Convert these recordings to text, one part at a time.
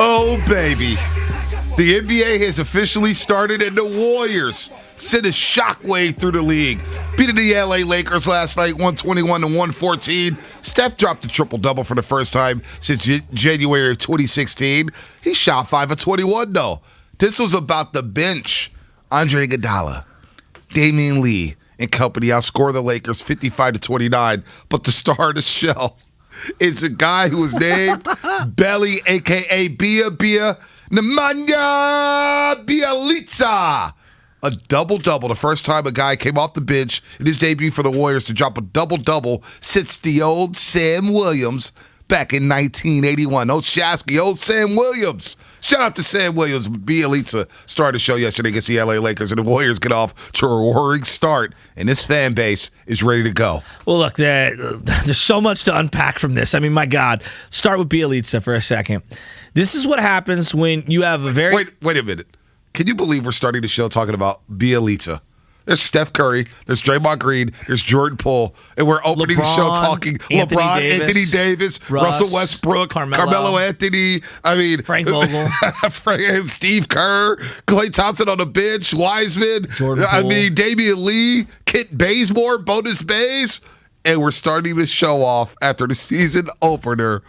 Oh, baby. The NBA has officially started, and the Warriors sent a shockwave through the league. Beating the LA Lakers last night, 121-114. Steph dropped a triple-double for the first time since January of 2016. He shot 5 of 21, though. This was about the bench. Andre Iguodala, Damian Lee, and company outscored the Lakers 55-29. But the star of the show is a guy who was named Belly, a.k.a. Bia Nemanja Bjelica. A double-double, the first time a guy came off the bench in his debut for the Warriors to drop a double-double since the old Sam Williams back in 1981. Old Shasky, old Sam Williams. Shout out to Sam Williams. Bjelica started the show yesterday against the LA Lakers, and the Warriors get off to a roaring start, and this fan base is ready to go. Well, look, there's so much to unpack from this. I mean, my God. Start with Bjelica for a second. This is what happens when you have a very... Wait a minute. Can you believe we're starting the show talking about Bjelica? There's Steph Curry, there's Draymond Green, there's Jordan Poole, and we're opening the show talking Anthony Davis, Russell Westbrook, Carmelo Anthony, Frank Vogel, Steve Kerr, Klay Thompson on the bench, Wiseman, Jordan Poole. Damian Lee, Kent Bazemore, Bonus Bays, and we're starting the show off after the season opener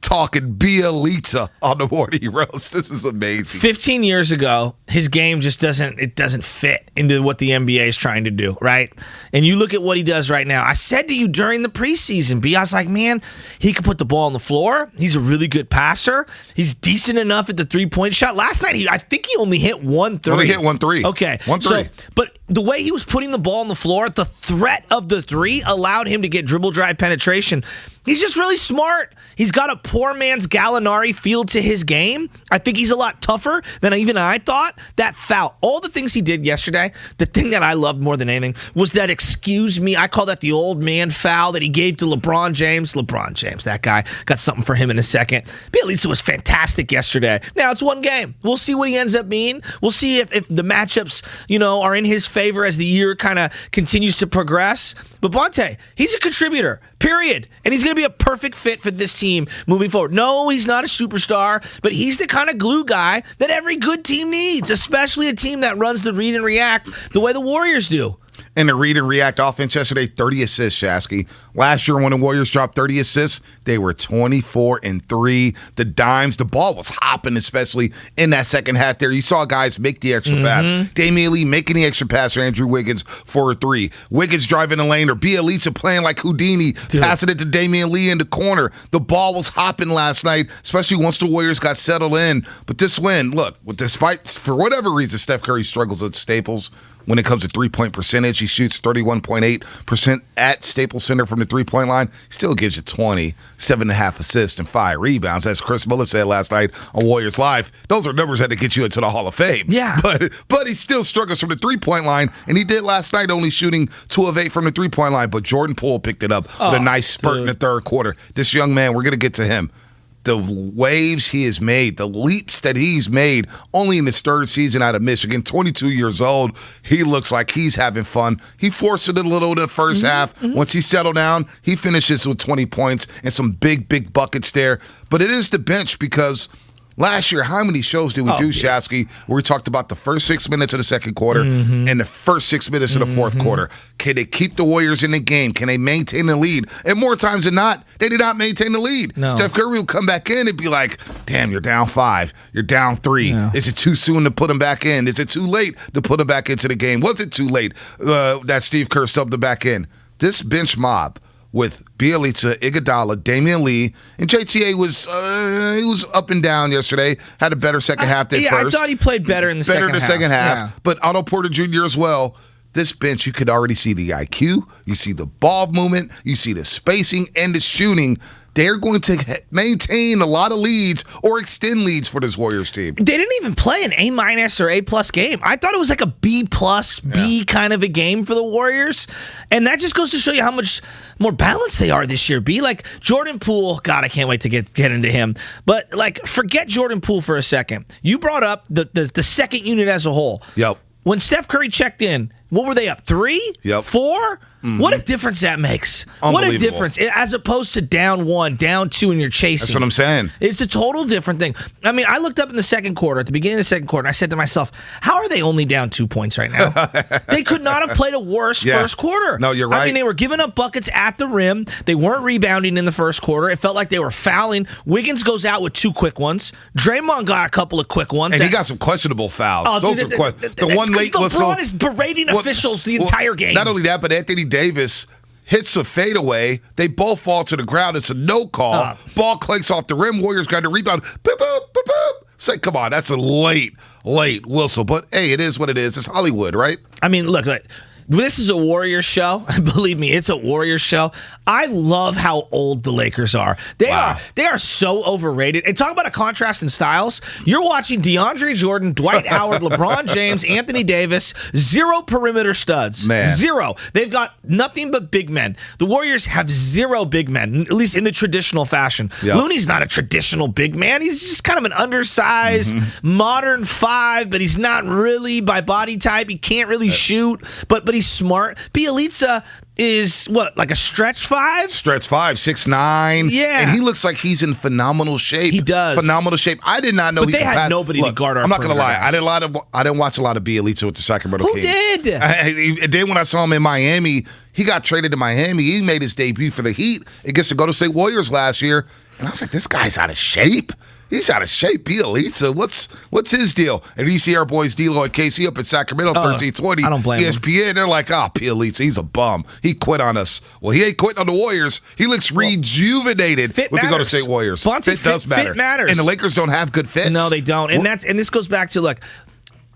talking Bjelica on the morning roast. This is amazing. 15 years ago, his game just doesn't fit into what the NBA is trying to do, right? And you look at what he does right now. I said to you during the preseason, I was like, man, he can put the ball on the floor. He's a really good passer. He's decent enough at the three-point shot. Last night, I think he only hit 1 3. Only hit 1 3. Okay. 1 3. But the way he was putting the ball on the floor, the threat of the three allowed him to get dribble drive penetration. He's just really smart. He's got a poor man's Gallinari feel to his game. I think he's a lot tougher than even I thought. That foul, all the things he did yesterday, the thing that I loved more than anything was that excuse me, I call that the old man foul that he gave to LeBron James. LeBron James, that guy, got something for him in a second. Bjelica was fantastic yesterday. Now it's one game. We'll see what he ends up being. We'll see if the matchups, are in his favor as the year kind of continues to progress. But Monte, he's a contributor, period. And he's going to be a perfect fit for this team moving forward. No, he's not a superstar, but he's the kind of glue guy that every good team needs, especially a team that runs the read and react the way the Warriors do. in the read and react offense yesterday, 30 assists, Shasky. Last year when the Warriors dropped 30 assists, they were 24-3. The dimes, the ball was hopping, especially in that second half there. You saw guys make the extra pass. Damian Lee making the extra pass for Andrew Wiggins for a three. Wiggins driving the lane, or Bielitsa playing like Houdini, passing it to Damian Lee in the corner. The ball was hopping last night, especially once the Warriors got settled in. But this win, look, despite, for whatever reason, Steph Curry struggles at Staples. When it comes to three-point percentage, he shoots 31.8% at Staples Center from the three-point line. He still gives you 20, 7.5 assists, and 5 rebounds. As Chris Muller said last night on Warriors Live, those are numbers that get you into the Hall of Fame. Yeah. But he still struggles from the three-point line, and he did last night, only shooting 2 of 8 from the three-point line. But Jordan Poole picked it up with a nice spurt in the third quarter. This young man, we're going to get to him. The waves he has made, the leaps that he's made only in his third season out of Michigan, 22 years old. He looks like he's having fun. He forced it a little in the first half. Once he settled down, he finishes with 20 points and some big buckets there. But it is the bench, because last year, how many shows did we do, Shasky, where we talked about the first 6 minutes of the second quarter and the first 6 minutes of the fourth quarter? Can they keep the Warriors in the game? Can they maintain the lead? And more times than not, they did not maintain the lead. No. Steph Curry will come back in and be like, damn, you're down 5. You're down 3. Yeah. Is it too soon to put him back in? Is it too late to put him back into the game? Was it too late that Steve Kerr subbed him back in? This bench mob with Bielitsa, Iguodala, Damian Lee, and JTA was he was up and down yesterday. Had a better second half than first. I thought he played better in the second half. Better in the second half. But Otto Porter Jr. as well. This bench, you could already see the IQ. You see the ball movement. You see the spacing and the shooting. They're going to maintain a lot of leads or extend leads for this Warriors team. They didn't even play an A- or A+ game. I thought it was like a B+, B kind of a game for the Warriors. And that just goes to show you how much more balanced they are this year, B. Like, Jordan Poole, God, I can't wait to get into him. But, like, forget Jordan Poole for a second. You brought up the second unit as a whole. Yep. When Steph Curry checked in, what were they up? 3? Yep. 4? What a difference that makes. What a difference. As opposed to down 1, down 2, and you're chasing. That's what I'm saying. It's a total different thing. I mean, I looked up in the second quarter, at the beginning of the second quarter, and I said to myself, how are they only down 2 points right now? They could not have played a worse first quarter. No, you're right. I mean, they were giving up buckets at the rim. They weren't rebounding in the first quarter. It felt like they were fouling. Wiggins goes out with 2 quick ones. Draymond got a couple of quick ones. And he got some questionable fouls. Those are the one late whistle. LeBron is berating officials the entire game. Not only that, but Anthony Davis hits a fadeaway. They both fall to the ground. It's a no call. Ball clanks off the rim. Warriors got to rebound. Boop, boop, boop, boop. Say, come on, that's a late whistle. But, hey, it is what it is. It's Hollywood, right? I mean, look, this is a Warriors show. Believe me, it's a Warriors show. I love how old the Lakers are. They are so overrated. And talk about a contrast in styles. You're watching DeAndre Jordan, Dwight Howard, LeBron James, Anthony Davis, 0 perimeter studs. Man. 0. They've got nothing but big men. The Warriors have 0 big men, at least in the traditional fashion. Yep. Looney's not a traditional big man. He's just kind of an undersized, modern 5, but he's not really by body type. He can't really shoot, but he's smart. Bielitsa is like a stretch 5? Stretch 5, 6'9". Yeah. And he looks like he's in phenomenal shape. He does. Phenomenal shape. I did not know but he they could had pass. nobody to guard our I'm not going to lie. guys. I didn't watch a lot of Bielitsa with the Sacramento Kings. Who did? And then when I saw him in Miami, he got traded to Miami. He made his debut for the Heat against the Golden State Warriors last year. And I was like, this guy's out of shape. He's out of shape, Bielitsa. What's his deal? And you see our boys D-Lo and KC up in Sacramento, 13-20. I don't blame him. ESPN, they're like, Bielitsa, he's a bum. He quit on us. Well, he ain't quitting on the Warriors. He looks rejuvenated with the Golden State Warriors. Bonte, fit does matter. Fit matters. And the Lakers don't have good fits. No, they don't. And this goes back to, look,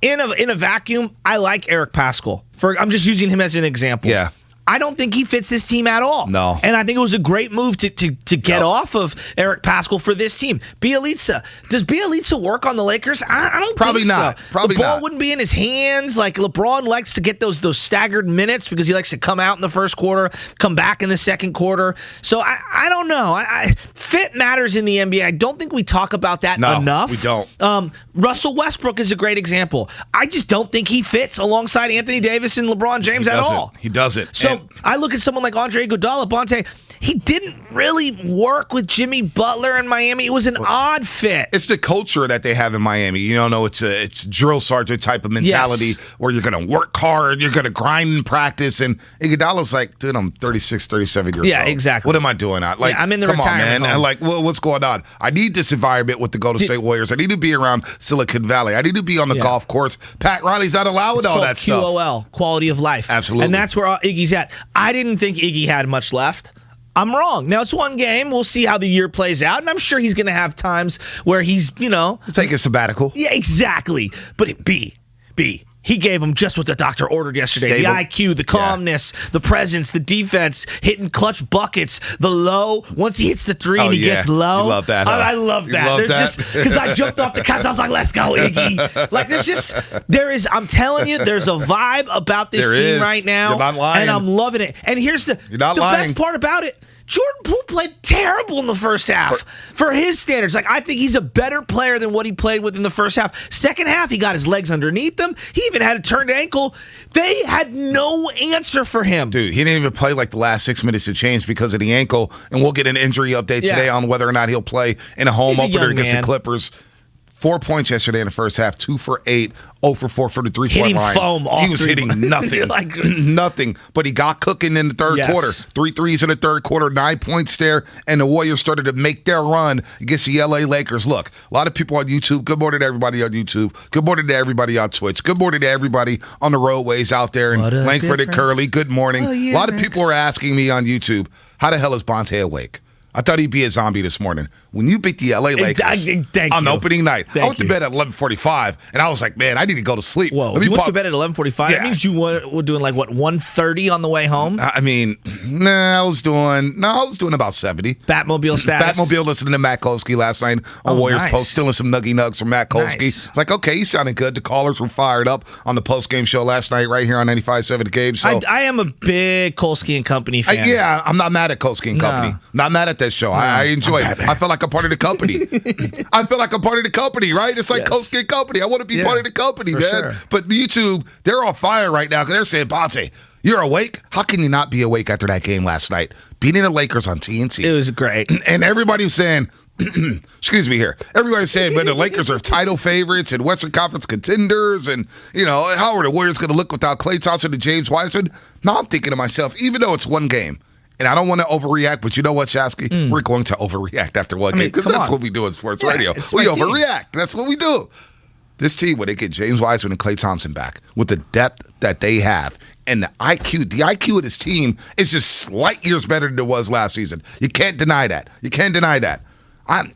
in a vacuum, I like Eric Paschall. I'm just using him as an example. Yeah. I don't think he fits this team at all. No. And I think it was a great move to get off of Eric Paschall for this team. Bielitsa. Does Bielitsa work on the Lakers? I don't Probably think not. so. Probably the ball not. wouldn't be in his hands. Like, LeBron likes to get those staggered minutes because he likes to come out in the first quarter, come back in the second quarter. So I don't know. Fit matters in the NBA. I don't think we talk about that enough. We don't. Russell Westbrook is a great example. I just don't think he fits alongside Anthony Davis and LeBron James at all. He doesn't. So I look at someone like Andre Iguodala, Bonte. He didn't really work with Jimmy Butler in Miami. It was an odd fit. It's the culture that they have in Miami. You know, it's drill sergeant type of mentality where you're going to work hard, you're going to grind in practice. And Iguodala's like, dude, I'm 36, 37 years old. Yeah, exactly. What am I doing? I'm in the come on, retirement man. home. Like, what's going on? I need this environment with the Golden State Warriors. I need to be around Silicon Valley. I need to be on the golf course. Pat Riley's not allowing all that stuff. QOL, quality of life. Absolutely. And that's where Iggy's at. I didn't think Iggy had much left. I'm wrong. Now, it's one game. We'll see how the year plays out. And I'm sure he's going to have times where he's, take a sabbatical. Yeah, exactly. But B, he gave him just what the doctor ordered yesterday. Stable. The IQ, the calmness, the presence, the defense, hitting clutch buckets, the low. Once he hits the three and he gets low. You love that, huh? I love that. Because I jumped off the couch. I was like, let's go, Iggy. Like, I'm telling you, there's a vibe about this team right now. You're not lying. And I'm loving it. And here's the best part about it. Jordan Poole played terrible in the first half for his standards. Like, I think he's a better player than what he played with in the first half. Second half, he got his legs underneath him. He even had a turned ankle. They had no answer for him. Dude, he didn't even play like the last 6 minutes of change because of the ankle. And we'll get an injury update today on whether or not he'll play in a home opener against the Clippers. 4 points yesterday in the first half, 2 for 8, 0 for 4 for the three-point line. Foam off. He was hitting nothing. Nothing. But he got cooking in the third quarter. 3 threes in the third quarter, 9 points there, and the Warriors started to make their run against the LA Lakers. Look, a lot of people on YouTube. Good morning to everybody on YouTube. Good morning to everybody on Twitch. Good morning to everybody on the roadways out there in Langford and Curly. Good morning. A lot of people are asking me on YouTube, how the hell is Bonte awake? I thought he'd be a zombie this morning. When you beat the LA Lakers on opening night, I went to bed at 11:45, and I was like, man, I need to go to sleep. Whoa, you went to bed at 11:45? Yeah. That means you were doing like, what, 1:30 on the way home? I mean, I was doing about 70. Batmobile status? Batmobile listening to Matt Kolsky last night on Warriors Post, stealing some nuggy nugs from Matt Kolsky. Nice. It's like, okay, he sounded good. The callers were fired up on the post-game show last night right here on 95.7 The Game. So I am a big Kolsky and Company fan. I'm not mad at Kolsky and Company. Not mad at this show. I enjoy it. I feel like I'm part of the company. I feel like I'm part of the company, right? It's like Kolsky and Company. I want to be part of the company, man. Sure. But YouTube, they're on fire right now because they're saying, Bonte, you're awake? How can you not be awake after that game last night? Beating the Lakers on TNT. It was great. And everybody was saying, excuse me here. Everybody's saying, but the Lakers are title favorites and Western Conference contenders. And, how are the Warriors going to look without Klay Thompson and James Wiseman? No, I'm thinking to myself, even though it's one game, and I don't want to overreact, but you know what, Shasky? We're going to overreact after one game because that's what we do in sports radio. We overreact. That's what we do. This team, when they get James Wiseman and Klay Thompson back with the depth that they have and the IQ of this team is just light years better than it was last season. You can't deny that. I'm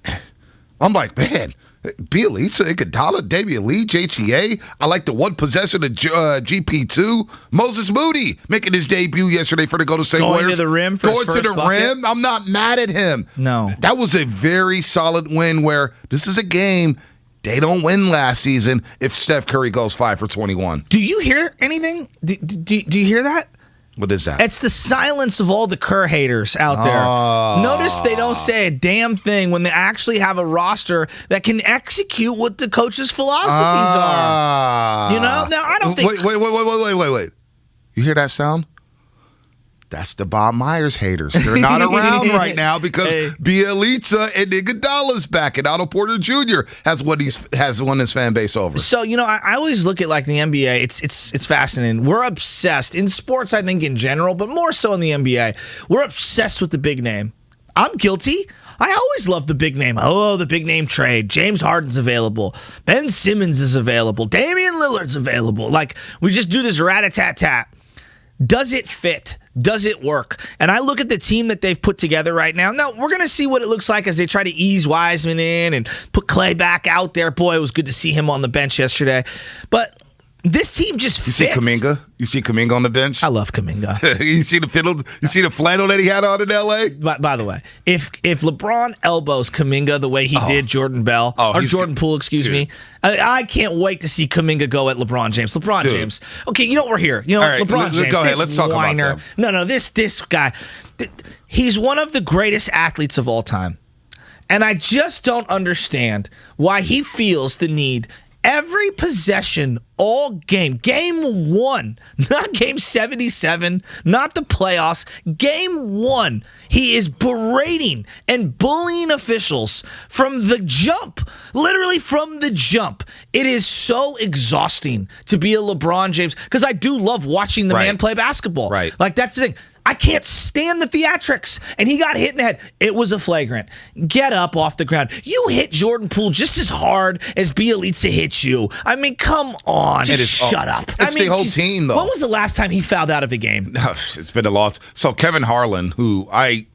like, man, Bielitsa, Iguodala, Damian Lee, JTA. I like the one possession of GP2. Moses Moody making his debut yesterday for the Golden State Warriors. Going to the rim for his first bucket. Rim. I'm not mad at him. No. That was a very solid win where this is a game they don't win last season if Steph Curry goes 5 for 21. Do you hear anything? Do you hear that? What is that? It's the silence of all the Kerr haters out there. Notice they don't say a damn thing when they actually have a roster that can execute what the coach's philosophies are. Now I don't think. Wait. You hear that sound? That's the Bob Myers haters. They're not around right now because Bielitsa and Iguodala's back, and Otto Porter Jr. has won his fan base over. So I always look at like the NBA. It's fascinating. We're obsessed in sports, I think in general, but more so in the NBA. We're obsessed with the big name. I'm guilty. I always love the big name. Oh, the big name trade. James Harden's available. Ben Simmons is available. Damian Lillard's available. Like we just do this rat-a-tat-tat. Does it fit? Does it work? And I look at the team that they've put together right now. Now, we're going to see what it looks like as they try to ease Wiseman in and put Klay back out there. Boy, it was good to see him on the bench yesterday. But this team just fits. You see Kuminga? You see Kuminga on the bench? I love Kuminga. You see the fiddle? You see the flannel that he had on in L.A.? By the way, if LeBron elbows Kuminga the way he did Jordan Bell, or Jordan Poole, excuse me, I can't wait to see Kuminga go at LeBron James. James. Okay, we're here. Right, LeBron James. Go ahead. Let's talk about that. No, this guy, he's one of the greatest athletes of all time. And I just don't understand why he feels the need every possession all game. Game 1, not game 77, not the playoffs. Game 1, he is berating and bullying officials from the jump. Literally from the jump. It is so exhausting to be a LeBron James, because I do love watching the man play basketball. Right. Like, that's the thing. I can't stand the theatrics. And he got hit in the head. It was a flagrant. Get up off the ground. You hit Jordan Poole just as hard as Bielitsa hit you. I mean, come on. Just shut up. It's the whole team, though. When was the last time he fouled out of a game? It's been a loss. So Kevin Harlan, who I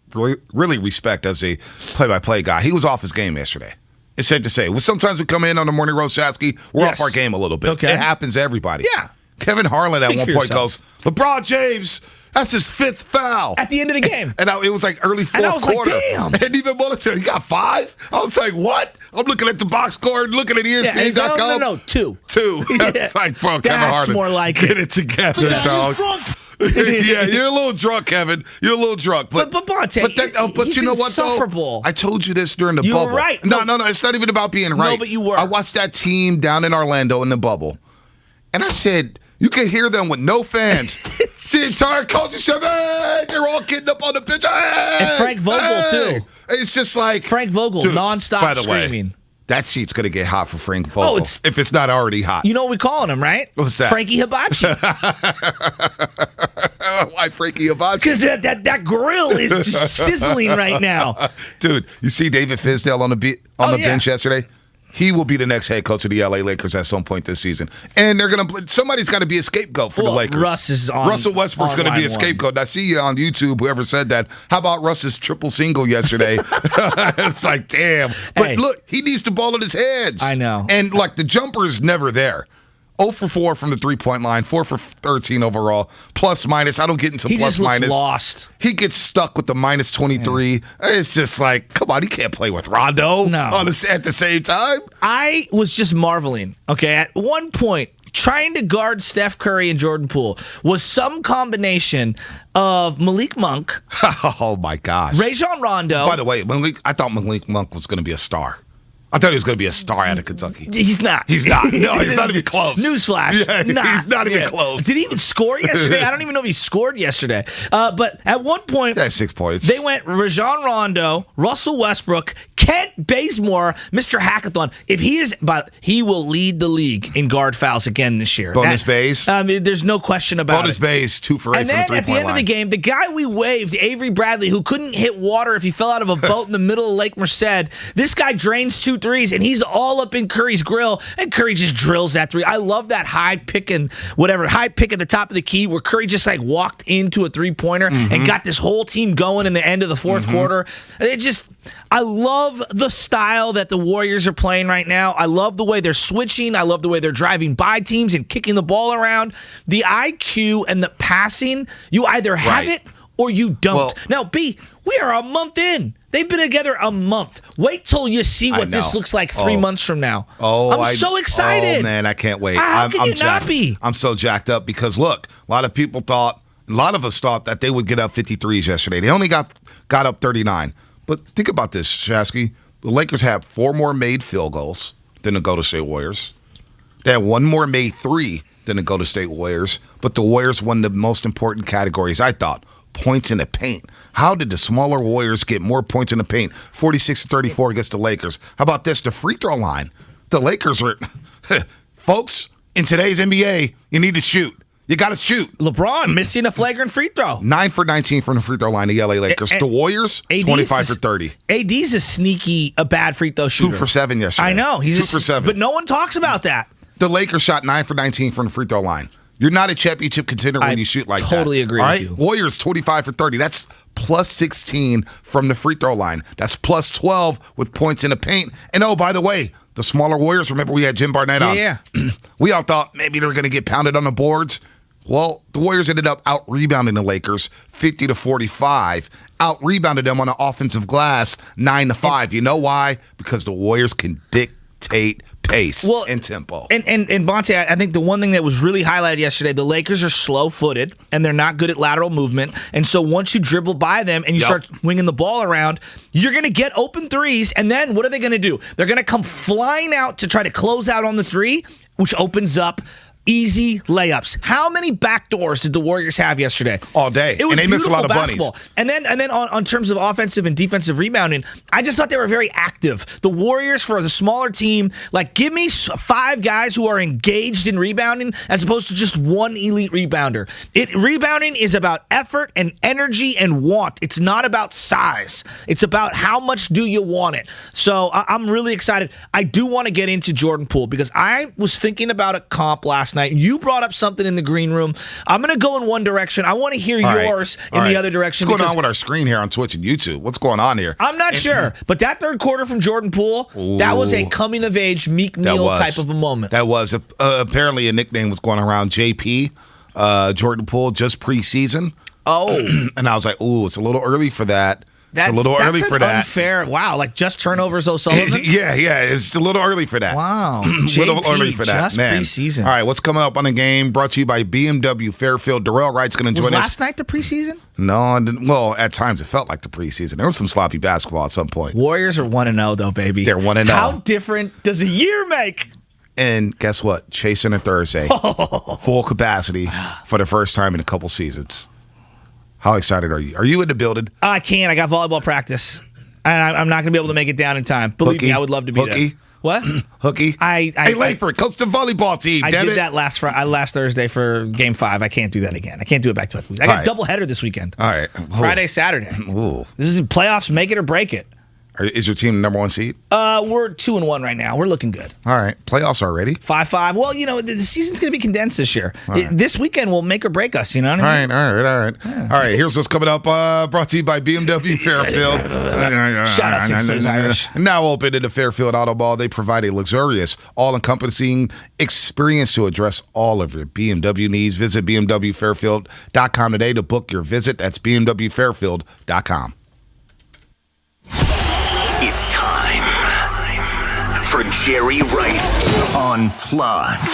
really respect as a play-by-play guy, he was off his game yesterday. It's safe to say. Sometimes we come in on the morning roast, Shasky, we're off our game a little bit. Okay. It happens to everybody. Yeah. Kevin Harlan at one point goes, LeBron James, that's his 5th foul. At the end of the game. And it was like early fourth and I was quarter. Like, damn. And even Mullen said, he got 5? I was like, what? I'm looking at the box score, looking at ESPN.com. No, 2. 2. It's like, bro, Kevin Harlan. That's more like Get it together, dog. Yeah, you're a little drunk, Kevin. You're a little drunk. But Monte, but you know what, though? I told you this during the bubble. You were right. No. It's not even about being right. No, but you were. I watched that team down in Orlando in the bubble. And I said, you can hear them with no fans. The entire coaching staff, hey, they're all getting up on the pitch. Hey, and Frank Vogel, too. It's just like. Frank Vogel, nonstop by the screaming. Way, that seat's going to get hot for Frank Vogel if it's not already hot. You know what we're calling him, right? What's that? Frankie Hibachi. Why Frankie Hibachi? Because that grill is just sizzling right now. Dude, you see David Fizdale on the bench yesterday? He will be the next head coach of the LA Lakers at some point this season. And somebody's got to be a scapegoat for the Lakers. Russell Westbrook's going to be a scapegoat. I see you on YouTube, whoever said that. How about Russ's triple single yesterday? It's like, damn. But look, he needs the ball in his hands. I know. And like the jumper's never there. 0 for 4 from the 3-point line, 4 for 13 overall, plus minus. I don't get into plus minus. He just looks lost. He gets stuck with the minus 23. Yeah. It's just like, come on, he can't play with Rondo at the same time. I was just marveling, okay, at one point, trying to guard Steph Curry and Jordan Poole was some combination of Malik Monk. Oh, my gosh. Rajon Rondo. By the way, I thought Malik Monk was going to be a star. I thought he was going to be a star out of Kentucky. He's not. He's not. No, he's not even close. Newsflash. Yeah, he's not even close. Did he even score yesterday? I don't even know if he scored yesterday. But at one point, 6 points. They went Rajon Rondo, Russell Westbrook, Kent Bazemore, Mr. Hackathon. If he will lead the league in guard fouls again this year. Bonus Bays. There's no question about Bonus it. Bays, 2 for 8 from the 3-point line. And then at the end of the game, the guy we waived, Avery Bradley, who couldn't hit water if he fell out of a boat in the middle of Lake Merced, this guy drains 2 threes, and he's all up in Curry's grill, and Curry just drills that 3. I love that high pick at the top of the key where Curry just like walked into a 3-pointer and got this whole team going in the end of the fourth quarter. I love the style that the Warriors are playing right now. I love the way they're switching. I love the way they're driving by teams and kicking the ball around. The IQ and the passing, you either have it or you don't. Well, now, B, we are a month in. They've been together a month. Wait till you see what this looks like 3 months from now. I'm so excited. Oh, man, I can't wait. How can you not be? I'm so jacked up because, look, a lot of us thought that they would get up 53s yesterday. They only got up 39. But think about this, Shasky. The Lakers have 4 more made field goals than the Golden State Warriors. They have 1 more made 3 than the Golden State Warriors. But the Warriors won the most important categories, I thought. Points in the paint. How did the smaller Warriors get more points in the paint? 46-34 against the Lakers. How about this? The free throw line. The Lakers are, folks, in today's NBA, you need to shoot. You got to shoot. LeBron missing a flagrant free throw. 9 for 19 from the free throw line, the LA Lakers. The Warriors, 25 for 30. AD's a bad free throw shooter. 2 for 7 yesterday. I know. He's 2 for 7. But no one talks about that. The Lakers shot 9 for 19 from the free throw line. You're not a championship contender when you shoot like that. I totally agree with you. Warriors, 25 for 30. That's plus 16 from the free throw line. That's plus 12 with points in the paint. And, oh, by the way, the smaller Warriors, remember we had Jim Barnett on. Yeah. We all thought maybe they were going to get pounded on the boards. Well, the Warriors ended up out-rebounding the Lakers 50-45. Out-rebounded them on the offensive glass 9-5. You know why? Because the Warriors can dictate pace and tempo. And Monte, I think the one thing that was really highlighted yesterday, the Lakers are slow-footed, and they're not good at lateral movement. And so once you dribble by them and you start winging the ball around, you're going to get open threes, and then what are they going to do? They're going to come flying out to try to close out on the three, which opens up easy layups. How many backdoors did the Warriors have yesterday? All day. It was and they missed a lot of basketball. bunnies. And then on terms of offensive and defensive rebounding, I just thought they were very active. The Warriors, for the smaller team, like, give me 5 guys who are engaged in rebounding as opposed to just one elite rebounder. Rebounding is about effort and energy and want. It's not about size. It's about how much do you want it. So I'm really excited. I do want to get into Jordan Poole because I was thinking about a comp last night. You brought up something in the green room. I'm going to go in one direction. I want to hear yours in the other direction. What's going on with our screen here on Twitch and YouTube? What's going on here? I'm not sure. But that third quarter from Jordan Poole, that was a coming-of-age Meek Mill type of a moment. That was. Apparently a nickname was going around JP, Jordan Poole, just preseason. Oh. And I was like, ooh, it's a little early for that. It's a little early for that. Unfair. Wow, like just turnovers O'Sullivan? Yeah, it's a little early for that. Wow. A little early for that, just man. preseason. All right, what's coming up on the game? Brought to you by BMW Fairfield. Darrell Wright's going to join us. Was last night the preseason? No, I didn't. Well, at times it felt like the preseason. There was some sloppy basketball at some point. Warriors are 1-0, though, baby. They're 1-0. How different does a year make? And guess what? Chasing a Thursday. Full capacity for the first time in a couple seasons. How excited are you? Are you in the building? I can't. I got volleyball practice. And I'm not going to be able to make it down in time. Believe me, I would love to be there. What? Hooky? Hey, Langford, coach the volleyball team. I did that last Thursday for Game 5. I can't do that again. I can't do it back to back. I got a doubleheader this weekend. All right. Friday, Saturday. Ooh. This is playoffs, make it or break it. Is your team the number 1 seed? We're 2-1 right now. We're looking good. All right. Playoffs already? 5-5. Well, the season's going to be condensed this year. This weekend will make or break us, you know what I mean? All right. Yeah. All right, here's what's coming up. Brought to you by BMW Fairfield. Shout out to Susan Irish. Now open in the Fairfield Auto Mall. They provide a luxurious, all-encompassing experience to address all of your BMW needs. Visit BMWFairfield.com today to book your visit. That's BMWFairfield.com. It's time for Jerry Rice Unplugged.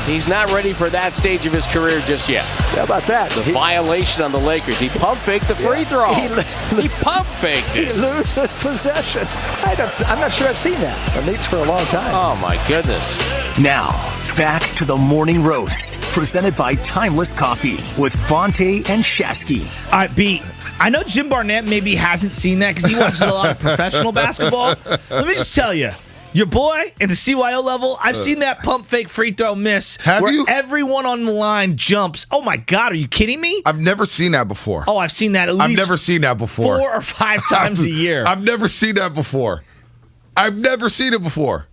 He's not ready for that stage of his career just yet. How about that? The violation on the Lakers. He pump faked the free throw. He pump faked it. He loses possession. I'm not sure I've seen that from Meeks for a long time. Oh, my goodness. Now, back to the Morning Roast, presented by Timeless Coffee with Fonte and Shasky. All right, B. I know Jim Barnett maybe hasn't seen that because he watches a lot of professional basketball. Let me just tell you. Your boy at the CYO level, I've seen that pump fake free throw miss where you? Everyone on the line jumps. Oh, my God. Are you kidding me? I've never seen that before. Oh, I've seen that at least I've never seen that before. 4 or 5 times a year. I've never seen that before. I've never seen it before.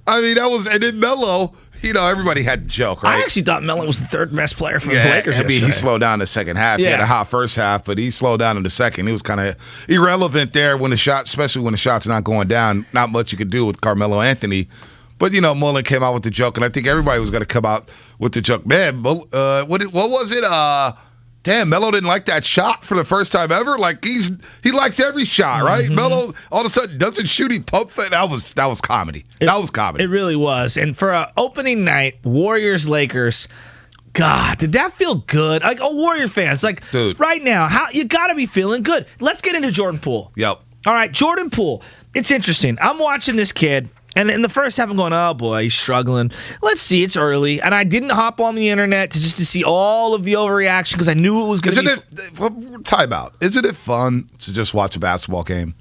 I mean, and then Melo, everybody had the joke, right? I actually thought Melo was the third best player for the Lakers. I mean, he slowed down the second half. He had a hot first half, but he slowed down in the second. He was kind of irrelevant there when especially when the shot's not going down. Not much you could do with Carmelo Anthony. But, Mullen came out with the joke, and I think everybody was going to come out with the joke. Man, what was it? Damn, Melo didn't like that shot for the first time ever. Like, he likes every shot, right? Mm-hmm. Melo all of a sudden doesn't shoot, he pump fake. That was comedy. That was comedy. It really was. And for an opening night, Warriors-Lakers, God, did that feel good? Like, Warrior fans, like, dude, right now, you got to be feeling good. Let's get into Jordan Poole. Yep. All right, Jordan Poole. It's interesting. I'm watching this kid. And in the first half, I'm going, oh, boy, he's struggling. Let's see, it's early. And I didn't hop on the internet to see all of the overreaction because I knew it was going to be... Time out. Isn't it fun to just watch a basketball game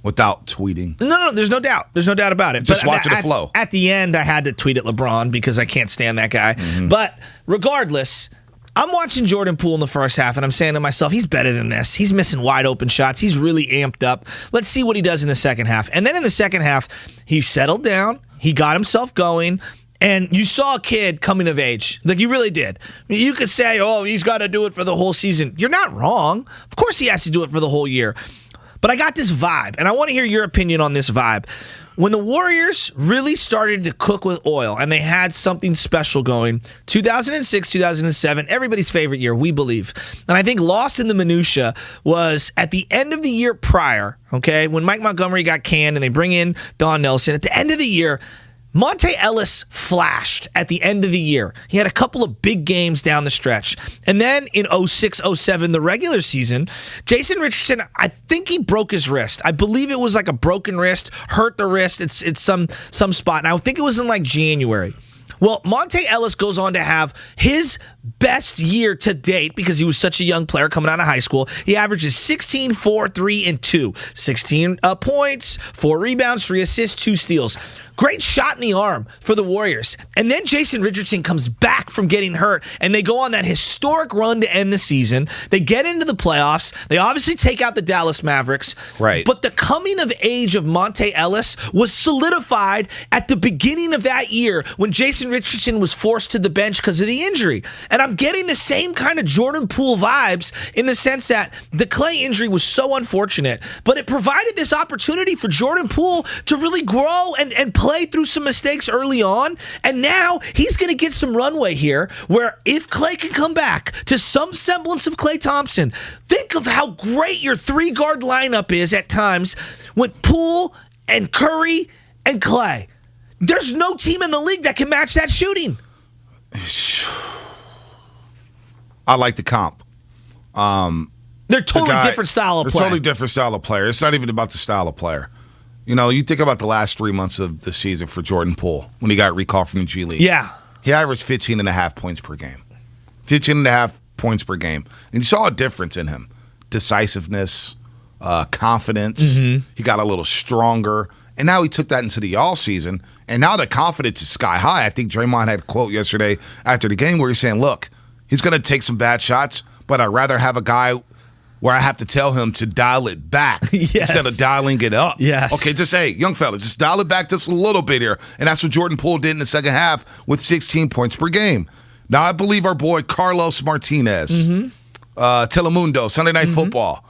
without tweeting? No, there's no doubt. There's no doubt about it. Just watching the flow. At the end, I had to tweet at LeBron because I can't stand that guy. Mm-hmm. But regardless... I'm watching Jordan Poole in the first half, and I'm saying to myself, he's better than this. He's missing wide open shots. He's really amped up. Let's see what he does in the second half. And then in the second half, he settled down. He got himself going. And you saw a kid coming of age. Like, you really did. You could say, oh, he's got to do it for the whole season. You're not wrong. Of course he has to do it for the whole year. But I got this vibe, and I want to hear your opinion on this vibe. When the Warriors really started to cook with oil and they had something special going, 2006, 2007, everybody's favorite year, we believe. And I think lost in the minutia was at the end of the year prior, okay, when Mike Montgomery got canned and they bring in Don Nelson. At the end of the year, Monte Ellis flashed at the end of the year. He had a couple of big games down the stretch. And then in 06-07, the regular season, Jason Richardson, I think he broke his wrist. I believe it was like a broken wrist, hurt the wrist. It's some spot. And I think it was in like January. Well, Monte Ellis goes on to have his best year to date because he was such a young player coming out of high school. He averages 16, 4, 3, and 2. 16 points, 4 rebounds, 3 assists, 2 steals. Great shot in the arm for the Warriors. And then Jason Richardson comes back from getting hurt, and they go on that historic run to end the season. They get into the playoffs. They obviously take out the Dallas Mavericks. Right. But the coming of age of Monte Ellis was solidified at the beginning of that year when Jason Richardson was forced to the bench because of the injury. And I'm getting the same kind of Jordan Poole vibes in the sense that the Klay injury was so unfortunate, but it provided this opportunity for Jordan Poole to really grow and play through some mistakes early on. And now he's going to get some runway here where if Klay can come back to some semblance of Klay Thompson, think of how great your 3-guard lineup is at times with Poole and Curry and Klay. There's no team in the league that can match that shooting. I like the comp. They're totally different style of They're play. totally different style of player. It's not even about the style of player. You know, you think about the last 3 months of the season for Jordan Poole when he got recalled from the G League. Yeah. He averaged 15.5 points per game. 15.5 points per game. And you saw a difference in him. Decisiveness, confidence. Mm-hmm. He got a little stronger. And now he took that into the all season. And now the confidence is sky high. I think Draymond had a quote yesterday after the game where he's saying, look, he's going to take some bad shots, but I'd rather have a guy where I have to tell him to dial it back instead of dialing it up. Yes. Okay, just, hey, young fella, just dial it back just a little bit here. And that's what Jordan Poole did in the second half with 16 points per game. Now, I believe our boy Carlos Martinez, Telemundo, Sunday Night Football,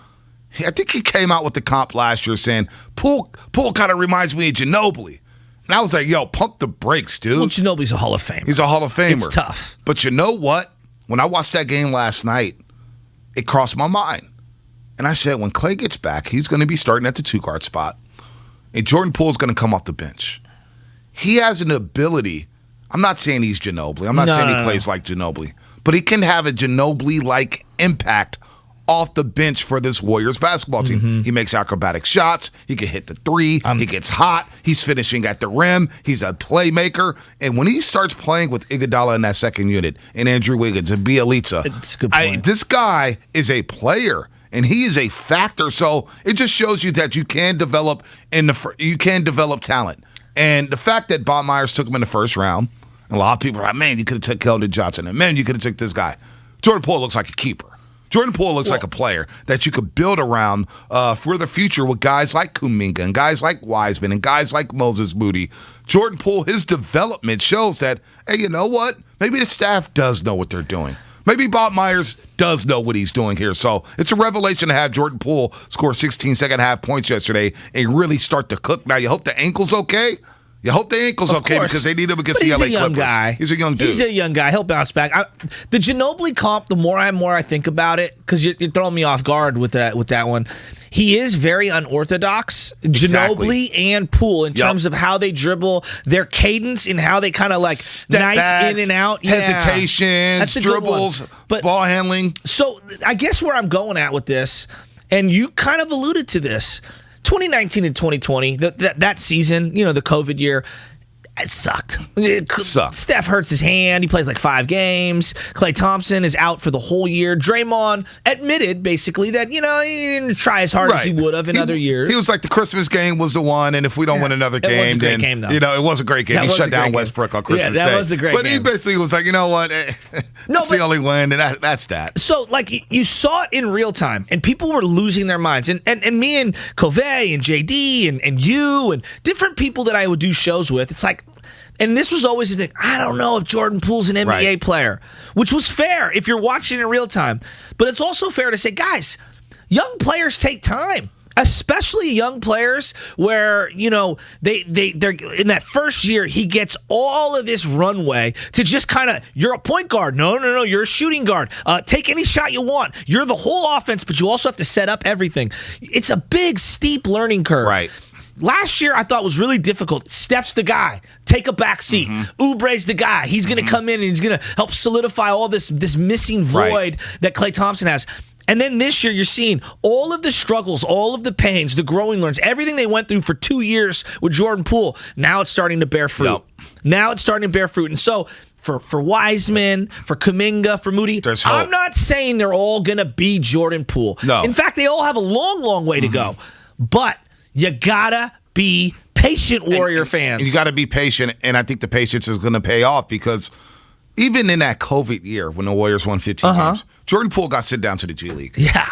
I think he came out with the comp last year saying, Poole kind of reminds me of Ginobili. And I was like, yo, pump the brakes, dude. Well, Ginobili's a Hall of Famer. He's a Hall of Famer. It's tough. But you know what? When I watched that game last night, it crossed my mind. And I said, when Klay gets back, he's going to be starting at the 2-guard spot. And Jordan Poole's going to come off the bench. He has an ability. I'm not saying he's Ginobili. I'm not saying he plays like Ginobili. But he can have a Ginobili-like impact off the bench for this Warriors basketball team. Mm-hmm. He makes acrobatic shots. He can hit the 3. He gets hot. He's finishing at the rim. He's a playmaker. And when he starts playing with Iguodala in that second unit and Andrew Wiggins and Bielitsa, it's a good point. This guy is a player. And he is a factor, so it just shows you that you can develop talent. And the fact that Bob Myers took him in the first round, a lot of people are like, man, you could have took Keldon Johnson, and man, you could have took this guy. Jordan Poole looks like a keeper. Jordan Poole looks like a player that you could build around for the future with guys like Kuminga and guys like Wiseman and guys like Moses Moody. Jordan Poole, his development shows that, hey, you know what? Maybe the staff does know what they're doing. Maybe Bob Myers does know what he's doing here. So it's a revelation to have Jordan Poole score 16 second-half points yesterday and really start to cook. Now, you hope the ankle's okay. You hope the ankle's okay because they need him against the LA Clippers. He's a young guy. He's a young dude. He's a young guy. He'll bounce back. The Ginobili comp, the more I think about it, because you're throwing me off guard with that one. He is very unorthodox, Ginobili and Poole, in terms of how they dribble, their cadence, and how they kind of like knife in and out. Hesitations, dribbles, ball handling. So I guess where I'm going at with this, and you kind of alluded to this, 2019 and 2020, that season, the COVID year, it sucked. Steph hurts his hand. He plays like 5 games. Klay Thompson is out for the whole year. Draymond admitted basically that, he didn't try as hard as he would have in other years. He was like, the Christmas game was the one, and if we don't win another game, then, it was a great game. He shut down Westbrook on Christmas Day. That was a great game. But he basically was like, you know what? That's the only win, and that's that. So, like, you saw it in real time, and people were losing their minds. And me and Covey and JD and you and different people that I would do shows with, it's like, and this was always the thing, I don't know if Jordan Poole's an NBA player, which was fair if you're watching in real time. But it's also fair to say, guys, young players take time, especially young players where, they're in that first year, he gets all of this runway to just kind of, you're a point guard. No, you're a shooting guard. Take any shot you want. You're the whole offense, but you also have to set up everything. It's a big, steep learning curve. Right. Last year, I thought was really difficult. Steph's the guy. Take a back seat. Oubre's the guy. He's going to come in and he's going to help solidify all this missing void that Klay Thompson has. And then this year, you're seeing all of the struggles, all of the pains, the growing learns, everything they went through for 2 years with Jordan Poole. Now it's starting to bear fruit. Now it's starting to bear fruit. And so for Wiseman, for Kuminga, for Moody, There's hope. I'm not saying they're all going to be Jordan Poole. No. In fact, they all have a long, long way to go. But you got to be patient, Warrior fans. And you got to be patient, and I think the patience is going to pay off because even in that COVID year when the Warriors won 15 games, Jordan Poole got sent down to the G League. Yeah.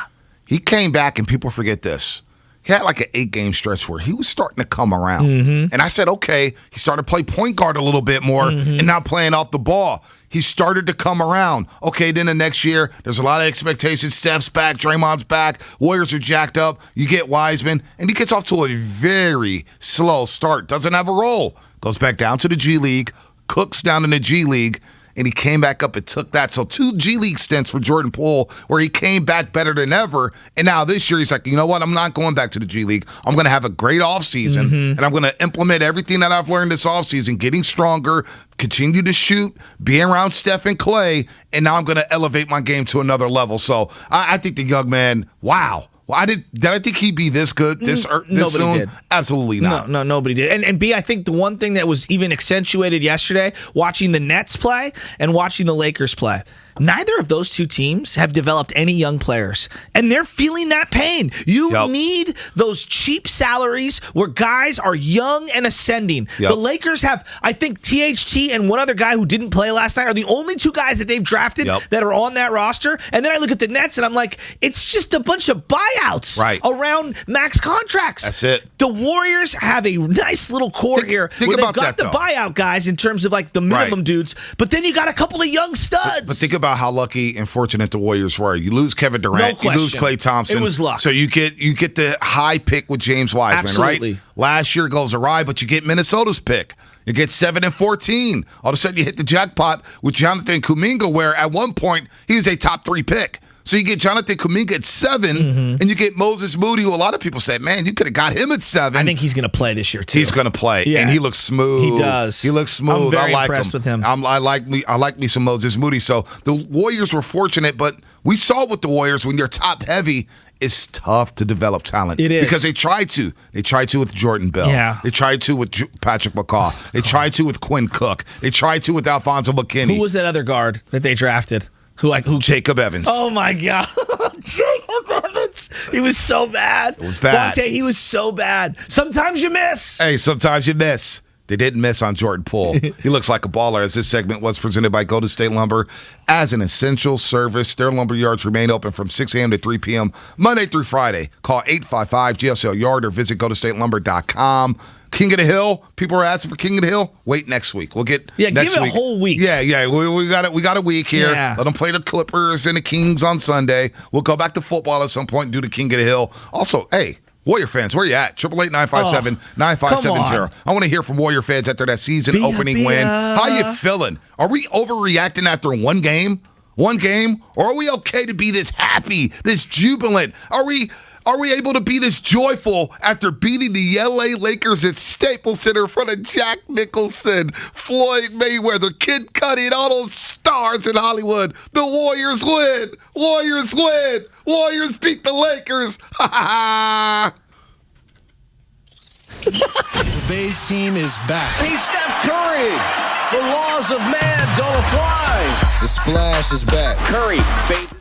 He came back, and people forget this. He had like an 8-game stretch where he was starting to come around. And I said, okay, he started to play point guard a little bit more and not playing off the ball. He started to come around. Okay, then the next year, there's a lot of expectations. Steph's back, Draymond's back, Warriors are jacked up. You get Wiseman, and he gets off to a very slow start. Doesn't have a role. Goes back down to the G League, cooks down in the G League, and he came back up and took that. So 2 G League stints for Jordan Poole where he came back better than ever. And now this year he's like, you know what? I'm not going back to the G League. I'm going to have a great offseason, and I'm going to implement everything that I've learned this offseason, getting stronger, continue to shoot, be around Steph and Klay, and now I'm going to elevate my game to another level. So I think the young man, wow. Well, did I think he'd be this good this soon? Did. Absolutely not. No, nobody did. And B, I think the one thing that was even accentuated yesterday, watching the Nets play and watching the Lakers play, neither of those two teams have developed any young players, and they're feeling that pain. You need those cheap salaries where guys are young and ascending. The Lakers have, I think, THT and one other guy who didn't play last night are the only 2 guys that they've drafted that are on that roster. And then I look at the Nets, and I'm like, it's just a bunch of buyouts around max contracts. That's it. The Warriors have a nice little core here where they've got the buyout guys in terms of like the minimum dudes, but then you got a couple of young studs. But think about how lucky and fortunate the Warriors were. You lose Kevin Durant, you lose Klay Thompson. It was luck. So you get the high pick with James Wiseman, right? Last year goes awry, but you get Minnesota's pick. You get 7 and 14. All of a sudden you hit the jackpot with Jonathan Kuminga, where at one point he was a top 3 pick. So you get Jonathan Kuminga at 7, and you get Moses Moody, who a lot of people said, man, you could have got him at 7. I think he's going to play this year, too. He's going to play, and he looks smooth. He does. He looks smooth. I'm very I like impressed with him. I like me some Moses Moody. So the Warriors were fortunate, but we saw with the Warriors, when you're top heavy, it's tough to develop talent. It is. Because they tried to. They tried to with Jordan Bell. Yeah. They tried to with Patrick McCaw. They tried to with Quinn Cook. They tried to with Alfonso McKinney. Who was that other guard that they drafted? Who? Jacob Evans. Oh, my God. Jacob Evans. He was so bad. It was bad. Monte, he was so bad. Sometimes you miss. Hey, sometimes you miss. They didn't miss on Jordan Poole. He looks like a baller, as this segment was presented by Golden State Lumber as an essential service. Their lumber yards remain open from 6 a.m. to 3 p.m. Monday through Friday. Call 855-GSL-YARD or visit GoldenStateLumber.com. King of the Hill. People are asking for King of the Hill. Wait next week. We'll get next give it week. a whole week. Yeah. We got a week here. Yeah. Let them play the Clippers and the Kings on Sunday. We'll go back to football at some point and do the King of the Hill. Also, hey, Warrior fans, where you at? 888-957-9570. I want to hear from Warrior fans after that season opening win. How you feeling? Are we overreacting after one game? Or are we okay to be this happy, this jubilant? Are we able to be this joyful after beating the LA Lakers at Staples Center in front of Jack Nicholson, Floyd Mayweather, Kid Cudi, and all those stars in Hollywood? The Warriors win! Warriors win! Warriors beat the Lakers! Ha ha ha! The Bays team is back. He's Steph Curry. The laws of man don't apply. The splash is back. Curry fades.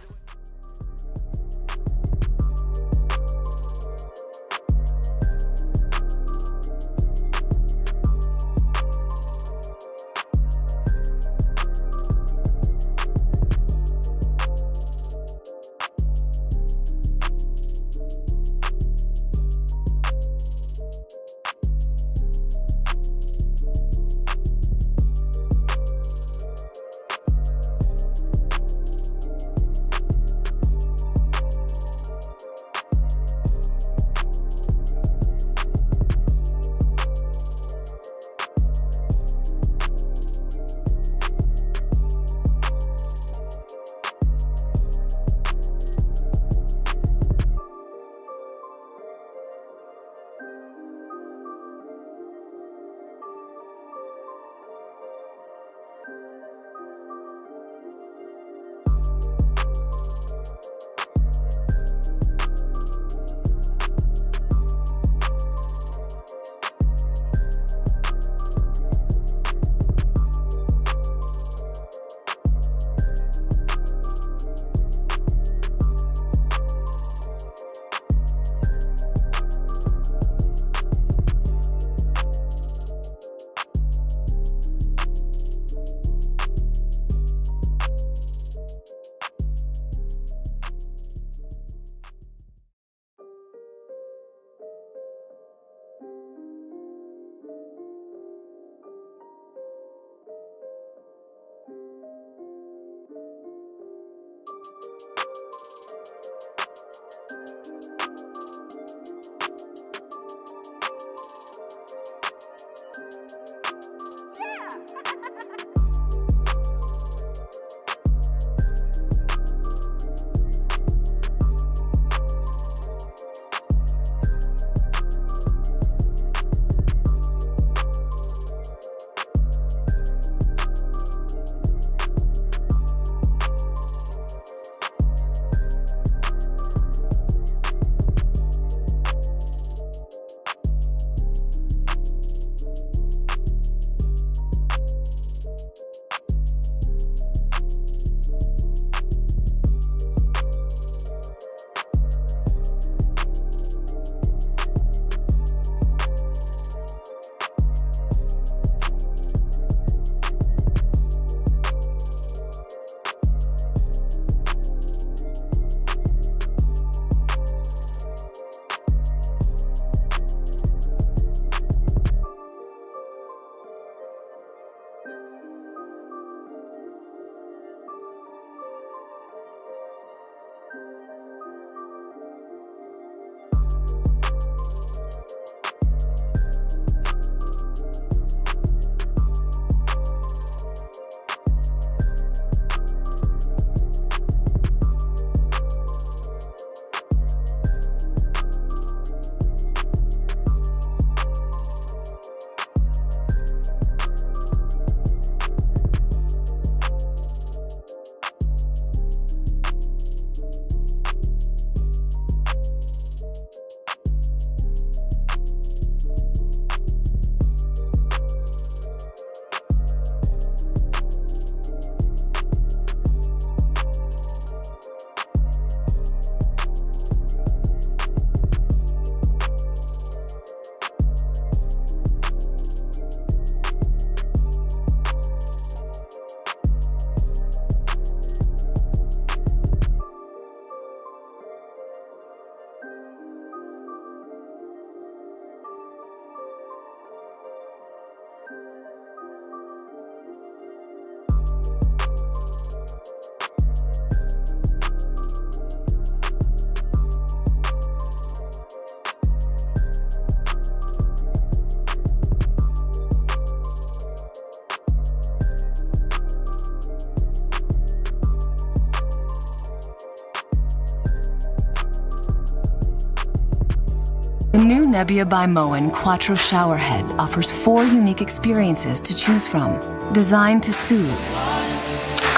The new Nebula by Moen Quattro Showerhead offers 4 unique experiences to choose from, designed to soothe,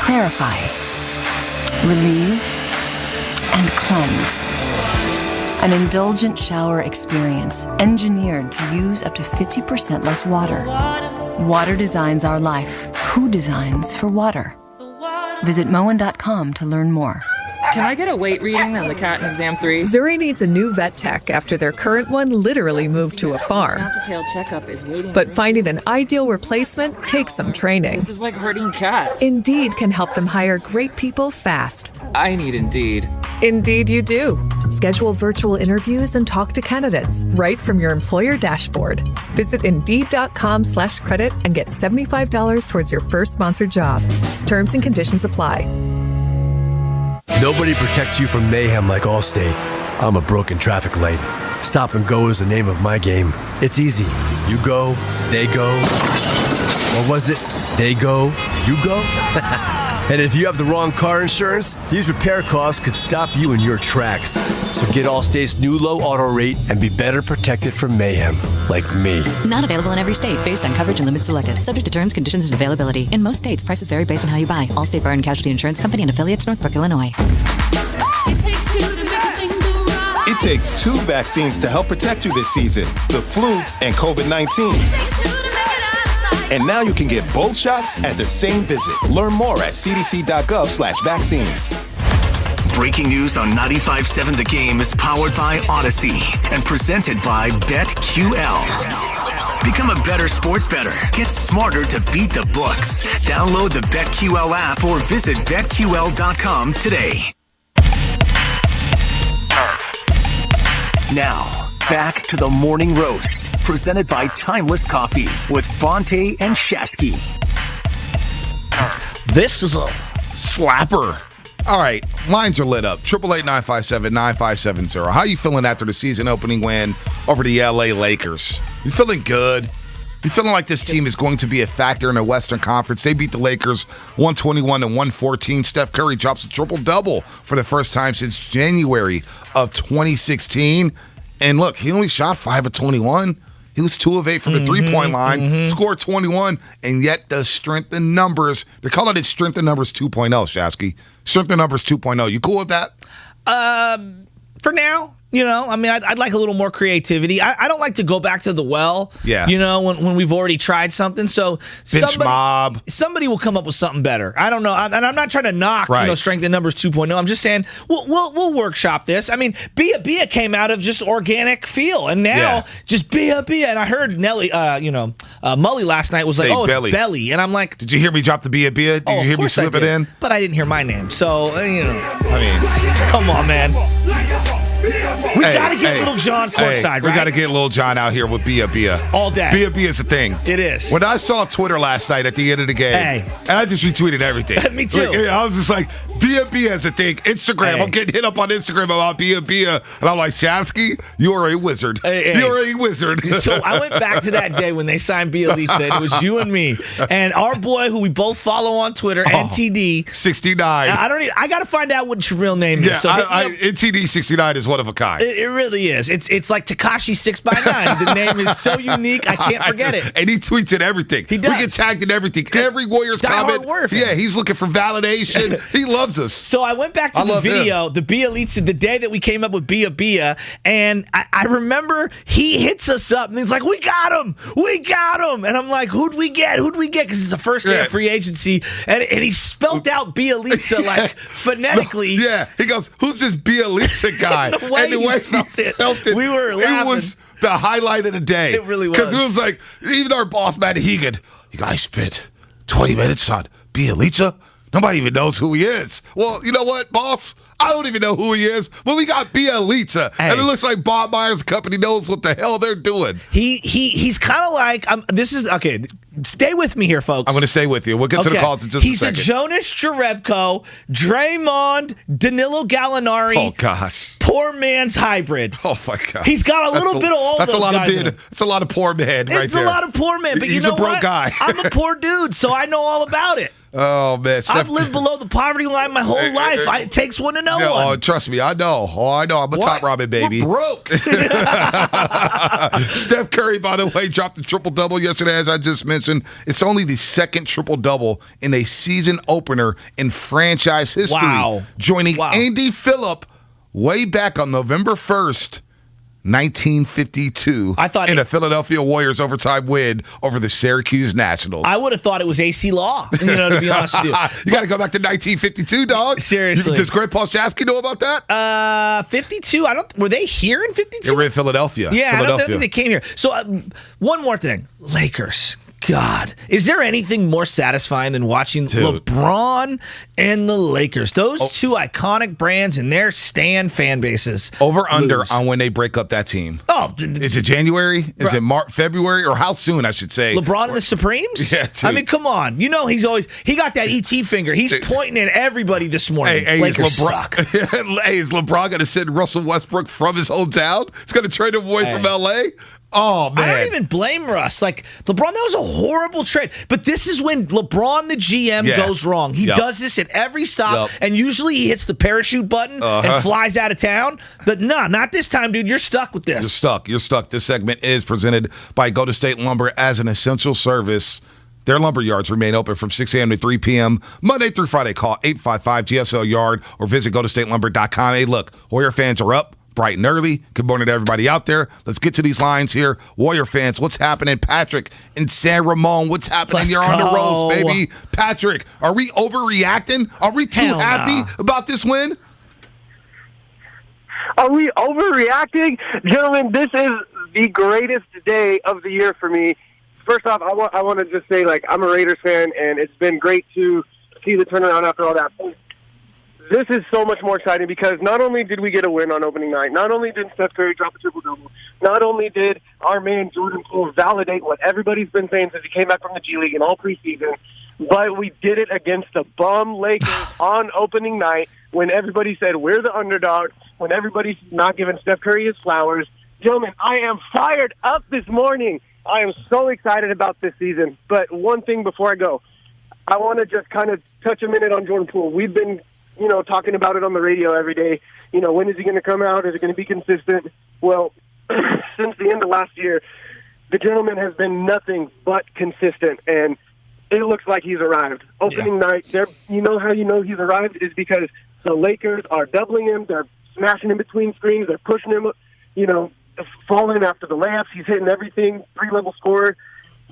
clarify, relieve, and cleanse. An indulgent shower experience engineered to use up to 50% less water. Water designs our life. Who designs for water? Visit Moen.com to learn more. Can I get a weight reading on the cat in exam 3? Zuri needs a new vet tech after their current one literally moved to a farm. Snap-to-tail checkup is waiting. But finding an ideal replacement takes some training. This is like herding cats. Indeed can help them hire great people fast. I need Indeed. Indeed you do. Schedule virtual interviews and talk to candidates right from your employer dashboard. Visit Indeed.com/credit and get $75 towards your first sponsored job. Terms and conditions apply. Nobody protects you from mayhem like Allstate. I'm a broken traffic light. Stop and go is the name of my game. It's easy. You go, they go. What was it? They go, you go? And if you have the wrong car insurance, these repair costs could stop you in your tracks. So get Allstate's new low auto rate and be better protected from mayhem, like me. Not available in every state based on coverage and limits selected. Subject to terms, conditions, and availability. In most states, prices vary based on how you buy. Allstate Bar and Casualty Insurance Company and affiliates, Northbrook, Illinois. It takes 2 vaccines to help protect you this season. The flu and COVID-19. And now you can get both shots at the same visit. Learn more at cdc.gov/vaccines. Breaking news on 95.7 The Game is powered by Odyssey and presented by BetQL. Become a better sports bettor. Get smarter to beat the books. Download the BetQL app or visit BetQL.com today. Now, back to the Morning Roast, presented by Timeless Coffee with Bonte and Shasky. This is a slapper. All right, lines are lit up. 888-957-9570. How you feeling after the season opening win over the LA Lakers? You feeling good? You feeling like this team is going to be a factor in the Western Conference? They beat the Lakers 121-114. Steph Curry drops a triple-double for the first time since January of 2016. And look, he only shot 5 of 21. He was 2 of 8 from the three-point line, scored 21, and yet the strength in numbers, they're calling it strength in numbers 2.0, Shasky. Strength in numbers 2.0. You cool with that? For now. You know, I mean, I'd like a little more creativity. I don't like to go back to the well, you know, when we've already tried something. So somebody will come up with something better. I don't know. And I'm not trying to knock, you know, strength in numbers 2.0. I'm just saying we'll workshop this. I mean, Bia came out of just organic feel, and now just Bia. And I heard Nelly, Mully last night was like, it's Belly. And I'm like, did you hear me drop the Bia? Did you hear me slip it in? But I didn't hear my name. So, you know, I mean, come on, man. We got to get Little John courtside, right? We got to get Little John out here with Bia. All day. Bia is a thing. It is. When I saw Twitter last night at the end of the game, and I just retweeted everything. Me too. Like, I was just like, Bia is a thing. Instagram. I'm getting hit up on Instagram about Bia. And I'm like, Shasky, you're a wizard. You're a wizard. So I went back to that day when they signed Bielitsa, and it was you and me. And our boy, who we both follow on Twitter, NTD. 69. I got to find out what your real name is. So NTD 69 is one of a kind. It really is. It's like Tekashi 6x9. The name is so unique, I can't forget it. And he tweets at everything. He does. We get tagged in everything. Every Warriors comment. Yeah, he's looking for validation. He loves us. So I went back to the video, the Bielitsa, the day that we came up with Bia, and I remember he hits us up, and he's like, we got him. And I'm like, who'd we get? Because it's the first day of free agency, and he spelled out Bielitsa like phonetically. Yeah, he goes, who's this Bielitsa guy? The way he spelled it. We were laughing. It was the highlight of the day. It really was. Because it was like, even our boss, Matt Hegan, you guys spent 20 minutes on Bielitsa? Nobody even knows who he is. Well, you know what, boss? I don't even know who he is, but we got Bielitsa, and it looks like Bob Myers' company knows what the hell they're doing. He's kind of like this is okay. Stay with me here, folks. I'm going to stay with you. We'll get to the calls in just a second. He's a Jonas Jerebko, Draymond, Danilo Gallinari. Oh gosh, poor man's hybrid. Oh my god, he's got a little bit of all those guys. That's a lot of poor man right there. It's a lot of poor man, but he's you know a broke what? guy. I'm a poor dude, so I know all about it. Oh, man. I've lived below the poverty line my whole life. It takes one to know one. Oh, trust me. I know. I'm a top Robin baby. We're broke. Steph Curry, by the way, dropped a triple-double yesterday, as I just mentioned. It's only the second triple-double in a season opener in franchise history. Wow. Joining Andy Phillip way back on November 1st. 1952 in a Philadelphia Warriors overtime win over the Syracuse Nationals. I would have thought it was AC Law, to be honest with you. You got to go back to 1952, dog. Seriously. Does Greg Polshasky know about that? 52. Were they here in 52? They were in Philadelphia. Yeah, I don't think they came here. So one more thing. Lakers. God, is there anything more satisfying than watching LeBron and the Lakers? Those two iconic brands and their fan bases. Over under on when they break up that team. Oh, is it January? Is it February? Or how soon, I should say? LeBron and the Supremes? Yeah, dude. I mean, come on. You know he got that ET finger. He's pointing at everybody this morning. Hey, Lakers suck. Hey, is LeBron going to send Russell Westbrook from his hometown? He's going to trade him away from L.A.? Oh, man. I don't even blame Russ. Like, LeBron, that was a horrible trade. But this is when LeBron, the GM, goes wrong. He does this at every stop, and usually he hits the parachute button and flies out of town. But no, not this time, dude. You're stuck with this. You're stuck. This segment is presented by Go to State Lumber as an essential service. Their lumber yards remain open from 6 a.m. to 3 p.m. Monday through Friday. Call 855-GSL-YARD or visit GoToStateLumber.com. Hey, look, Warrior fans are up bright and early. Good morning to everybody out there. Let's get to these lines here. Warrior fans, what's happening? Patrick in San Ramon, what's happening? You're on the roast, baby. Patrick, are we overreacting? Are we too happy about this win? Are we overreacting? Gentlemen, this is the greatest day of the year for me. First off, I want to just say, I'm a Raiders fan, and it's been great to see the turnaround after all that. This is so much more exciting because not only did we get a win on opening night, not only did Steph Curry drop a triple-double, not only did our man Jordan Poole validate what everybody's been saying since he came back from the G League and all preseason, but we did it against the bum Lakers on opening night when everybody said we're the underdog, when everybody's not giving Steph Curry his flowers. Gentlemen, I am fired up this morning. I am so excited about this season. But one thing before I go, I want to just kind of touch a minute on Jordan Poole. We've been talking about it on the radio every day. When is he going to come out? Is it going to be consistent? Well, since the end of last year, the gentleman has been nothing but consistent, and it looks like he's arrived. Opening night, you know how you know he's arrived is because the Lakers are doubling him. They're smashing him between screens. They're pushing him, falling after the layups. He's hitting everything, 3-level scorer.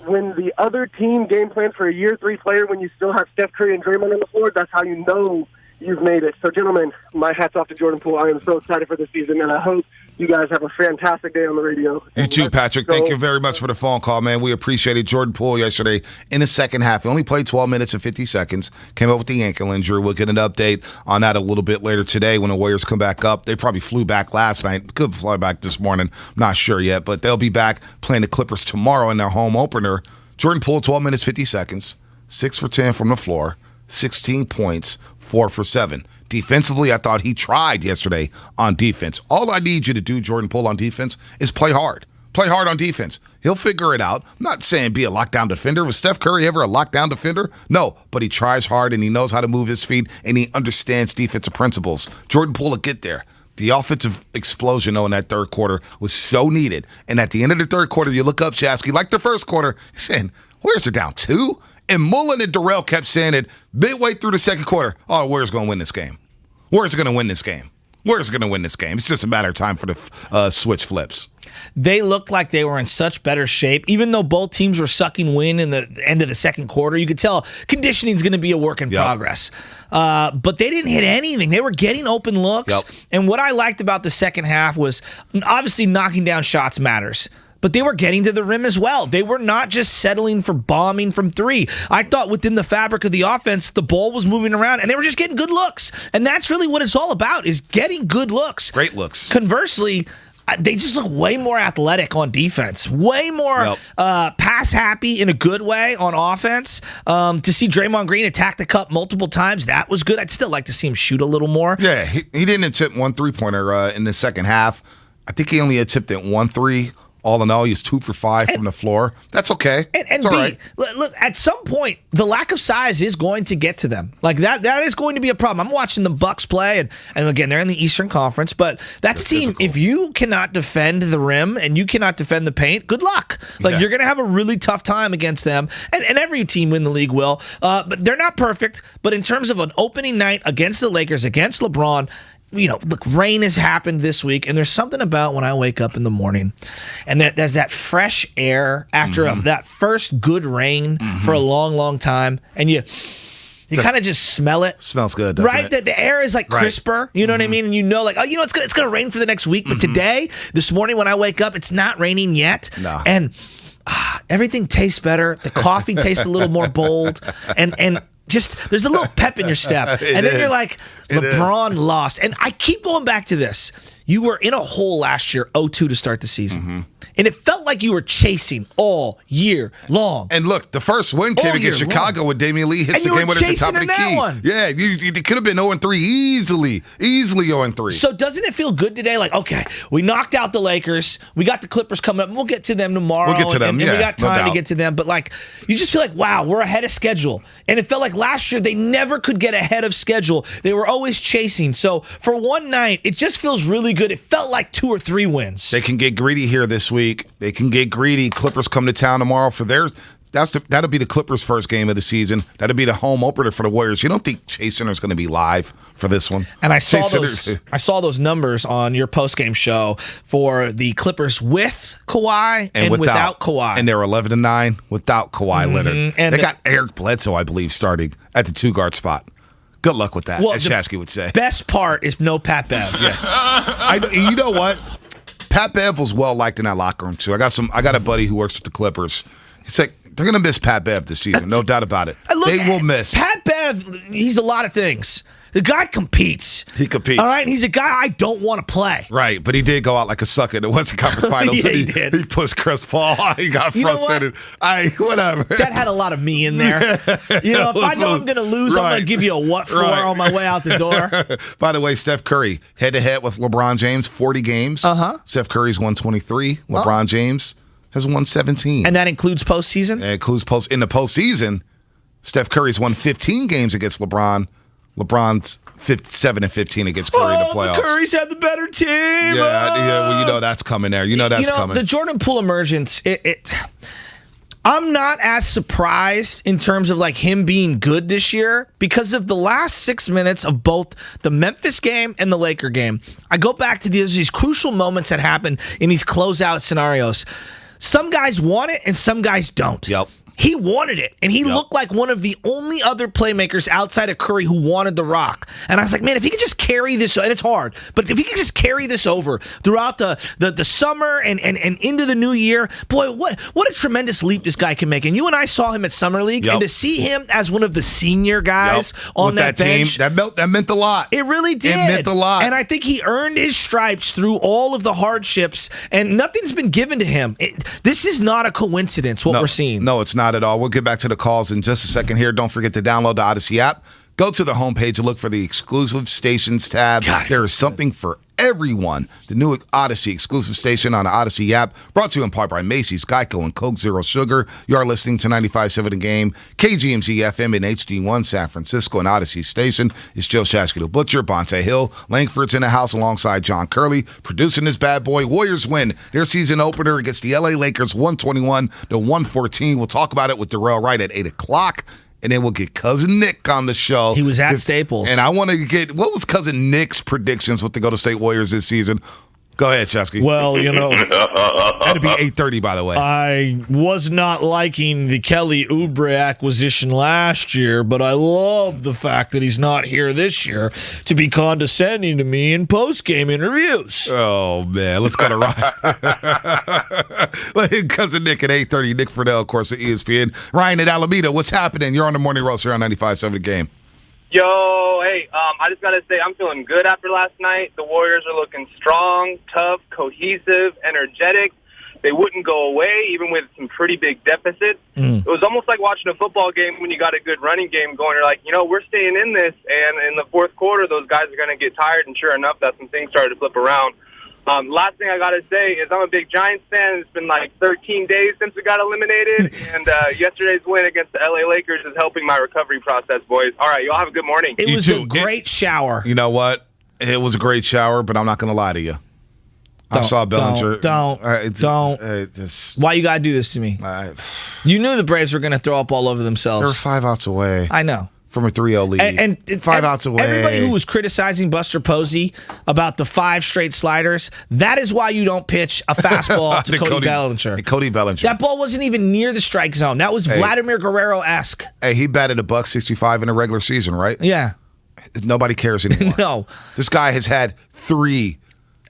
When the other team game plans for a year 3 player, when you still have Steph Curry and Draymond on the floor, that's how you know you've made it. So, gentlemen, my hat's off to Jordan Poole. I am so excited for this season, and I hope you guys have a fantastic day on the radio. You too, Patrick. Thank you very much for the phone call, man. We appreciate it. Jordan Poole yesterday in the second half. He only played 12 minutes and 50 seconds. Came up with the ankle injury. We'll get an update on that a little bit later today when the Warriors come back up. They probably flew back last night. Could fly back this morning. I'm not sure yet, but they'll be back playing the Clippers tomorrow in their home opener. Jordan Poole, 12 minutes, 50 seconds. 6 for 10 from the floor. 16 points. 4 for 7. Defensively, I thought he tried yesterday on defense. All I need you to do, Jordan Poole, on defense is play hard. Play hard on defense. He'll figure it out. I'm not saying be a lockdown defender. Was Steph Curry ever a lockdown defender? No, but he tries hard and he knows how to move his feet and he understands defensive principles. Jordan Poole will get there. The offensive explosion, though, in that third quarter was so needed. And at the end of the third quarter, you look up, Shasky, like the first quarter, saying, Warriors are down 2? And Mullen and Darrell kept saying it midway through the second quarter. Oh, Warriors going to win this game. Warriors going to win this game. Warriors going to win this game. It's just a matter of time for the switch flips. They looked like they were in such better shape. Even though both teams were sucking wind in the end of the second quarter, you could tell conditioning is going to be a work in progress. But they didn't hit anything. They were getting open looks. And what I liked about the second half was obviously knocking down shots matters. But they were getting to the rim as well. They were not just settling for bombing from 3. I thought within the fabric of the offense, the ball was moving around, and they were just getting good looks. And that's really what it's all about, is getting good looks. Great looks. Conversely, they just look way more athletic on defense, way more pass happy in a good way on offense. To see Draymond Green attack the cup multiple times, that was good. I'd still like to see him shoot a little more. Yeah, he didn't attempt 1 3-pointer in the second half. I think he only attempted 1 3 all in all, he's 2 for 5 from the floor. That's okay. And all B, right. look, at some point, the lack of size is going to get to them. Like that is going to be a problem. I'm watching the Bucks play, and again, they're in the Eastern Conference, but that's a team. Physical. If you cannot defend the rim and you cannot defend the paint, good luck. Like you're going to have a really tough time against them, and every team in the league will. But they're not perfect. But in terms of an opening night against the Lakers, against LeBron, look, rain has happened this week, and there's something about when I wake up in the morning, and there's that fresh air after that first good rain for a long, long time, and you kind of just smell it. Smells good, doesn't right? it? The air is like crisper. You know what I mean? And it's gonna rain for the next week. But today, this morning when I wake up, it's not raining yet, and everything tastes better. The coffee tastes a little more bold, and just there's a little pep in your step. And then you're like, LeBron lost. And I keep going back to this. You were in a hole last year, 0-2 to start the season. And it felt like you were chasing all year long. And look, the first win came against Chicago when Damian Lee hits the game winner at the top of the key. One. Yeah, you could have been 0-3 easily 0-3. So doesn't it feel good today? Like, okay, we knocked out the Lakers. We got the Clippers coming up. And we'll get to them tomorrow. We'll get to them, and we got time to get to them. But, like, you just feel like, wow, we're ahead of schedule. And it felt like last year they never could get ahead of schedule. They were always chasing. So for one night, it just feels really good. It felt like 2 or 3 wins. They can get greedy here this week. They can get greedy. Clippers come to town tomorrow for their. That'll be the Clippers' first game of the season. That'll be the home opener for the Warriors. You don't think Chase Center's going to be live for this one? And I saw those numbers on your postgame show for the Clippers with Kawhi and without Kawhi. And they're 11-9 without Kawhi Leonard. And they got Eric Bledsoe, I believe, starting at the 2-guard spot. Good luck with that, as Shasky would say. Best part is no Pat Bev. You know what? Pat Bev was well liked in that locker room too. I got a buddy who works with the Clippers. He's like, they're gonna miss Pat Bev this season, no doubt about it. They will miss Pat Bev. He's a lot of things. The guy competes. He competes. All right, and he's a guy I don't want to play. Right, but he did go out like a sucker in the Western Conference Finals. Yeah, he did. He pushed Chris Paul. He got frustrated. Whatever. That had a lot of me in there. If I know I'm going to lose, I'm going to give you a what for on my way out the door. By the way, Steph Curry, head-to-head with LeBron James, 40 games. Steph Curry's won 23. LeBron James has won 17. And that includes postseason? It includes in the postseason, Steph Curry's won 15 games against LeBron. LeBron's 7-15 against Curry in the playoffs. Curry's had the better team. Yeah, well, that's coming there. That's coming. The Jordan Poole emergence, I'm not as surprised in terms of like him being good this year because of the last 6 minutes of both the Memphis game and the Laker game. I go back to these crucial moments that happen in these closeout scenarios. Some guys want it and some guys don't. Yep. He wanted it, and he looked like one of the only other playmakers outside of Curry who wanted the rock. And I was like, man, if he could just carry this, and it's hard, but if he could just carry this over throughout the summer and into the new year, boy, what a tremendous leap this guy can make. And you and I saw him at Summer League, and to see him as one of the senior guys on that bench. Team, that meant a lot. It really did. It meant a lot. And I think he earned his stripes through all of the hardships, and nothing's been given to him. This is not a coincidence, what we're seeing. No, it's not at all. We'll get back to the calls in just a second here. Don't forget to download the Odyssey app. Go to the homepage and look for the exclusive stations tab. There is something for everyone. The new Odyssey exclusive station on the Odyssey app, brought to you in part by Macy's, Geico, and Coke Zero Sugar. You are listening to 95.7 The Game, KGMZ FM in HD1 San Francisco, and Odyssey Station. It's Joe Shasky the Butcher, Bonte Hill. Langford's in the house alongside John Curley, producing this bad boy. Warriors win their season opener against the LA Lakers 121-114. We'll talk about it with Darrell Wright at 8 o'clock. And then we'll get Cousin Nick on the show. He was at Staples. And I want to get, what was Cousin Nick's predictions with the Golden State Warriors this season? Go ahead, Shasky. Well, that'd be 8:30, by the way. I was not liking the Kelly Oubre acquisition last year, but I love the fact that he's not here this year to be condescending to me in post-game interviews. Oh, man. Let's go to Ryan. Cousin Nick at 8:30. Nick Friedel, of course, at ESPN. Ryan at Alameda. What's happening? You're on the morning roast here on 95.7 The Game. Yo, hey, I just got to say I'm feeling good after last night. The Warriors are looking strong, tough, cohesive, energetic. They wouldn't go away, even with some pretty big deficits. It was almost like watching a football game when you got a good running game going. You're like, we're staying in this, and in the fourth quarter, those guys are going to get tired, and sure enough, that's when things started to flip around. Last thing I got to say is I'm a big Giants fan. It's been like 13 days since we got eliminated, and yesterday's win against the LA Lakers is helping my recovery process, boys. All right, y'all have a good morning. It was a great shower. You know what? It was a great shower, but I'm not going to lie to you. I saw Bellinger. Don't. Why you got to do this to me? You knew the Braves were going to throw up all over themselves. They're 5 outs away. I know. From a 3-0 lead. And 5 outs away. Everybody who was criticizing Buster Posey about the 5 straight sliders, that is why you don't pitch a fastball to Cody Bellinger. Cody Bellinger. That ball wasn't even near the strike zone. That was Vladimir Guerrero-esque. Hey, he batted $165 in a regular season, right? Yeah. Nobody cares anymore. No. This guy has had 3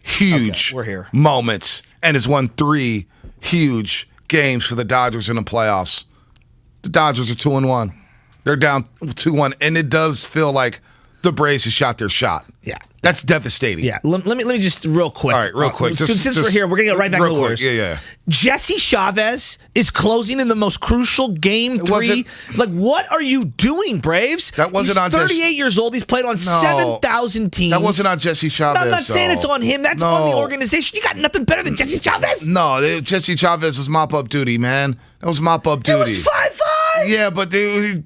huge moments and has won 3 huge games for the Dodgers in the playoffs. The Dodgers are 2-1. They're down 2-1, and it does feel like the Braves have shot their shot. Yeah. That's devastating. Yeah. Let me just real quick. All right, real quick. Since we're here, we're going to get right back to the Warriors. Yeah. Jesse Chavez is closing in the most crucial game 3. Like, what are you doing, Braves? That wasn't on 38 years old. He's played on 7,000 teams. That wasn't on Jesse Chavez. No, I'm not saying it's on him. That's on the organization. You got nothing better than Jesse Chavez. No, Jesse Chavez was mop-up duty, man. That was mop-up duty. It was 5-5. Yeah, but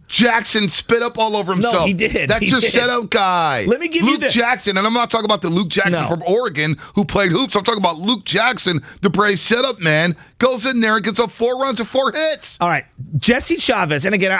Jackson spit up all over himself. No, he did. That's your setup guy. Let me give Luke you this. Jackson, and I'm not talking about the Luke Jackson from Oregon who played hoops. I'm talking about Luke Jackson, the Braves setup man, goes in there and gets up 4 runs and 4 hits. All right, Jesse Chavez, and again,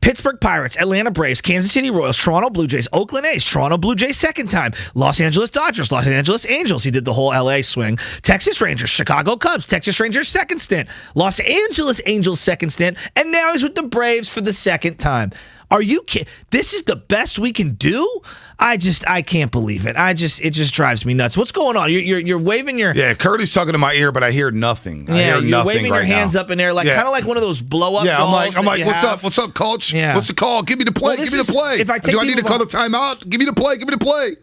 Pittsburgh Pirates, Atlanta Braves, Kansas City Royals, Toronto Blue Jays, Oakland A's, Toronto Blue Jays second time, Los Angeles Dodgers, Los Angeles Angels. He did the whole LA swing. Texas Rangers, Chicago Cubs, Texas Rangers second stint, Los Angeles Angels second stint, and now he's with the Braves for the second time. Are you kidding? This is the best we can do? I can't believe it. It just drives me nuts. What's going on? You're waving your... Yeah, Curly's talking in my ear, but I hear nothing. You're waving your hands up in there, kind of like one of those blow-up balls. I'm like, what's up, coach? Yeah. What's the call? Give me the play. Give me the play. Do I need to call the timeout? Give me the play.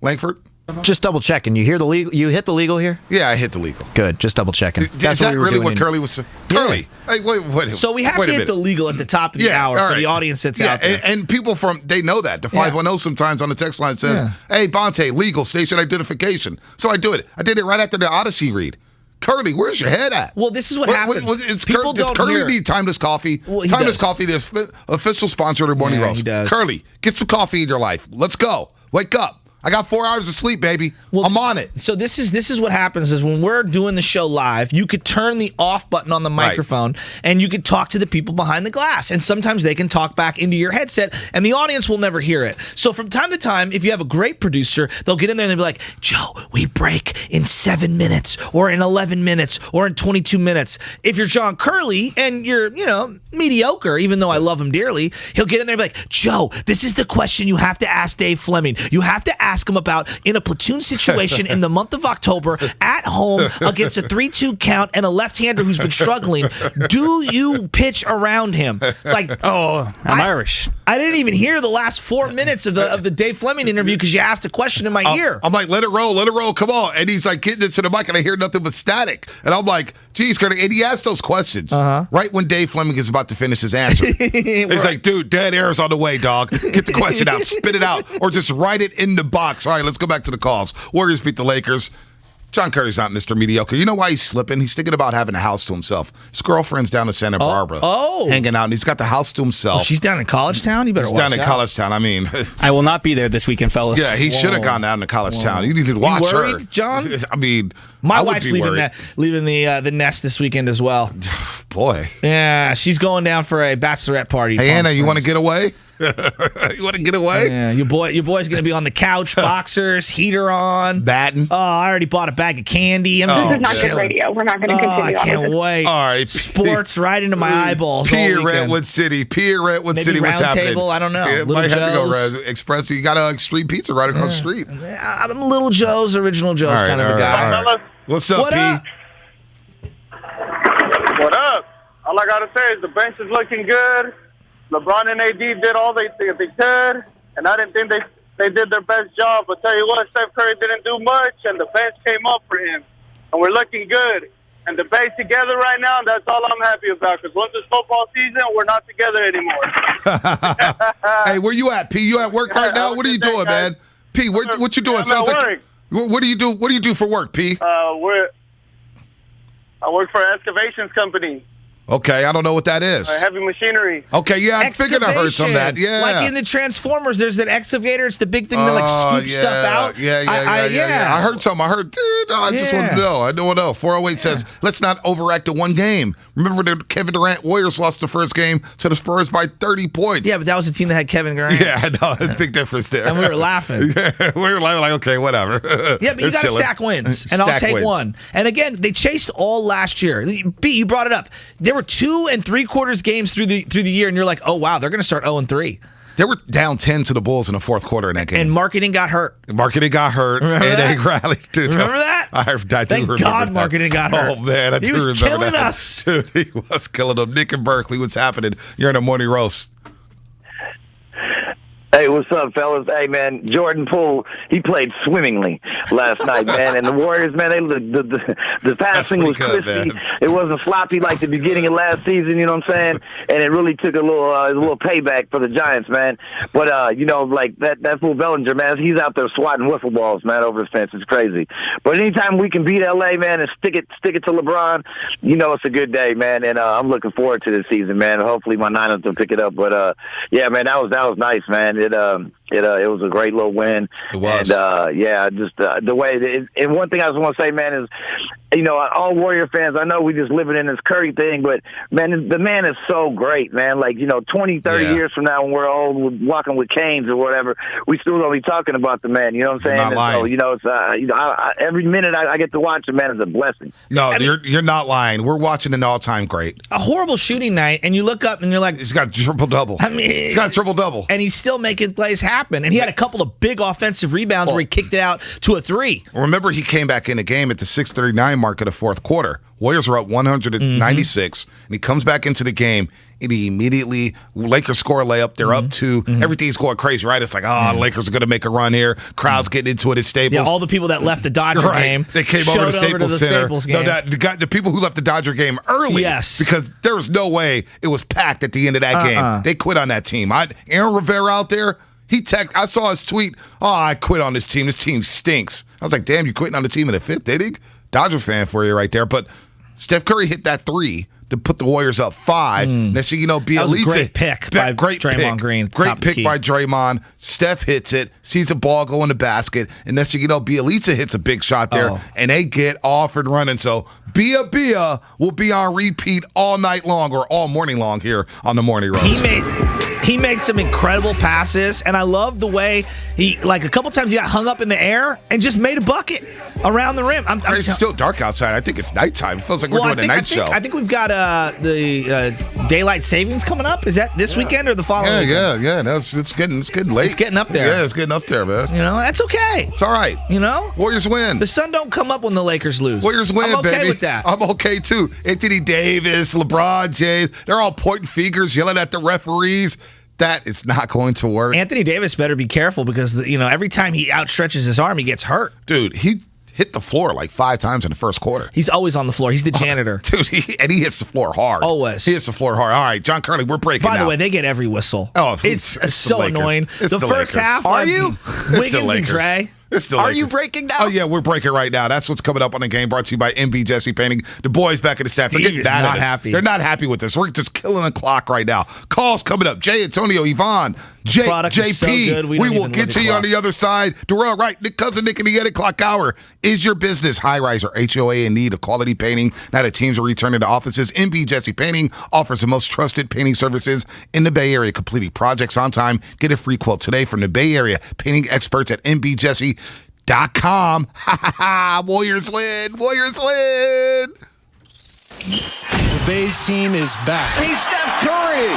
Langford? Just double checking. You hear the legal? You hit the legal here? Yeah, I hit the legal. Good. Just double checking. Is that really what Curly was saying? Curly, hey, wait. So we have to hit the legal at the top of the hour for the audience that's out there. And people they know that. The 510 sometimes on the text line says, "Hey, Bonte, legal station identification." So I do it. I did it right after the Odyssey read. Curly, where's your head at? Well, this is what happens. Does Curly need Timeless Coffee? Well, Timeless Coffee, the official sponsor of the Morning Roast. He does. Curly, get some coffee in your life. Let's go. Wake up. I got 4 hours of sleep, baby. I'm on it. So this is what happens is when we're doing the show live, you could turn the off button on the microphone and you could talk to the people behind the glass. And sometimes they can talk back into your headset and the audience will never hear it. So from time to time, if you have a great producer, they'll get in there and they'll be like, Joe, we break in 7 minutes or in 11 minutes or in 22 minutes. If you're John Curley and you're, mediocre, even though I love him dearly, he'll get in there and be like, Joe, this is the question you have to ask Dave Fleming. You have to ask him about in a platoon situation in the month of October at home against a 3-2 count and a left-hander who's been struggling. Do you pitch around him? It's like, I'm Irish. I didn't even hear the last 4 minutes of the Dave Fleming interview because you asked a question in my ear. I'm like, let it roll, come on. And he's like getting into the mic and I hear nothing but static. And I'm like, geez, Curly. And he asked those questions right when Dave Fleming is about to finish his answer. He's like, dude, dead air's on the way, dog. Get the question out, spit it out, or just write it in the box. All right, let's go back to the calls. Warriors beat the Lakers. John Curry's not Mr. Mediocre. You know why he's slipping? He's thinking about having a house to himself. His girlfriend's down in Santa Barbara. Hanging out, and he's got the house to himself. She's down in College Town? You better watch out. He's down in College Town. I mean... I will not be there this weekend, fellas. Yeah, he should have gone down to College Town. You need to watch you worried, her. John? I mean... My wife's leaving the nest this weekend as well. Boy. Yeah, she's going down for a bachelorette party. Hey, Anna, you want to get away? You want to get away? Yeah, your boy's going to be on the couch, boxers, heater on. Batting. Oh, I already bought a bag of candy. This is not good radio. We're not going to continue I on can't with this. wait. All right. Sports right into my eyeballs P all Redwood City. What's Maybe happening? Table, I don't know. Yeah, Little might have to Joe's. go Express. You got a street pizza right across the street. I'm Little Joe's, Original Joe's kind of a guy. All right. What's up, What P? up? What up? All I gotta say is the bench is looking good. LeBron and AD did all they could, and I didn't think they did their best job. But tell you what, Steph Curry didn't do much, and the bench came up for him, and we're looking good. And the bench together right now, that's all I'm happy about. Because once it's football season, we're not together anymore. Hey, where you at, P? You at work right now? What are you doing, man? P, what you doing? I'm at work. What do you do? What do you do for work, P? I work for an excavations company. Okay, I don't know what that is. Heavy machinery. Okay, yeah, I figured I heard some of that. Yeah, like in the Transformers, there's an excavator. It's the big thing that scoops stuff out. Yeah. I heard some. I just want to know. I don't know. 408 says, let's not overact to one game. Remember the Kevin Durant Warriors lost the first game to the Spurs by 30 points. Yeah, but that was a team that had Kevin Durant. Yeah, I know. Big difference there. And we were laughing. We were like, okay, whatever. Yeah, but you got to stack wins, and I'll take one. And again, they chased all last year. B, you brought it up. There were 2 3/4 games through the year, and you're like, oh wow, they're going to start 0-3. They were down 10 to the Bulls in the fourth quarter in that game. And marketing got hurt. Remember and they rallied. Dude, remember that? I do Thank remember God that. marketing got hurt. Oh, man, I do remember that. He was killing us. Dude, he was killing them. Nick and Berkeley, what's happening? You're in a morning roast. Hey, what's up, fellas? Hey, man, Jordan Poole, he played swimmingly last night, man. And the Warriors, man, the passing was crispy. It wasn't sloppy like the beginning of last season, you know what I'm saying? And it really took a little payback for the Giants, man. But, you know, like that fool Bellinger, man, he's out there swatting wiffle balls, man, over the fence. It's crazy. But anytime we can beat L.A., man, and stick it to LeBron, you know it's a good day, man. And I'm looking forward to this season, man. Hopefully my Niners will pick it up. But, yeah, man, that was nice, man. It was a great little win. It was. And, just the way and one thing I just want to say, man, is, you know, all Warrior fans, I know we just living in this Curry thing, but, man, the man is so great, man. Like, you know, 20, 30 years from now when we're old, walking with canes or whatever, we still going to be talking about the man, you know what I'm saying? You're not lying. So, you know, it's, every minute I get to watch him, man, is a blessing. No, you're not lying. We're watching an all-time great. A horrible shooting night, and you look up and you're like, he's got a triple-double. I mean, he's got a triple-double. And he's still making plays happen. And he had a couple of big offensive rebounds where he kicked it out to a 3. Remember, he came back in the game at the 6:39 mark of the fourth quarter. Warriors were up 196, and he comes back into the game, and he immediately, Lakers score a layup, they're up 2, everything's going crazy, right? It's like, the Lakers are going to make a run here, crowd's getting into it at Staples. Yeah, all the people that left the Dodger game, they came over to Staples Center. Game. No, the people who left the Dodger game early, because there was no way it was packed at the end of that game. They quit on that team. Aaron Rivera out there, I saw his tweet, I quit on this team. This team stinks. I was like, damn, you quitting on the team in the 5th inning? Dodger fan for you right there. But Steph Curry hit that 3 to put the Warriors up 5. Next thing you know, That was a great pick by Draymond Green. Great pick by Draymond. Steph hits it, sees the ball go in the basket, and next thing you know, Bielitsa hits a big shot there, and they get off and running. So Bia will be on repeat all night long or all morning long here on the Morning Roast. He made some incredible passes, and I love the way he, like, a couple times he got hung up in the air and just made a bucket around the rim. It's still dark outside. I think it's nighttime. It feels like we're doing a night show. I think we've got the daylight savings coming up. Is that this weekend or the following weekend? Yeah. No, it's getting late. It's getting up there. Yeah, it's getting up there, man. You know, that's okay. It's all right. You know? Warriors win. The sun don't come up when the Lakers lose. Warriors win, I'm okay baby. with that. I'm okay, too. Anthony Davis, LeBron James, they're all pointing fingers, yelling at the referees. That is not going to work. Anthony Davis better be careful because, you know, every time he outstretches his arm, he gets hurt. Dude, he hit the floor like 5 times in the first quarter. He's always on the floor. He's the janitor. Dude, he hits the floor hard. Always. He hits the floor hard. All right, John Curley, we're breaking By now. the way, they get every whistle. Oh, it's so annoying. It's the first half, are you? Wiggins and Dre. Are you breaking now? Oh, yeah, we're breaking right now. That's what's coming up on the game, brought to you by MB Jesse Painting. The boys back at the staff. They're getting mad at us. Happy. They're not happy with this. We're just killing the clock right now. Calls coming up. Jay Antonio, Yvonne, JP. So good, we will get to you on the other side. Darrell, right? Cousin Nick in the 8 o'clock hour. Is your business high-rise or HOA in need of quality painting? Now that teams are returning to offices, MB Jesse Painting offers the most trusted painting services in the Bay Area, completing projects on time. Get a free quote today from the Bay Area painting experts at mbjesse.com. Warriors win. Warriors win. The Bay's team is back. He's Steph Curry.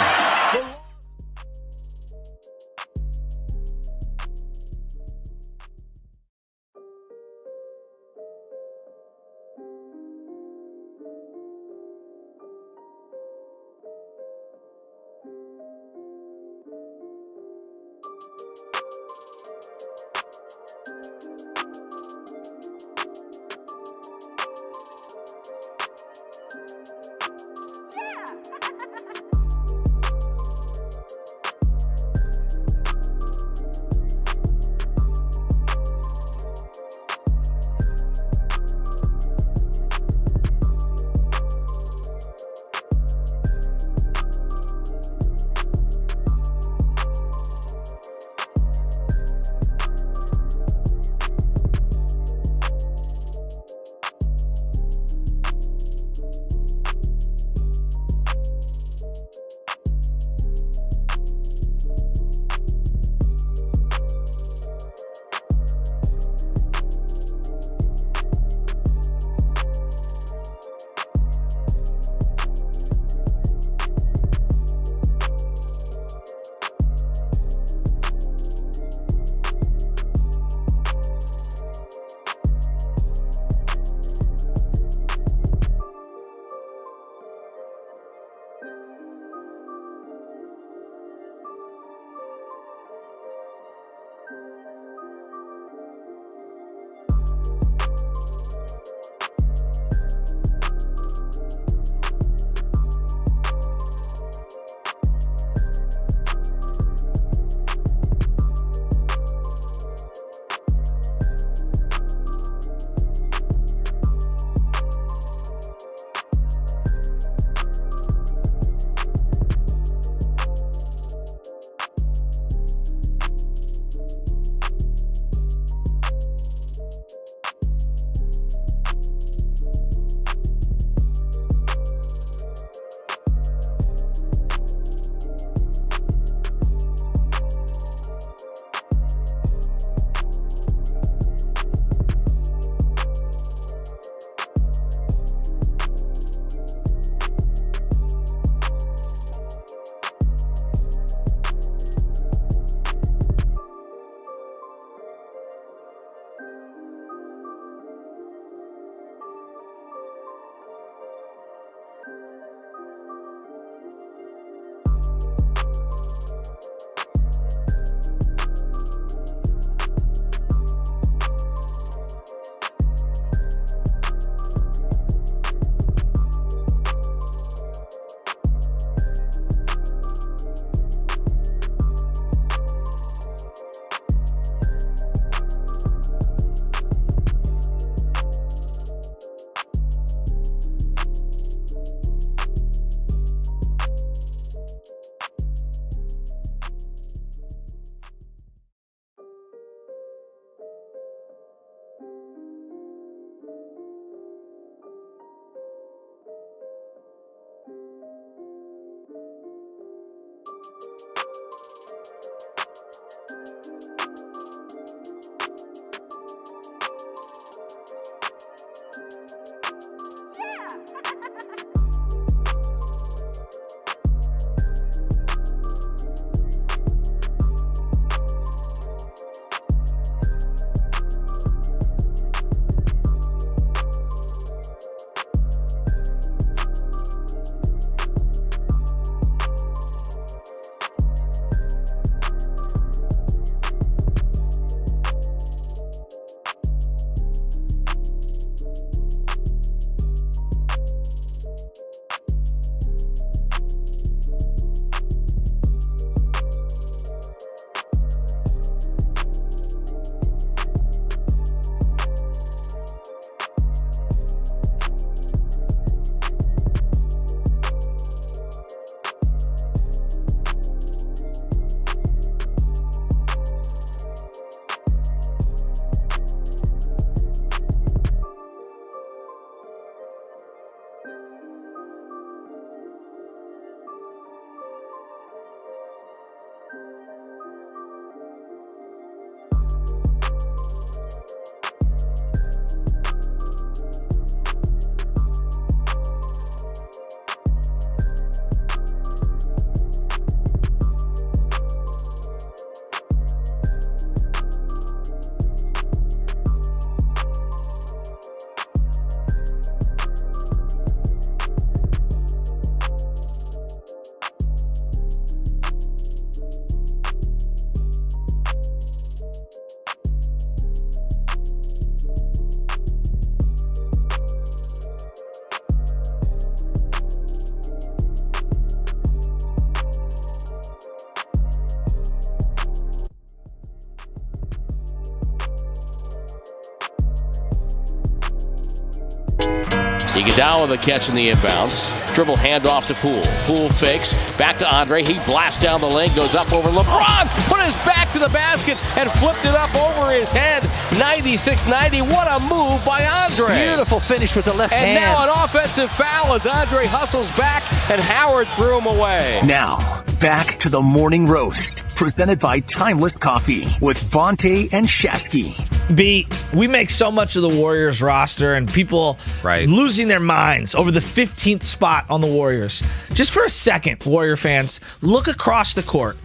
Iguodala with a catch in the inbounds. Dribble handoff to Poole. Poole fakes. Back to Andre. He blasts down the lane. Goes up over LeBron. Put his back to the basket and flipped it up over his head. 96-90. What a move by Andre. Beautiful finish with the left hand. And now an offensive foul as Andre hustles back and Howard threw him away. Now, back to the Morning Roast, presented by Timeless Coffee with Bonte and Shasky. B, we make so much of the Warriors roster and people losing their minds over the 15th spot on the Warriors. Just for a second, Warrior fans, look across the court.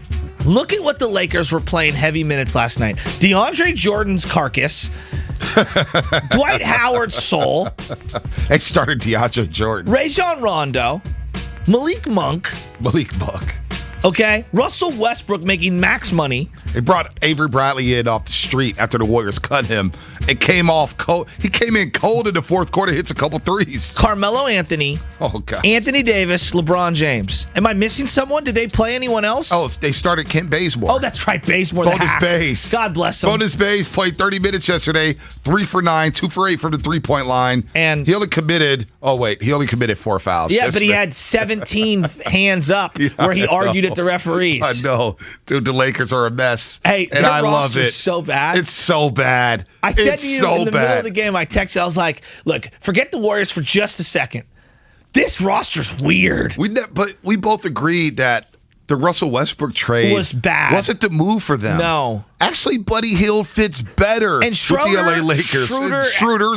Look at what the Lakers were playing heavy minutes last night. DeAndre Jordan's carcass, Dwight Howard's soul. They started DeAndre Jordan. Rajon Rondo, Malik Monk. Okay, Russell Westbrook making max money. They brought Avery Bradley in off the street after the Warriors cut him. It came off cold. He came in cold in the fourth quarter, hits a couple threes. Carmelo Anthony. Oh, God. Anthony Davis, LeBron James. Am I missing someone? Did they play anyone else? Oh, they started Kent Bazemore. Oh, that's right, Bazemore. Bonus Baze. God bless him. Bonus Baze played 30 minutes yesterday, 3 for 9, 2 for 8 from the three-point line. And he only committed 4 fouls. Yeah, but he had 17 hands up where he argued at the referees. I know. Dude, the Lakers are a mess. Hey, and I love it. So bad. It's so bad. I said to you in the middle of the game, I texted, I was like, look, forget the Warriors for just a second. This roster's weird. But we both agreed that the Russell Westbrook trade was bad. Wasn't the move for them. No. Actually, Buddy Hield fits better with the LA Lakers.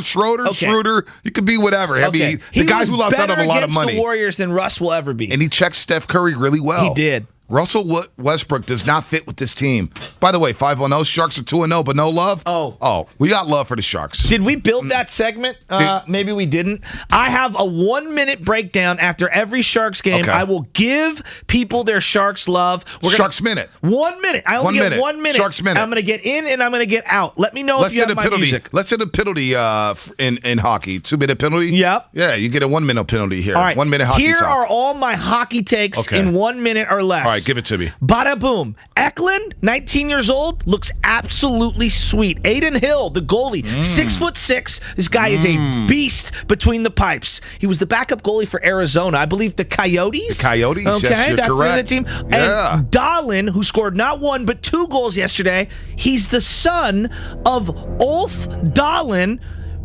Schroeder. You could be whatever. Okay. I mean, the guy who lost out on a lot of money. The Warriors than Russ will ever be. And he checks Steph Curry really well. He did. Russell Westbrook does not fit with this team. By the way, 5-0. Sharks are 2-0, but no love? Oh, we got love for the Sharks. Did we build that segment? Maybe we didn't. I have a 1-minute breakdown after every Sharks game. Okay. I will give people their Sharks love. Sharks minute. 1 minute. I only get 1 minute. Sharks minute. I'm going to get in and I'm going to get out. Let me know if you have my music. Let's hit a penalty in hockey. 2-minute penalty? Yep. Yeah, you get a 1 minute penalty here. All right. 1 minute hockey Here talk. are all my hockey takes in 1 minute or less. All right, give it to me. Bada boom. Eklund, 19 years old, looks absolutely sweet. Aiden Hill, the goalie, 6'6". This guy is a beast between the pipes. He was the backup goalie for Arizona. I believe the Coyotes. Okay, yes, you're that's correct. the team. Yeah. And Dahlin, who scored not 1 but 2 goals yesterday, he's the son of Ulf Dahlin,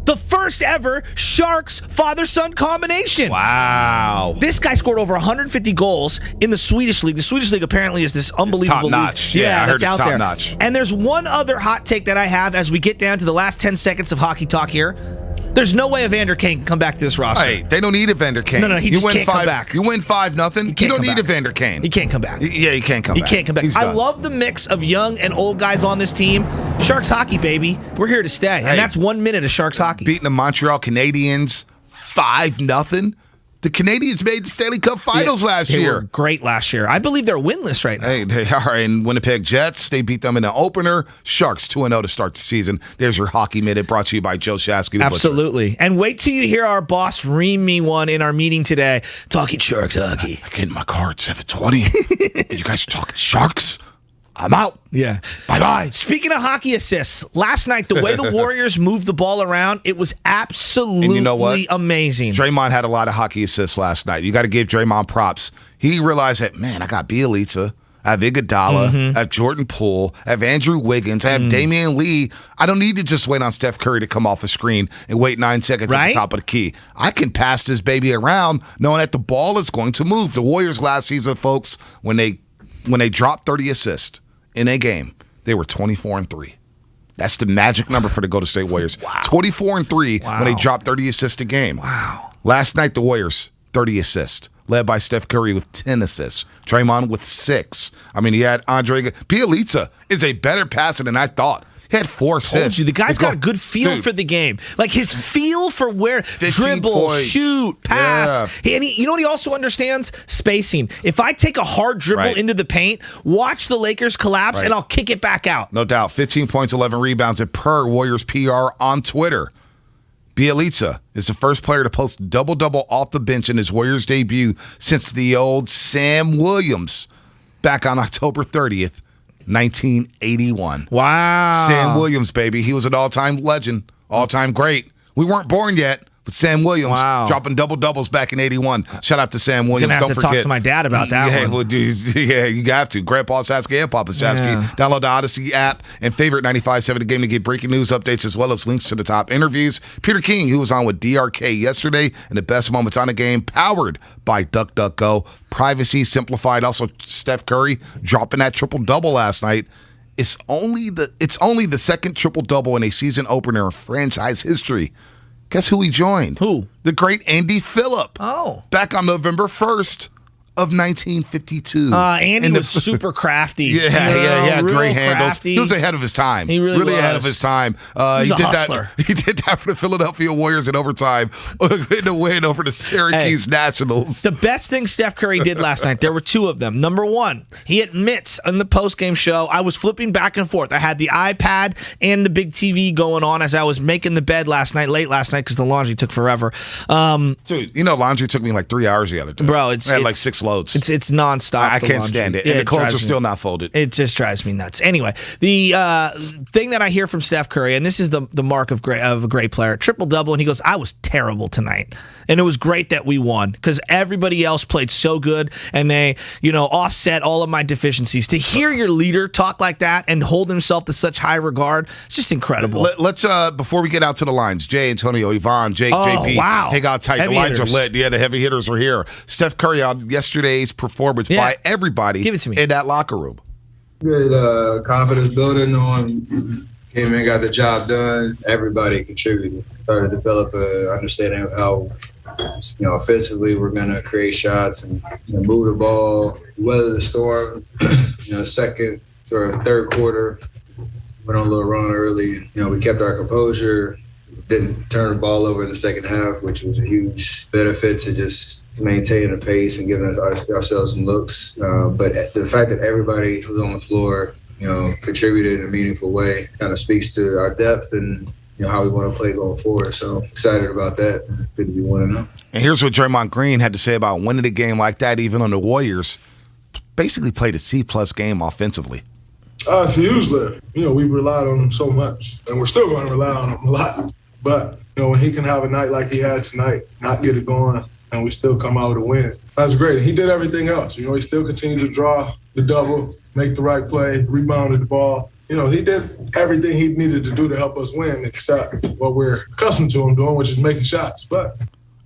the first ever Sharks father-son combination. Wow. This guy scored over 150 goals in the Swedish league. The Swedish league apparently is this unbelievable top-notch. league. Yeah, I heard that's it's out there. top-notch. And there's one other hot take that I have as we get down to the last 10 seconds of hockey talk here. There's no way Evander Kane can come back to this roster. Hey, they don't need Evander Kane. No, he just can't come back. You win 5-0. You don't need Evander Kane. He can't come back. Yeah, he can't come back. He can't come back. He's I done. love the mix of young and old guys on this team. Sharks hockey, baby. We're here to stay. Hey, and that's 1 minute of Sharks hockey. Beating the Montreal Canadiens 5-0. The Canadians made the Stanley Cup Finals last They year. were great last year. I believe they're winless right now. Hey, they are. And Winnipeg Jets, they beat them in the opener. Sharks 2-0 to start the seison. There's your Hockey Minute brought to you by Joe Shasky. Absolutely. And wait till you hear our boss ream me one in our meeting today. Talking Sharks hockey. I get in my car at 7:20. And you guys talking Sharks? I'm out. Yeah. Bye-bye. Speaking of hockey assists, last night, the way the Warriors moved the ball around, it was absolutely And you know what? amazing. Draymond had a lot of hockey assists last night. You got to give Draymond props. He realized that, man, I got Bielitsa, I have Iguodala, I have Jordan Poole, I have Andrew Wiggins, I have Damian Lee. I don't need to just wait on Steph Curry to come off the screen and wait 9 seconds at the top of the key. I can pass this baby around knowing that the ball is going to move. The Warriors last season, folks, when they dropped 30 assists in a game, they were 24-3. That's the magic number for the Golden State Warriors. Wow. 24-3 when they dropped 30 assists a game. Wow. Last night, the Warriors, 30 assists, led by Steph Curry with 10 assists. Draymond with 6. I mean, he had Andre. Bielitsa is a better passer than I thought. He had 4 assists. Told you, the guy's got a good feel for the game. Like his feel for where dribble, points. shoot, pass. And you know what he also understands? Spacing. If I take a hard dribble into the paint, watch the Lakers collapse, and I'll kick it back out. No doubt. 15 points, 11 rebounds, and per Warriors PR on Twitter. Bielitsa is the first player to post double-double off the bench in his Warriors debut since the old Sam Williams back on October 30th. 1981. Wow. Sam Williams, baby. He was an all-time legend, all-time great. We weren't born yet, But Sam Williams dropping double-doubles back in 81. Shout out to Sam Williams. Gonna have to talk to my dad about that one. Well, dude, you have to. Grandpa Sasky and Papa Sasky. Yeah. Download the Odyssey app and favorite 95.7 The Game to get breaking news updates as well as links to the top interviews. Peter King, who was on with DRK yesterday, and the best moments on the game, powered by DuckDuckGo. Privacy simplified. Also, Steph Curry dropping that triple-double last night. It's only the second triple-double in a season opener in franchise history. Guess who he joined? Who? The great Andy Phillip. Oh. Back on November 1st of 1952. Andy was super crafty. Yeah, real great handles. crafty. He was ahead of his time. He really was. ahead of his time. He did hustler. He did that for the Philadelphia Warriors in overtime in a win over the Syracuse Nationals. The best thing Steph Curry did last night, there were two of them. Number one, he admits in the postgame show, I was flipping back and forth. I had the iPad and the big TV going on as I was making the bed late last night because the laundry took forever. Dude, laundry took me like 3 hours the other day. Bro, I had like 6 loads. It's nonstop. I can't stand it. And the clothes are still not folded. It just drives me nuts. Anyway, the thing that I hear from Steph Curry, and this is the mark of a great player, triple-double, and he goes, I was terrible tonight. And it was great that we won because everybody else played so good and they, offset all of my deficiencies. To hear your leader talk like that and hold himself to such high regard, it's just incredible. Let's, before we get out to the lines, Jay, Antonio, Yvonne, Jake, JP, wow. hang out tight. Heavy the lines hitters. are lit. Yeah, the heavy hitters are here. Steph Curry on yesterday's performance by everybody Give it to me. in that locker room. Good confidence building on came in, got the job done. Everybody contributed. Started to develop a understanding of how offensively we're going to create shots and move the ball, weather the storm. Second or third quarter, went on a little run early. We kept our composure. Didn't turn the ball over in the second half, which was a huge benefit to just maintaining the pace and giving ourselves some looks. But the fact that everybody who's on the floor, contributed in a meaningful way kind of speaks to our depth and how we want to play going forward. So excited about that. Good to be 1-0. And here's what Draymond Green had to say about winning a game like that, even on the Warriors. Basically played a C-plus game offensively. It's a huge lift. We relied on him so much, and we're still going to rely on him a lot. But, when he can have a night like he had tonight, not get it going, and we still come out with a win, that's great. He did everything else. He still continued to draw the double, make the right play, rebounded the ball. He did everything he needed to do to help us win, except what we're accustomed to him doing, which is making shots.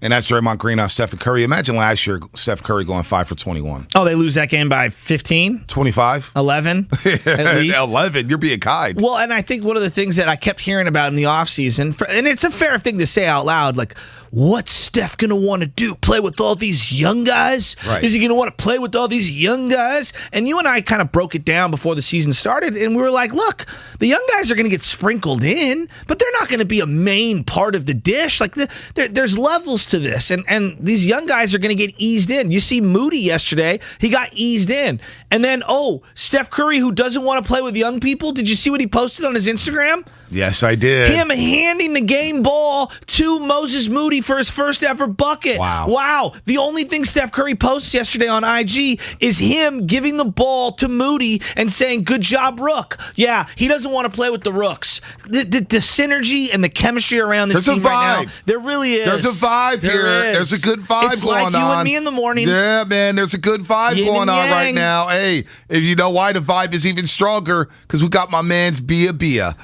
And that's Draymond Green on Steph Curry. Imagine last year, Steph Curry going 5 for 21. Oh, they lose that game by 15? 25? 11? At least? 11. You're being kind. Well, and I think one of the things that I kept hearing about in the offseason, and it's a fair thing to say out loud, like, what's Steph going to want to do? Play with all these young guys? Right. Is he going to want to play with all these young guys? And you and I kind of broke it down before the season started, and we were like, look, the young guys are going to get sprinkled in, but they're not going to be a main part of the dish. Like, there's levels to this, and these young guys are going to get eased in. You see Moody yesterday, he got eased in. And then, Steph Curry, who doesn't want to play with young people, did you see what he posted on his Instagram? Yes, I did. Him handing the game ball to Moses Moody for his first ever bucket. Wow. The only thing Steph Curry posts yesterday on IG is him giving the ball to Moody and saying, good job, Rook. Yeah, he doesn't want to play with the Rooks. The synergy and the chemistry around this team right now, there really is. There's a vibe here. There's a good vibe it's going like on. You and me in the morning. Yeah, man, there's a good vibe going on right now. Hey, if you know why the vibe is even stronger, because we got my man's Bia. Bia,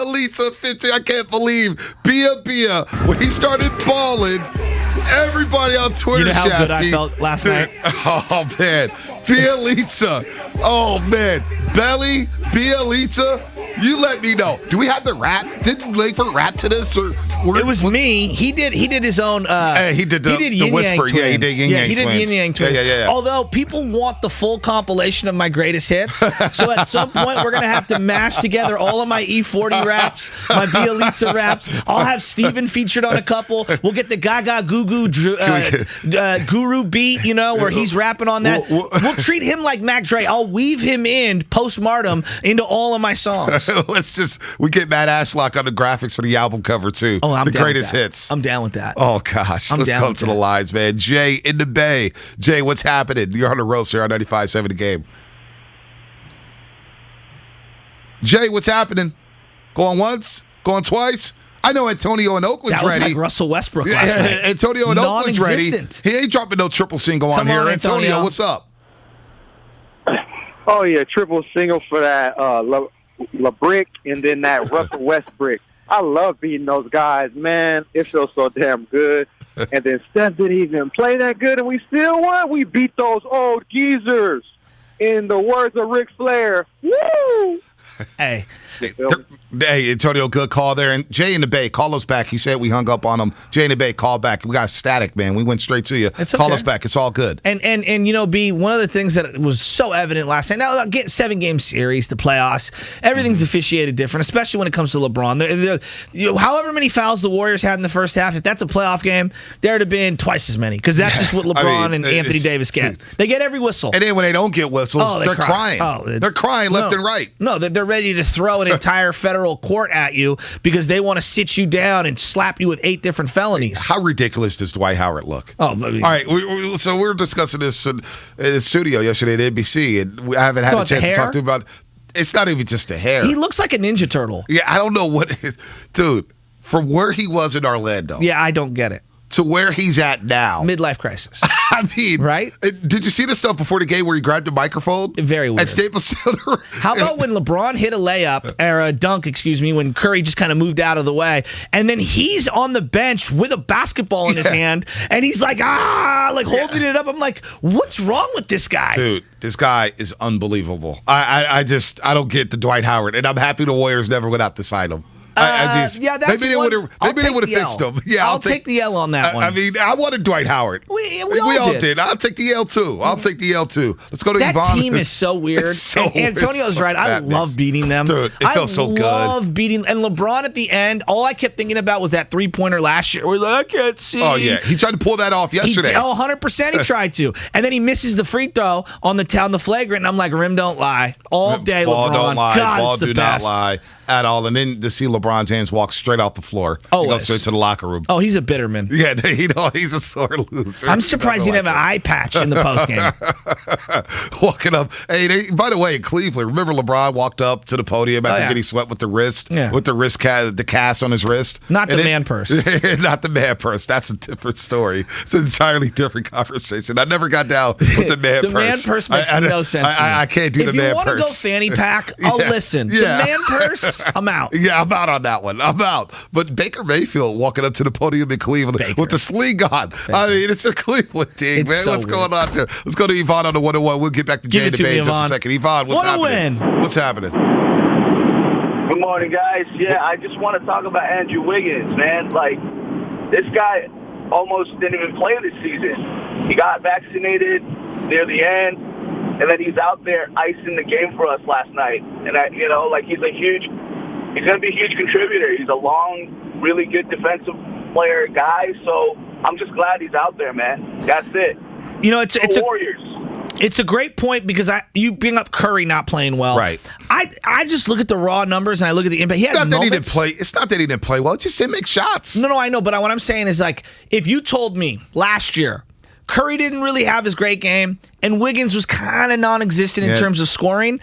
Lisa 15. I can't believe Bia. When he started balling, everybody on Twitter, you know how good I felt last night? Oh, man. Bia. Oh, man. Belly, Bia. You let me know. Do we have the rap? Did Langford rap to this? It was me. He did his own. He did the whisper. Twins. Yeah, he did Yin Yang Twins. Yin Yang Twins. Yeah. Although people want the full compilation of my greatest hits, so at some point we're gonna have to mash together all of my E40 raps, my Bielitsa raps. I'll have Steven featured on a couple. We'll get the Gaga Goo Goo Guru beat, where he's rapping on that. We'll treat him like Mac Dre. I'll weave him in postmortem into all of my songs. We get Matt Ashlock on the graphics for the album cover too. Oh, I'm the down greatest with that. hits. I'm down with that. Oh gosh, let's go to the lines, man. Jay in the Bay. Jay, what's happening? You're on the roast here on 95.7 The Game. Jay, what's happening? Going once? Going twice? I know Antonio in Oakland's That was ready. like Russell Westbrook last night. Antonio in Oakland's ready. Non-existent. He ain't dropping no triple single on here. Antonio, what's up? Oh, yeah, triple single for that LeBrick and then that Russell Westbrook. I love beating those guys, man. It feels so damn good. And then Steph didn't even play that good, and we still won. We beat those old geezers. In the words of Ric Flair, woo! Hey, Antonio, good call there. And Jay in the Bay, call us back. He said we hung up on him. Jay in the Bay, call back. We got static, man. We went straight to you. It's okay. Call us back. It's all good. And you know, B, one of the things that was so evident last night, now get 7-game series, the playoffs, everything's officiated different, especially when it comes to LeBron. However many fouls the Warriors had in the first half, if that's a playoff game, there would have been twice as many, because that's just what LeBron and Anthony Davis get. They get every whistle. And then when they don't get whistles, they're crying. They're crying left and right. No, they're ready to throw an entire federal court at you because they want to sit you down and slap you with 8 different felonies. How ridiculous does Dwight Howard look? Oh, I mean, all right. So we were discussing this in the studio yesterday at NBC, and I haven't had a chance to talk to him about it. It's not even just the hair. He looks like a Ninja Turtle. Yeah, I don't know what, dude, from where he was in Orlando. Yeah, I don't get it. To where he's at now. Midlife crisis. I mean, right? Did you see the stuff before the game where he grabbed the microphone? Very weird. At Staples Center. How about when LeBron hit a layup, or a dunk, when Curry just kind of moved out of the way, and then he's on the bench with a basketball in his hand, and he's like, holding it up. I'm like, what's wrong with this guy? Dude, this guy is unbelievable. I don't get the Dwight Howard, and I'm happy the Warriors never went out to sign him. That's maybe they would have fixed him. Yeah, I'll take the L on that one. I mean, I wanted Dwight Howard. We all did. I'll take the L too. Let's go to that Yvonne. That team is so weird. Antonio's right. I love beating them. Dude, it feels so good. I love beating. And LeBron at the end, all I kept thinking about was that 3-pointer last year. We're like, I can't see. Oh, yeah. He tried to pull that off yesterday. 100% he tried to. And then he misses the free throw on the flagrant. And I'm like, rim don't lie. All day, Ball LeBron. don't lie. God, Ball it's the do best. not lie at all. And then to see LeBron James walk straight off the floor. He goes straight to the locker room. Oh, he's a bitterman. Yeah, he's a sore loser. I'm surprised he didn't have an eye patch in the postgame. Walking up. Hey, by the way, in Cleveland, remember LeBron walked up to the podium after getting swept with the wrist? Yeah. With the wrist the cast on his wrist? Not the man purse. Not the man purse. That's a different story. It's an entirely different conversation. I never got down with the man purse. The man purse makes no sense to me. I can't do the man purse. If you want to go fanny pack, I'll listen. Yeah. The man purse, I'm out. Yeah, I'm out on that one. I'm out. But Baker Mayfield walking up to the podium in Cleveland with the sling on. I mean, it's a Cleveland thing, man. What's going on there? Let's go to Yvonne on the 101. We'll get back to Jay Debate in just a second. Yvonne, what's happening? What's happening? Good morning, guys. Yeah, I just want to talk about Andrew Wiggins, man. Like, this guy almost didn't even play this season. He got vaccinated near the end, and then he's out there icing the game for us last night. And, he's going to be a huge contributor. He's a long, really good defensive player guy, so I'm just glad he's out there, man. That's it. It's Warriors. It's a great point because you bring up Curry not playing well. Right. I just look at the raw numbers and I look at the impact. He had moments. It's not that he didn't play well. It just didn't make shots. No, I know. But what I'm saying is, like, if you told me last year Curry didn't really have his great game and Wiggins was kind of non-existent in terms of scoring,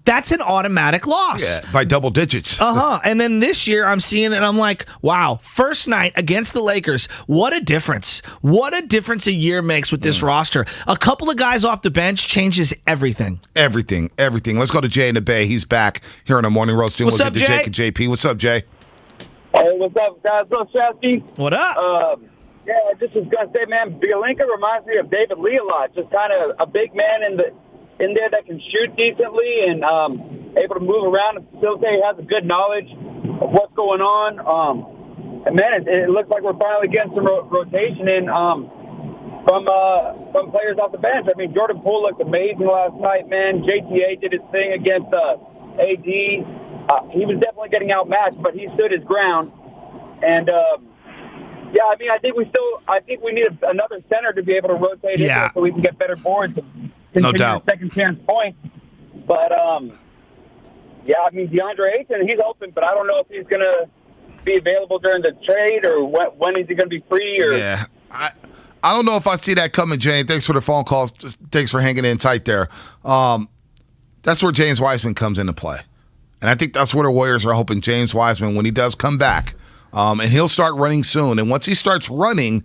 that's an automatic loss. Yeah, by double digits. And then this year I'm seeing it and I'm like, wow, first night against the Lakers, what a difference. What a difference a year makes with this roster. A couple of guys off the bench changes everything. Everything. Let's go to Jay in the Bay. He's back here on the Morning Roast. What's up, Jay? Jake and JP. What's up, Jay? Hey, what's up, guys? What's up, Shasky? What up? Yeah, I just was going to say, man, Bielinka reminds me of David Lee a lot. Just kind of a big man in there that can shoot decently and able to move around and facilitate, has a good knowledge of what's going on. And, man, it looks like we're finally getting some rotation in from players off the bench. I mean, Jordan Poole looked amazing last night, man. JTA did his thing against AD. He was definitely getting outmatched, but he stood his ground. And, yeah, I mean, I think we need another center to be able to rotate in so we can get better boards and continue the second chance points. But, yeah, I mean, DeAndre Ayton, he's open, but I don't know if he's going to be available during the trade or when is he going to be free. Or yeah, I don't know if I see that coming, Jane. Thanks for the phone calls. Thanks for hanging in tight there. That's where James Wiseman comes into play. And I think that's where the Warriors are hoping James Wiseman, when he does come back, And he'll start running soon. And once he starts running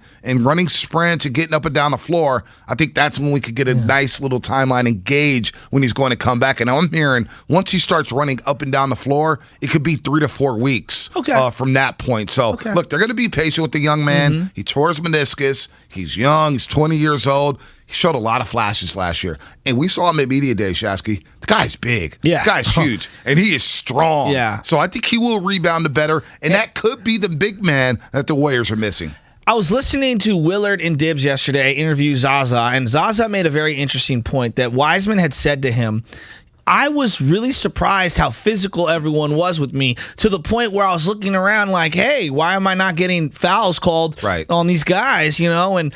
sprints and getting up and down the floor, I think that's when we could get a nice little timeline and gauge when he's going to come back. And I'm hearing once he starts running up and down the floor, it could be 3 to 4 weeks from that point. So, look, they're going to be patient with the young man. He tore his meniscus. He's young. He's 20 years old. He showed a lot of flashes last year. And we saw him at Media Day, Shasky. The guy's big. Yeah. The guy's huge. And he is strong. Yeah. So I think he will rebound better. And that could be the big man that the Warriors are missing. I was listening to Willard and Dibbs yesterday interview Zaza, and Zaza made a very interesting point that Wiseman had said to him, I was really surprised how physical everyone was with me, to the point where I was looking around like, hey, why am I not getting fouls called on these guys, And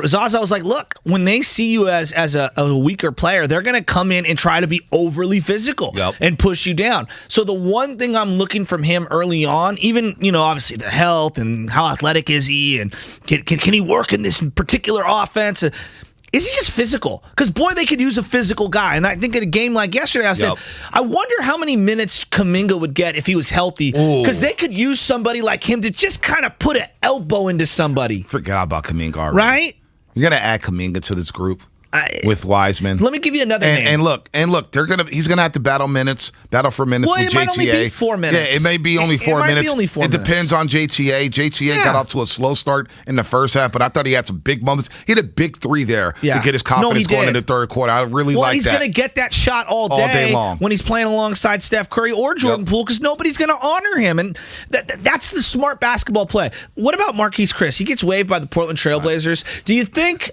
Zaza was like, look, when they see you as a weaker player, they're going to come in and try to be overly physical and push you down. So the one thing I'm looking from him early on, even, obviously the health and how athletic is he and can he work in this particular offense? Is he just physical? Because, boy, they could use a physical guy. And I think in a game like yesterday, I said, I wonder how many minutes Kuminga would get if he was healthy. Because they could use somebody like him to just kind of put an elbow into somebody. Forgot about Kuminga already. Right? You're going to add Kuminga to this group with Wiseman. Let me give you another name. And look, he's going to have to battle for minutes well, with JTA. It might only be 4 minutes. Yeah, it may be only 4 minutes. It depends on JTA. JTA got off to a slow start in the first half, but I thought he had some big moments. He had a big 3 there to get his confidence going in the third quarter. I really like that. He's going to get that shot all day long when he's playing alongside Steph Curry or Jordan Poole, because nobody's going to honor him. And that's the smart basketball play. What about Marquise Chris? He gets waived by the Portland Trailblazers. Do you think,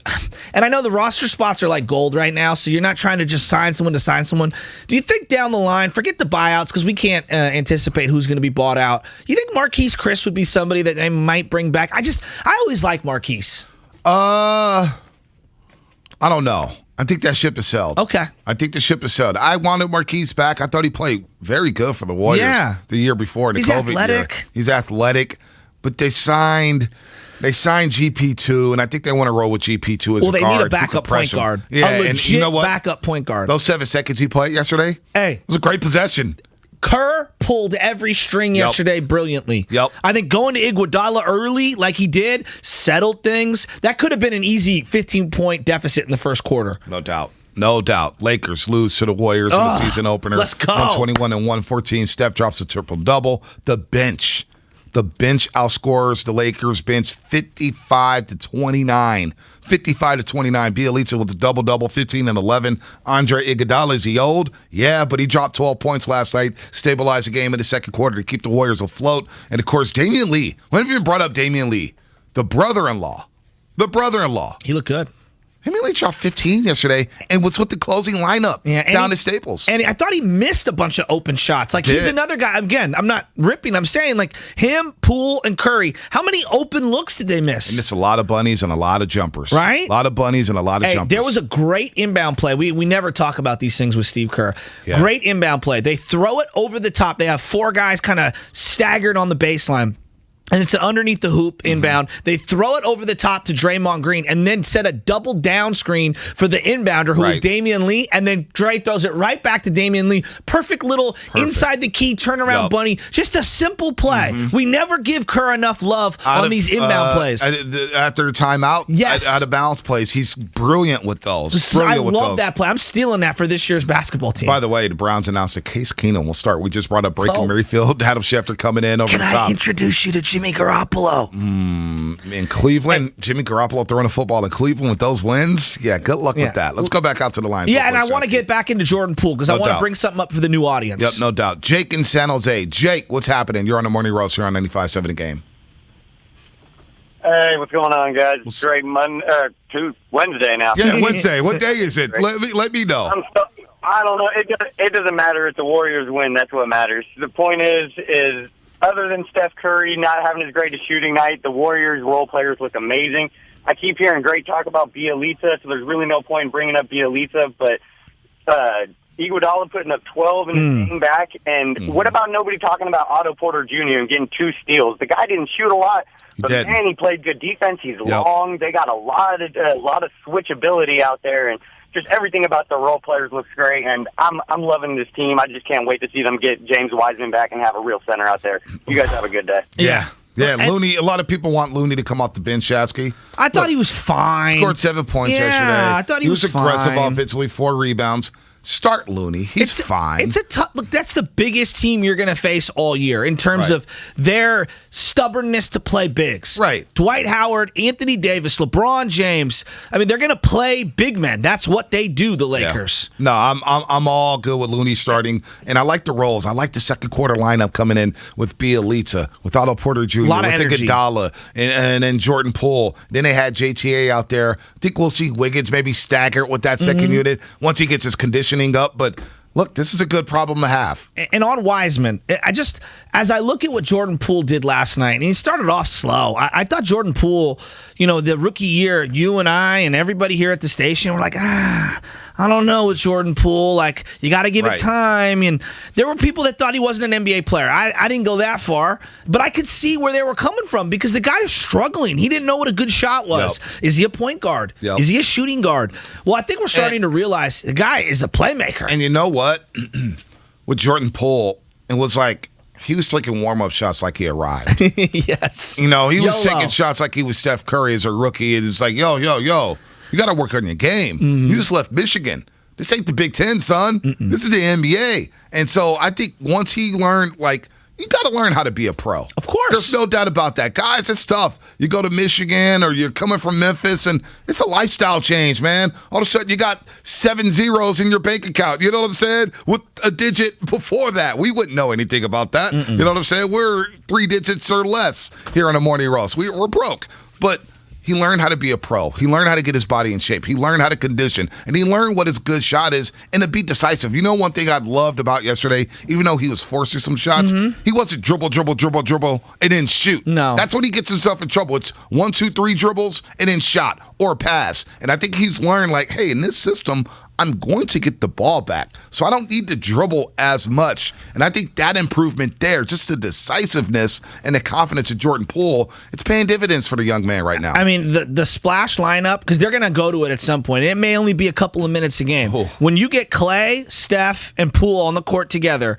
and I know the roster spots are like gold right now, so you're not trying to just sign someone to sign someone. Do you think down the line, forget the buyouts because we can't anticipate who's going to be bought out, you think Marquise Chris would be somebody that they might bring back? I always like Marquise. I don't know. I think that ship is sailed. Okay. I think the ship is sailed. I wanted Marquise back. I thought he played very good for the Warriors the year before, the COVID athletic. year. He's athletic. But they signed GP2, and I think they want to roll with GP2 as a guard. Well, they need a backup point guard. Yeah, a legit and you know what? Backup point guard. Those 7 seconds he played yesterday, it was a great possession. Kerr pulled every string yesterday brilliantly. I think going to Iguodala early like he did settled things. That could have been an easy 15-point deficit in the first quarter. No doubt. No doubt. Lakers lose to the Warriors in the season opener. Let's go. 121 and 114. Steph drops a triple-double. The bench outscores the Lakers bench 55-29. 55-29. Bielitsa with a double-double, 15 and 11. Andre Iguodala, is he old? Yeah, but he dropped 12 points last night, stabilized the game in the second quarter to keep the Warriors afloat. And, of course, Damian Lee. When have you even brought up Damian Lee? The brother-in-law. He looked good. Damian Lee dropped 15 yesterday and was with the closing lineup down at Staples. And I thought he missed a bunch of open shots. Like, he's another guy. Again, I'm not ripping. I'm saying, like, him, Poole, and Curry, how many open looks did they miss? They missed a lot of bunnies and a lot of jumpers. Right? A lot of bunnies and a lot of jumpers. There was a great inbound play. We never talk about these things with Steve Kerr. Great inbound play. They throw it over the top. They have 4 guys kind of staggered on the baseline. And it's an underneath the hoop inbound. They throw it over the top to Draymond Green and then set a double down screen for the inbounder, who is Damian Lee. And then Dre throws it right back to Damian Lee. Perfect little inside the key turnaround bunny. Just a simple play. We never give Kerr enough love on these inbound plays. After the timeout, out of balance plays, he's brilliant with those. I love that play. I'm stealing that for this year's basketball team. By the way, the Browns announced that Case Keenum will start. We just brought up Baker Mayfield, Adam Schefter coming in over the top. Can I introduce you to Jimmy Garoppolo? In Cleveland, Jimmy Garoppolo throwing a football in Cleveland with those wins. Yeah, good luck with that. Let's go back out to the line. Yeah, and I want to get back into Jordan Poole because I want to bring something up for the new audience. Yep, no doubt. Jake in San Jose. Jake, what's happening? You're on the Morning Roast here on 95.7 The Game. Hey, what's going on, guys? It's great Wednesday now. Yeah, Wednesday. What day is it? Let me know. I don't know. It doesn't matter if the Warriors win. That's what matters. The point is other than Steph Curry not having his greatest shooting night, the Warriors role players look amazing. I keep hearing great talk about Bielitsa, so there's really no point in bringing up Bielitsa, but Iguodala putting up 12 in his game back, and what about nobody talking about Otto Porter Jr. and getting 2 steals? The guy didn't shoot a lot, but man, he played good defense. He's long. They got a lot of switchability out there, and just everything about the role players looks great, and I'm loving this team. I just can't wait to see them get James Wiseman back and have a real center out there. You guys have a good day. Yeah, Yeah, Looney. A lot of people want Looney to come off the bench, Shasky. I thought he was fine. Scored 7 points yesterday. I thought he was aggressive fine. offensively, 4 rebounds. Start Looney. He's fine. It's a tough look. That's the biggest team you're going to face all year in terms of their stubbornness to play bigs. Right. Dwight Howard, Anthony Davis, LeBron James. I mean, they're going to play big men. That's what they do. The Lakers. Yeah. No, I'm all good with Looney starting, and I like the roles. I like the second quarter lineup coming in with Bielitsa, with Otto Porter Jr., with Iguodala, and then Jordan Poole. Then they had JTA out there. I think we'll see Wiggins maybe stagger with that second unit once he gets his conditioning up, but look, this is a good problem to have. And on Wiseman, as I look at what Jordan Poole did last night, and he started off slow. I thought Jordan Poole, the rookie year, you and I and everybody here at the station were like, I don't know with Jordan Poole. Like, you got to give it time. And there were people that thought he wasn't an NBA player. I didn't go that far, but I could see where they were coming from because the guy is struggling. He didn't know what a good shot was. Yep. Is he a point guard? Yep. Is he a shooting guard? Well, I think we're starting to realize the guy is a playmaker. And you know what? With Jordan Poole, it was like he was taking warm-up shots like he arrived. Yes. He was taking shots like he was Steph Curry as a rookie. And it's like, yo. You got to work on your game. Mm-hmm. You just left Michigan. This ain't the Big Ten, son. Mm-mm. This is the NBA. And so I think once he learned, you got to learn how to be a pro. Of course. There's no doubt about that. Guys, it's tough. You go to Michigan or you're coming from Memphis, and it's a lifestyle change, man. All of a sudden, you got 7 zeros in your bank account. You know what I'm saying? With a digit before that. We wouldn't know anything about that. Mm-mm. You know what I'm saying? We're 3 digits or less here on the Morning Roast. We're broke. But he learned how to be a pro. He learned how to get his body in shape. He learned how to condition. And he learned what his good shot is and to be decisive. You know one thing I loved about yesterday, even though he was forcing some shots, he wasn't dribble, and then shoot. No. That's when he gets himself in trouble. It's 1, 2, 3 dribbles and then shot or pass. And I think he's learned, hey, in this system, I'm going to get the ball back. So I don't need to dribble as much. And I think that improvement there, just the decisiveness and the confidence of Jordan Poole, it's paying dividends for the young man right now. I mean, the splash lineup, because they're going to go to it at some point. It may only be a couple of minutes a game. Oh. When you get Klay, Steph, and Poole on the court together,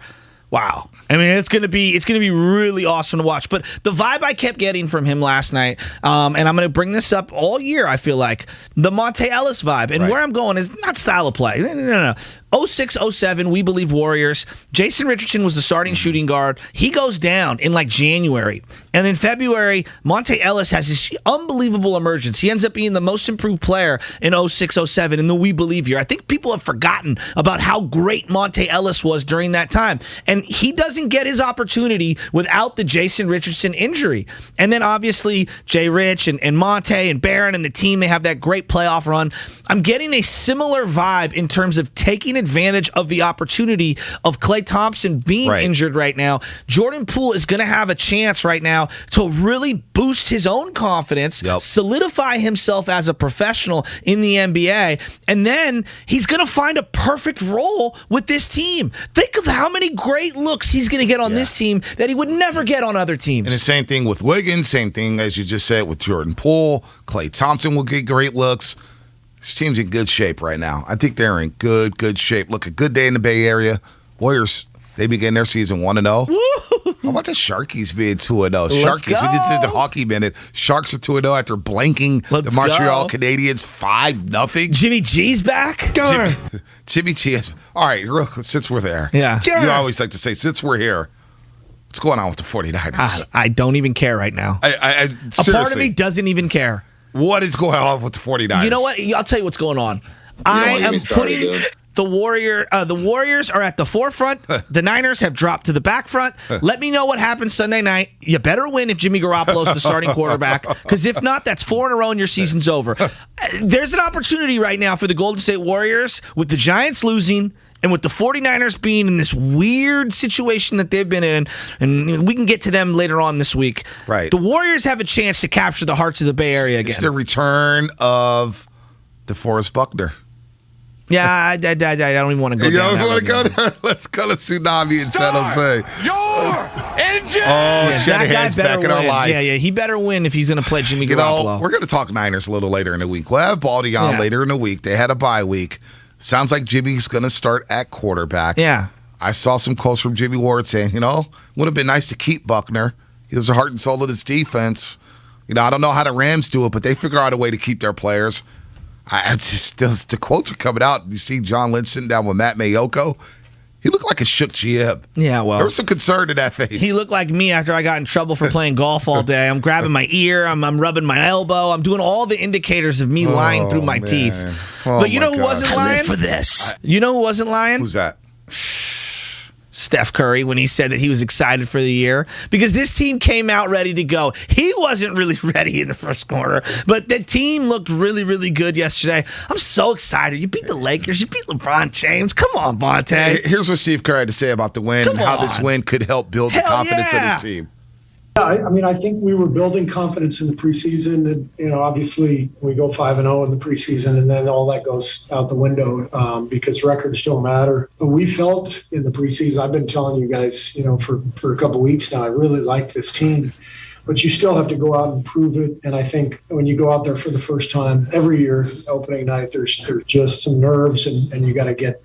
wow. I mean, it's gonna be really awesome to watch. But the vibe I kept getting from him last night, and I'm gonna bring this up all year, I feel like, the Monte Ellis vibe. And where I'm going is not style of play. No. 06-07, we believe Warriors. Jason Richardson was the starting shooting guard. He goes down in January. And in February, Monte Ellis has this unbelievable emergence. He ends up being the most improved player in 06-07 in the We Believe year. I think people have forgotten about how great Monte Ellis was during that time. And he doesn't get his opportunity without the Jason Richardson injury. And then obviously Jay Rich and Monte and Barron and the team, they have that great playoff run. I'm getting a similar vibe in terms of taking advantage of the opportunity of Klay Thompson being injured right now. Jordan Poole is going to have a chance right now to really boost his own confidence, solidify himself as a professional in the NBA, and then he's going to find a perfect role with this team. Think of how many great looks he's going to get on this team that he would never get on other teams. And the same thing with Wiggins, same thing as you just said with Jordan Poole. Klay Thompson will get great looks. This team's in good shape right now. I think they're in good shape. Look, a good day in the Bay Area. Warriors, they begin their season 1-0. How about the Sharkies being 2-0? Sharkies, we just did the hockey minute. Sharks are 2-0 after blanking the Montreal Canadiens 5-0. Jimmy G's back? Jimmy G is. All right, since we're there. Yeah. You always like to say, since we're here, what's going on with the 49ers? I don't even care right now. A part of me doesn't even care. What is going on with the 49ers? You know what? I'll tell you what's going on. I am putting the Warriors are at the forefront. The Niners have dropped to the back front. Let me know what happens Sunday night. You better win if Jimmy Garoppolo's the starting quarterback, because if not, that's 4 in a row and your season's over. There's an opportunity right now for the Golden State Warriors with the Giants losing and with the 49ers being in this weird situation that they've been in, and we can get to them later on this week. Right. The Warriors have a chance to capture the hearts of the Bay Area again. It's the return of DeForest Buckner. Yeah, I don't even want to go down that want to go there? Let's go to Tsunami in San Jose. Your engine! Shanahan's back in our life. Yeah, he better win if he's going to play Jimmy Garoppolo. We're going to talk Niners a little later in the week. We'll have Baldy on later in the week. They had a bye week. Sounds like Jimmy's going to start at quarterback. Yeah. I saw some quotes from Jimmy Ward saying, would have been nice to keep Buckner. He was the heart and soul of this defense. I don't know how the Rams do it, but they figure out a way to keep their players. The quotes are coming out. You see John Lynch sitting down with Matt Mayoko. He looked like a shook GM. Yeah, well. There was some concern in that face. He looked like me after I got in trouble for playing golf all day. I'm grabbing my ear. I'm rubbing my elbow. I'm doing all the indicators of me lying through my teeth. But you know who wasn't lying? I live for this. You know who wasn't lying? Who's that? Steph Curry, when he said that he was excited for the year, because this team came out ready to go. He wasn't really ready in the first quarter, but the team looked really, really good yesterday. I'm so excited. You beat the Lakers. You beat LeBron James. Come on, Monte. Here's what Steve Curry had to say about the win and how this win could help build the confidence of his team. Yeah, I think we were building confidence in the preseason. And, obviously we go 5-0 in the preseason, and then all that goes out the window because records don't matter. But we felt in the preseason, I've been telling you guys, for a couple of weeks now, I really like this team. But you still have to go out and prove it. And I think when you go out there for the first time every year, opening night, there's just some nerves, and you got to get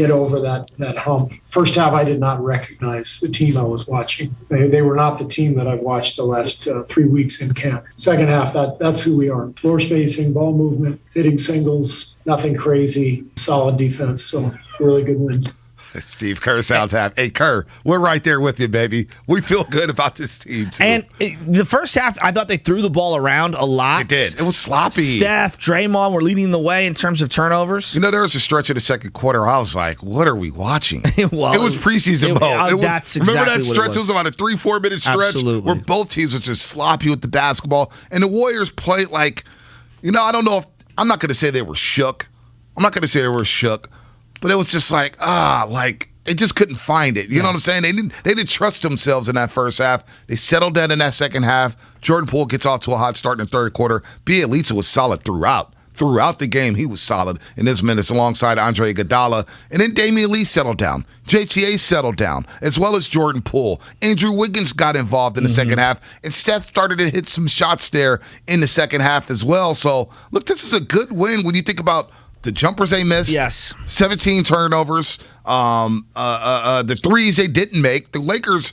over that hump. First half, I did not recognize the team I was watching. They were not the team that I've watched the last 3 weeks in camp. Second half, that's who we are. Floor spacing, ball movement, hitting singles, nothing crazy, solid defense. So really good win. Steve Kerr sounds happy. Hey, Kerr, we're right there with you, baby. We feel good about this team, too. And the first half, I thought they threw the ball around a lot. They did. It was sloppy. Steph, Draymond were leading the way in terms of turnovers. There was a stretch of the second quarter. I was like, what are we watching? It was preseason mode. That's exactly remember that what stretch? It was about a 3-4 minute stretch where both teams were just sloppy with the basketball. And the Warriors played like, I don't know if – I'm not going to say they were shook. But it was just like, they just couldn't find it. You know what I'm saying? They didn't trust themselves in that first half. They settled down in that second half. Jordan Poole gets off to a hot start in the third quarter. Bielitsa was solid throughout. Throughout the game, he was solid in his minutes alongside Andre Iguodala. And then Damian Lee settled down. JTA settled down, as well as Jordan Poole. Andrew Wiggins got involved in the second half, and Steph started to hit some shots there in the second half as well. So, look, this is a good win when you think about the jumpers they missed. Yes. 17 turnovers. The threes they didn't make. The Lakers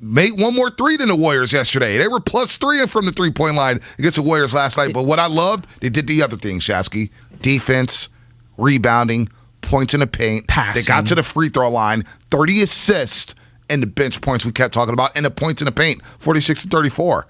made one more three than the Warriors yesterday. They were +3 from the three-point line against the Warriors last night. But what I loved, they did the other thing, Shasky. Defense, rebounding, points in the paint. Passing. They got to the free throw line. 30 assists and the bench points we kept talking about, and the points in the paint, 46-34.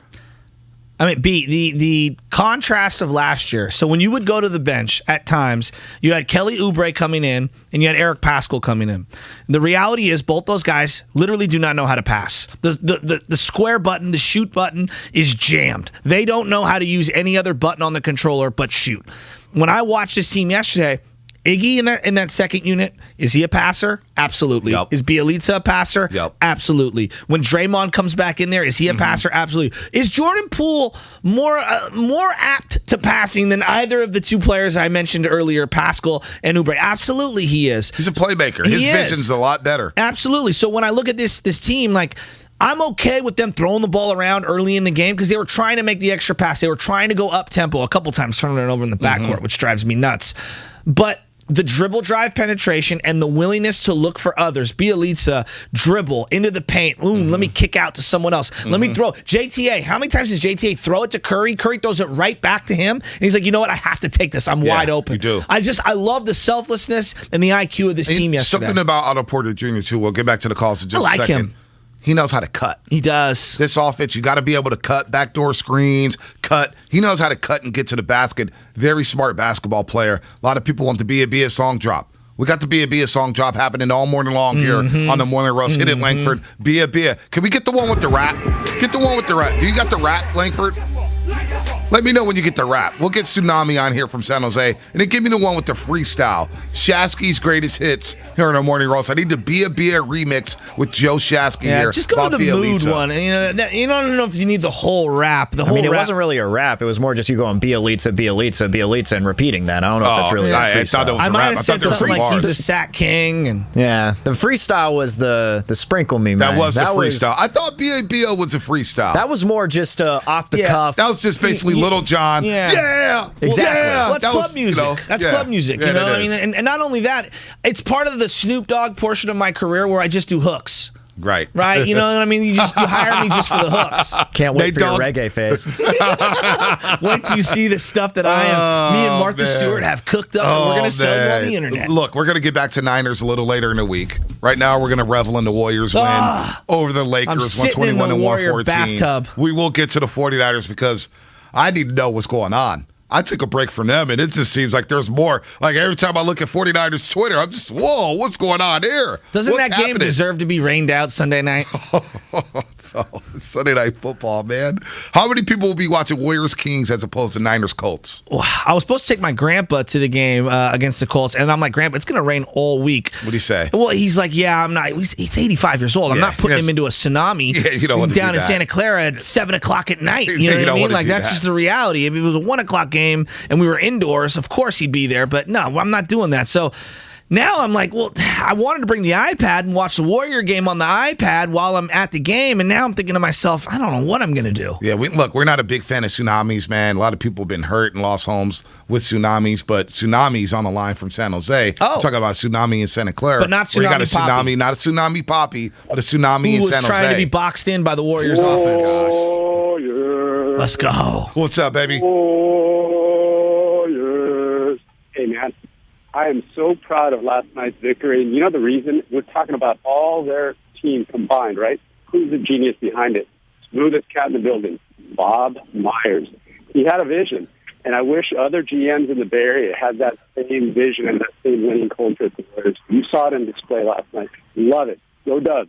The contrast of last year. So when you would go to the bench at times, you had Kelly Oubre coming in and you had Eric Paschall coming in. The reality is both those guys literally do not know how to pass. The square button, the shoot button is jammed. They don't know how to use any other button on the controller but shoot. When I watched this team yesterday, Iggy in that second unit, is he a passer? Absolutely. Yep. Is Bielitsa a passer? Yep. Absolutely. When Draymond comes back in there, is he a passer? Absolutely. Is Jordan Poole more apt to passing than either of the two players I mentioned earlier, Paschall and Oubre? Absolutely, he is. He's a playmaker. His vision's a lot better. Absolutely. So when I look at this team, like, I'm okay with them throwing the ball around early in the game because they were trying to make the extra pass. They were trying to go up tempo a couple times, turning it over in the backcourt, which drives me nuts. But the dribble drive penetration and the willingness to look for others. Bielitsa, dribble into the paint. Let me kick out to someone else. Let me throw. JTA, how many times does JTA throw it to Curry? Curry throws it right back to him. And he's like, you know what? I have to take this. I'm wide open. You do. I love the selflessness and the IQ of this team yesterday. Something about Otto Porter Jr., too. We'll get back to the calls in just a second. Him. He knows how to cut. He does. This offense, you got to be able to cut, backdoor screens, cut. He knows how to cut and get to the basket. Very smart basketball player. A lot of people want the Be a song drop. We got the Be a song drop happening all morning long here on the Morning Roast. Hit it, Langford. Be a. Can we get the one with the rap? Get the one with the rap. Do you got the rap, Langford? Let me know when you get the rap. We'll get Tsunami on here from San Jose. And then give me the one with the freestyle. Shasky's greatest hits here in our Morning Roast. I need the Be a remix with Joe Shasky here. Just go to the mood one. And, you don't know if you need the whole rap. It wasn't really a rap. It was more just you going Bielitsa, and repeating that. I don't know if that's really a freestyle. I thought it was a rap. I might have said something like he's a sack king. And the freestyle was the sprinkle me, man. That was the freestyle. I thought Be a was a freestyle. That was more just off the cuff. That was just basically Little John. Yeah. Exactly. Well, that's club music. That's club music. And not only that, it's part of the Snoop Dogg portion of my career where I just do hooks. Right. Right? You know what I mean? You hire me just for the hooks. Can't wait for your reggae phase. Wait till you see the stuff that me and Martha Stewart have cooked up, and we're going to sell you on the internet. Look, we're going to get back to Niners a little later in the week. Right now, we're going to revel in the Warriors win over the Lakers, 121 to 114. Bathtub. We will get to the 49ers because I need to know what's going on. I took a break from them, and it just seems like there's more. Like, every time I look at 49ers Twitter, I'm just, whoa, what's going on here? Doesn't that game deserve to be rained out Sunday night? It's Sunday Night Football, man. How many people will be watching Warriors-Kings as opposed to Niners-Colts? I was supposed to take my grandpa to the game against the Colts, and I'm like, Grandpa, it's going to rain all week. What do you say? Well, he's like, yeah, I'm not. He's 85 years old. I'm not putting him into a tsunami down in Santa Clara at 7 o'clock at night. You know what I mean? Like, that's just the reality. If it was a 1 o'clock game and we were indoors, of course he'd be there, but no, I'm not doing that. So now I'm like, well, I wanted to bring the iPad and watch the Warrior game on the iPad while I'm at the game, and now I'm thinking to myself, I don't know what I'm going to do. Yeah, we're not a big fan of tsunamis, man. A lot of people have been hurt and lost homes with tsunamis, but tsunamis on the line from San Jose. Oh. Talking about tsunami in Santa Clara. But not where you got a Tsunami Poppy. tsunami, not a tsunami poppy, but a tsunami in San Jose. Who was trying to be boxed in by the Warriors offense. Oh, yeah. Let's go. What's up, baby? Oh, yes. Hey, man. I am so proud of last night's victory. And you know the reason? We're talking about all their team combined, right? Who's the genius behind it? Smoothest cat in the building, Bob Myers. He had a vision. And I wish other GMs in the Bay Area had that same vision and that same winning culture at the Warriors. You saw it in display last night. Love it. Go Dubs.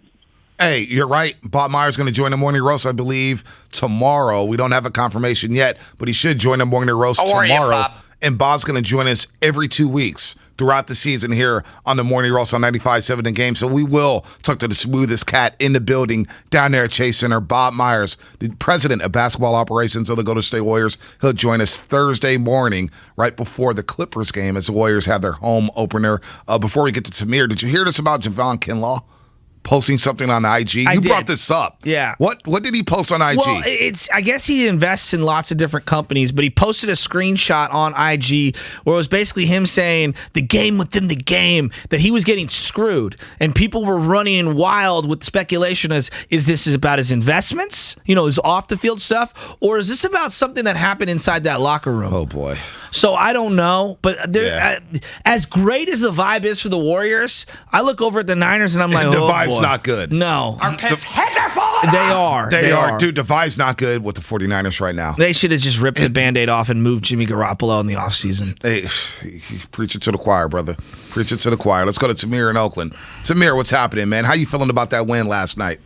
Hey, you're right. Bob Myers going to join the Morning Roast, I believe, tomorrow. We don't have a confirmation yet, but he should join the Morning Roast tomorrow. Bob? And Bob's going to join us every 2 weeks throughout the season here on the Morning Roast on 95.7 The Game. So we will talk to the smoothest cat in the building down there at Chase Center, Bob Myers, the president of basketball operations of the Golden State Warriors. He'll join us Thursday morning right before the Clippers game as the Warriors have their home opener. Before we get to Tamir, did you hear this about Javon Kinlaw posting something on IG? You brought this up. Yeah. What did he post on IG? Well, I guess he invests in lots of different companies, but he posted a screenshot on IG where it was basically him saying the game within the game, that he was getting screwed. And people were running wild with speculation as, is this about his investments, his off-the-field stuff, or is this about something that happened inside that locker room? Oh, boy. So I don't know, but as great as the vibe is for the Warriors, I look over at the Niners and I'm like, the oh, vibe's boy. Not good. No. Our pets' heads are falling. They are. Dude, the vibe's not good with the 49ers right now. They should have just ripped the Band-Aid off and moved Jimmy Garoppolo in the offseason. Hey, preach it to the choir, brother. Preach it to the choir. Let's go to Tamir in Oakland. Tamir, what's happening, man? How you feeling about that win last night?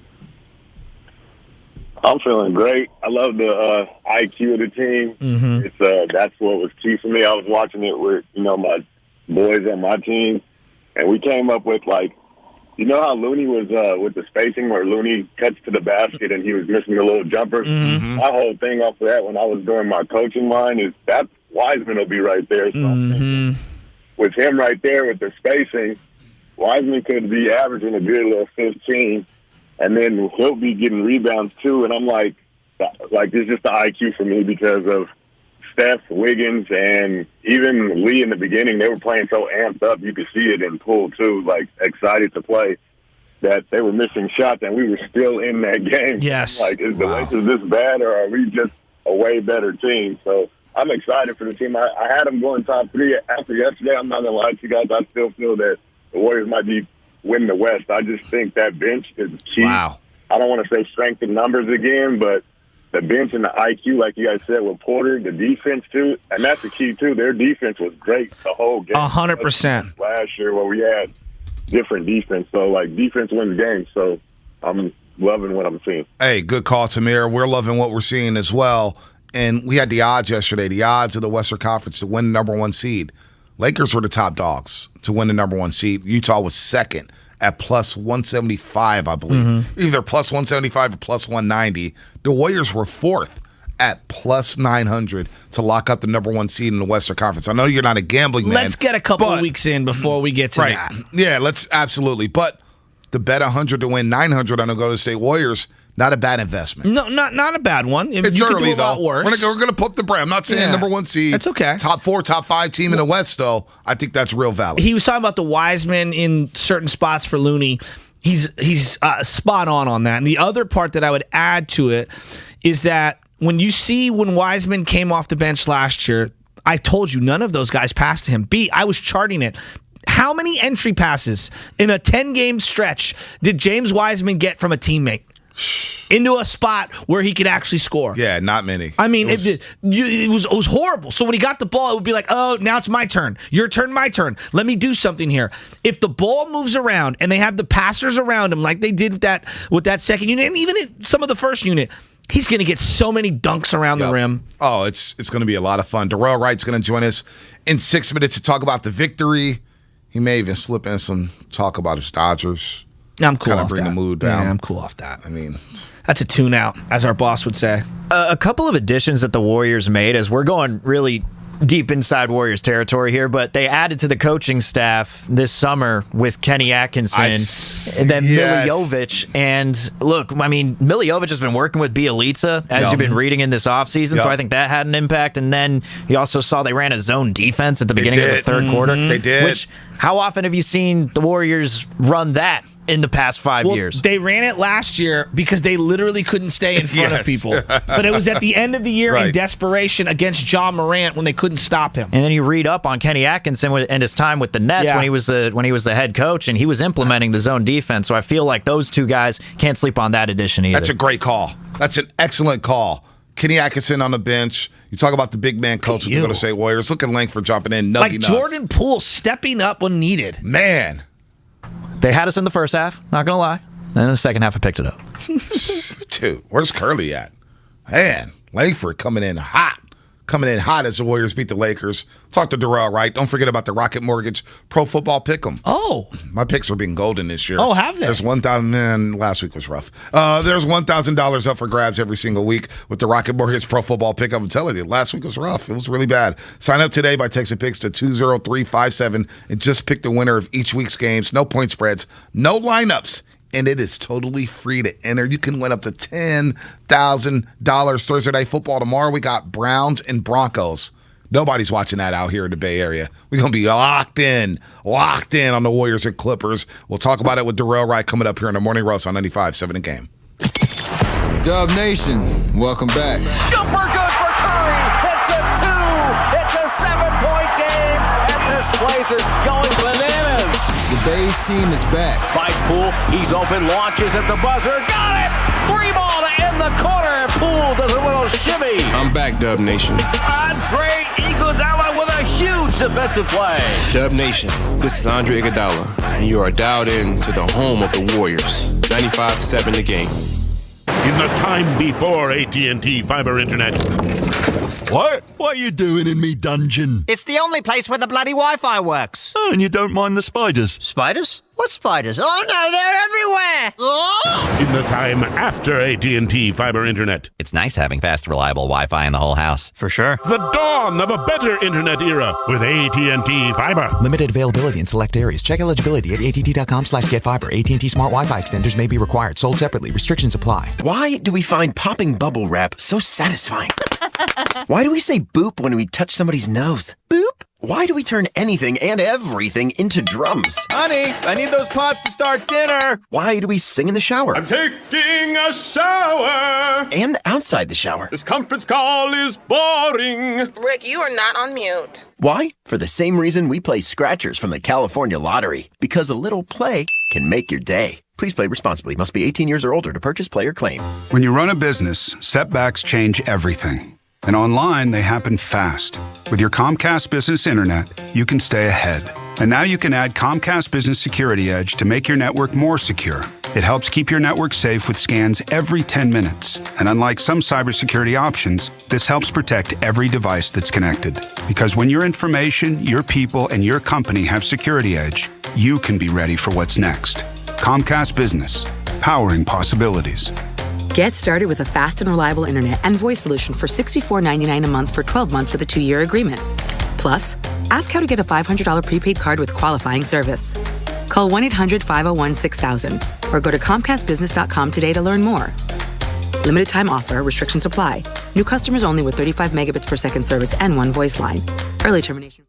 I'm feeling great. I love the IQ of the team. Mm-hmm. It's that's what was key for me. I was watching it with my boys on my team, and we came up with how Looney was with the spacing where Looney cuts to the basket and he was missing a little jumper. Mm-hmm. My whole thing off of that when I was doing my coaching line is that Wiseman will be right there. So Mm-hmm. with him right there with the spacing, Wiseman could be averaging a good little 15. And then he'll be getting rebounds too. And I'm like, it's just the IQ for me because of Steph, Wiggins, and even Lee in the beginning. They were playing so amped up. You could see it in Poole too, excited to play, that they were missing shots and we were still in that game. Yes. Is the Lakers this bad or are we just a way better team? So I'm excited for the team. I had them going top 3 after yesterday. I'm not going to lie to you guys. I still feel that the Warriors might be win the West. I just think that bench is key. Wow. I don't want to say strength in numbers again, but the bench and the IQ, like you guys said, with Porter, the defense too, and that's the key too. Their defense was great the whole game. 100%. Last year where we had different defense, so defense wins games. So I'm loving what I'm seeing. Hey, good call, Tamir. We're loving what we're seeing as well. And we had the odds yesterday. The odds of the Western Conference to win the number 1 seed. Lakers were the top dogs to win the number 1 seed. Utah was second at plus 175, I believe. Mm-hmm. Either plus 175 or plus 190. The Warriors were fourth at plus 900 to lock up the number 1 seed in the Western Conference. I know you're not a gambling man. Let's get a couple of weeks in before we get to that. Yeah, let's absolutely. But the bet 100 to win 900 on the Golden State Warriors, not a bad investment. No, not a bad one. It's you early, could do a though. lot worse. We're going to put the brand. I'm not saying number 1 seed. That's okay. Top 4, top 5 team in the West, though. I think that's real value. He was talking about the Wiseman in certain spots for Looney. He's spot on that. And the other part that I would add to it is that when Wiseman came off the bench last year, I told you none of those guys passed to him. I was charting it. How many entry passes in a 10-game stretch did James Wiseman get from a teammate into a spot where he could actually score? Yeah, not many. I mean, it was horrible. So when he got the ball, it would be like, oh, now it's my turn. Your turn, my turn. Let me do something here. If the ball moves around and they have the passers around him like they did with that second unit, and even in some of the first unit, he's going to get so many dunks around the rim. Oh, it's going to be a lot of fun. Darrell Wright's going to join us in 6 minutes to talk about the victory. He may even slip in some talk about his Dodgers. I'm cool kind of off bring that. the mood down. Yeah, I'm cool off that. I mean, that's a tune out, as our boss would say. A couple of additions that the Warriors made, as we're going really deep inside Warriors territory here, but they added to the coaching staff this summer with Kenny Atkinson and then Miljovic. And look, I mean, Miljovic has been working with Bielitsa, as you've been reading in this offseason, so I think that had an impact. And then you also saw they ran a zone defense at the beginning of the third quarter. They did. Which, how often have you seen the Warriors run that in the past 5 years? They ran it last year because they literally couldn't stay in front of people. But it was at the end of the year in desperation against Ja Morant when they couldn't stop him. And then you read up on Kenny Atkinson and his time with the Nets when he was the head coach, and he was implementing the zone defense. So I feel like those two guys can't sleep on that addition either. That's a great call. That's an excellent call. Kenny Atkinson on the bench. You talk about the big man coach with the Golden State Warriors. Look at Langford jumping in. Like Jordan Poole stepping up when needed. Man. They had us in the first half, not going to lie. Then in the second half, I picked it up. Dude, where's Curly at? Man, Langford coming in hot. Coming in hot as the Warriors beat the Lakers. Talk to Darrell Wright. Don't forget about the Rocket Mortgage Pro Football Pick'em. Oh. My picks are being golden this year. Oh, have they? There's $1,000. Last week was rough. There's $1,000 up for grabs every single week with the Rocket Mortgage Pro Football Pick'em. I'm telling you, last week was rough. It was really bad. Sign up today by texting picks to 20357 and just pick the winner of each week's games. No point spreads, no lineups. And it is totally free to enter. You can win up to $10,000 Thursday Night Football tomorrow. We got Browns and Broncos. Nobody's watching that out here in the Bay Area. We're going to be locked in on the Warriors and Clippers. We'll talk about it with Darrell Wright coming up here in the Morning Roast on 95.7 The Game. Dub Nation, welcome back. Jumper good for Curry. It's a 2. It's a 7-point game. And this place is going bananas. The Bays team is back. By Poole, he's open, launches at the buzzer. Got it! 3 ball to end the quarter. Poole does a little shimmy. I'm back, Dub Nation. Andre Iguodala with a huge defensive play. Dub Nation, this is Andre Iguodala, and you are dialed in to the home of the Warriors. 95.7 The Game. In the time before AT&T Fiber Internet. What are you doing in me dungeon? It's the only place where the bloody Wi-Fi works. Oh, and you don't mind the spiders? Spiders? What spiders? Oh no, they're everywhere! Oh! In the time after AT&T Fiber Internet. It's nice having fast, reliable Wi-Fi in the whole house. For sure. The dawn of a better internet era with AT&T Fiber. Limited availability in select areas. Check eligibility at att.com/getfiber. AT&T Smart Wi-Fi extenders may be required. Sold separately. Restrictions apply. Why do we find popping bubble wrap so satisfying? Why do we say boop when we touch somebody's nose? Boop? Why do we turn anything and everything into drums? Honey, I need those pots to start dinner. Why do we sing in the shower? I'm taking a shower. And outside the shower. This conference call is boring. Rick, you are not on mute. Why? For the same reason we play scratchers from the California Lottery. Because a little play can make your day. Please play responsibly. Must be 18 years or older to purchase, play, or claim. When you run a business, setbacks change everything. And online, they happen fast. With your Comcast Business Internet, you can stay ahead. And now you can add Comcast Business Security Edge to make your network more secure. It helps keep your network safe with scans every 10 minutes. And unlike some cybersecurity options, this helps protect every device that's connected. Because when your information, your people, and your company have Security Edge, you can be ready for what's next. Comcast Business, powering possibilities. Get started with a fast and reliable internet and voice solution for $64.99 a month for 12 months with a 2-year agreement. Plus, ask how to get a $500 prepaid card with qualifying service. Call 1-800-501-6000 or go to ComcastBusiness.com today to learn more. Limited time offer, restrictions apply. New customers only with 35 megabits per second service and 1 voice line. Early termination.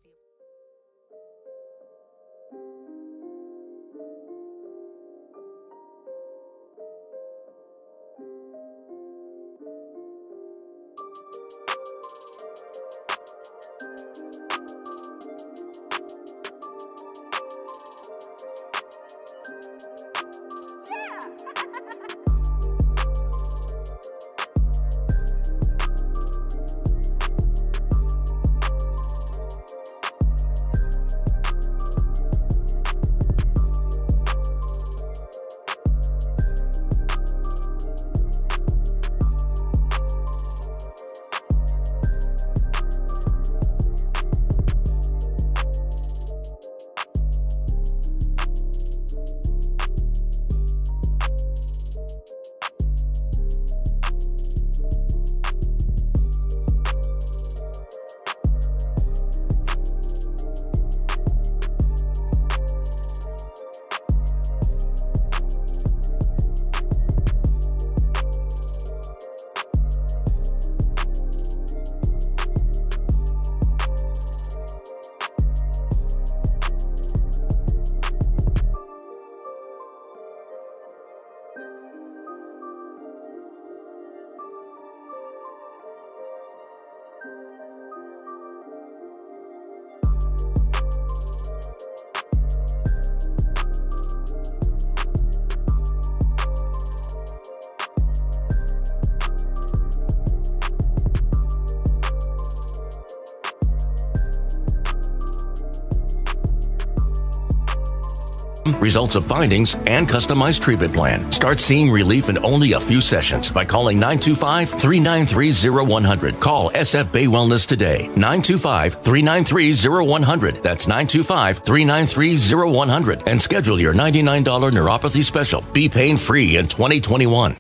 results of findings, and customized treatment plan. Start seeing relief in only a few sessions by calling 925-393-0100. Call SF Bay Wellness today. 925-393-0100. That's 925-393-0100. And schedule your $99 neuropathy special. Be pain-free in 2021.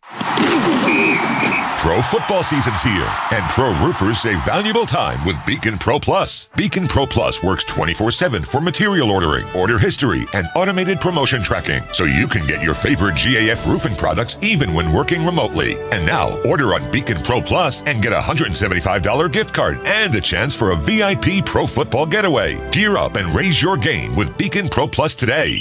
Pro football season's here, and pro roofers save valuable time with Beacon Pro Plus. Beacon Pro Plus works 24/7 for material ordering, order history, and automated promotion tracking, so you can get your favorite GAF roofing products even when working remotely. And now, order on Beacon Pro Plus and get a $175 gift card and the chance for a VIP pro football getaway. Gear up and raise your game with Beacon Pro Plus today.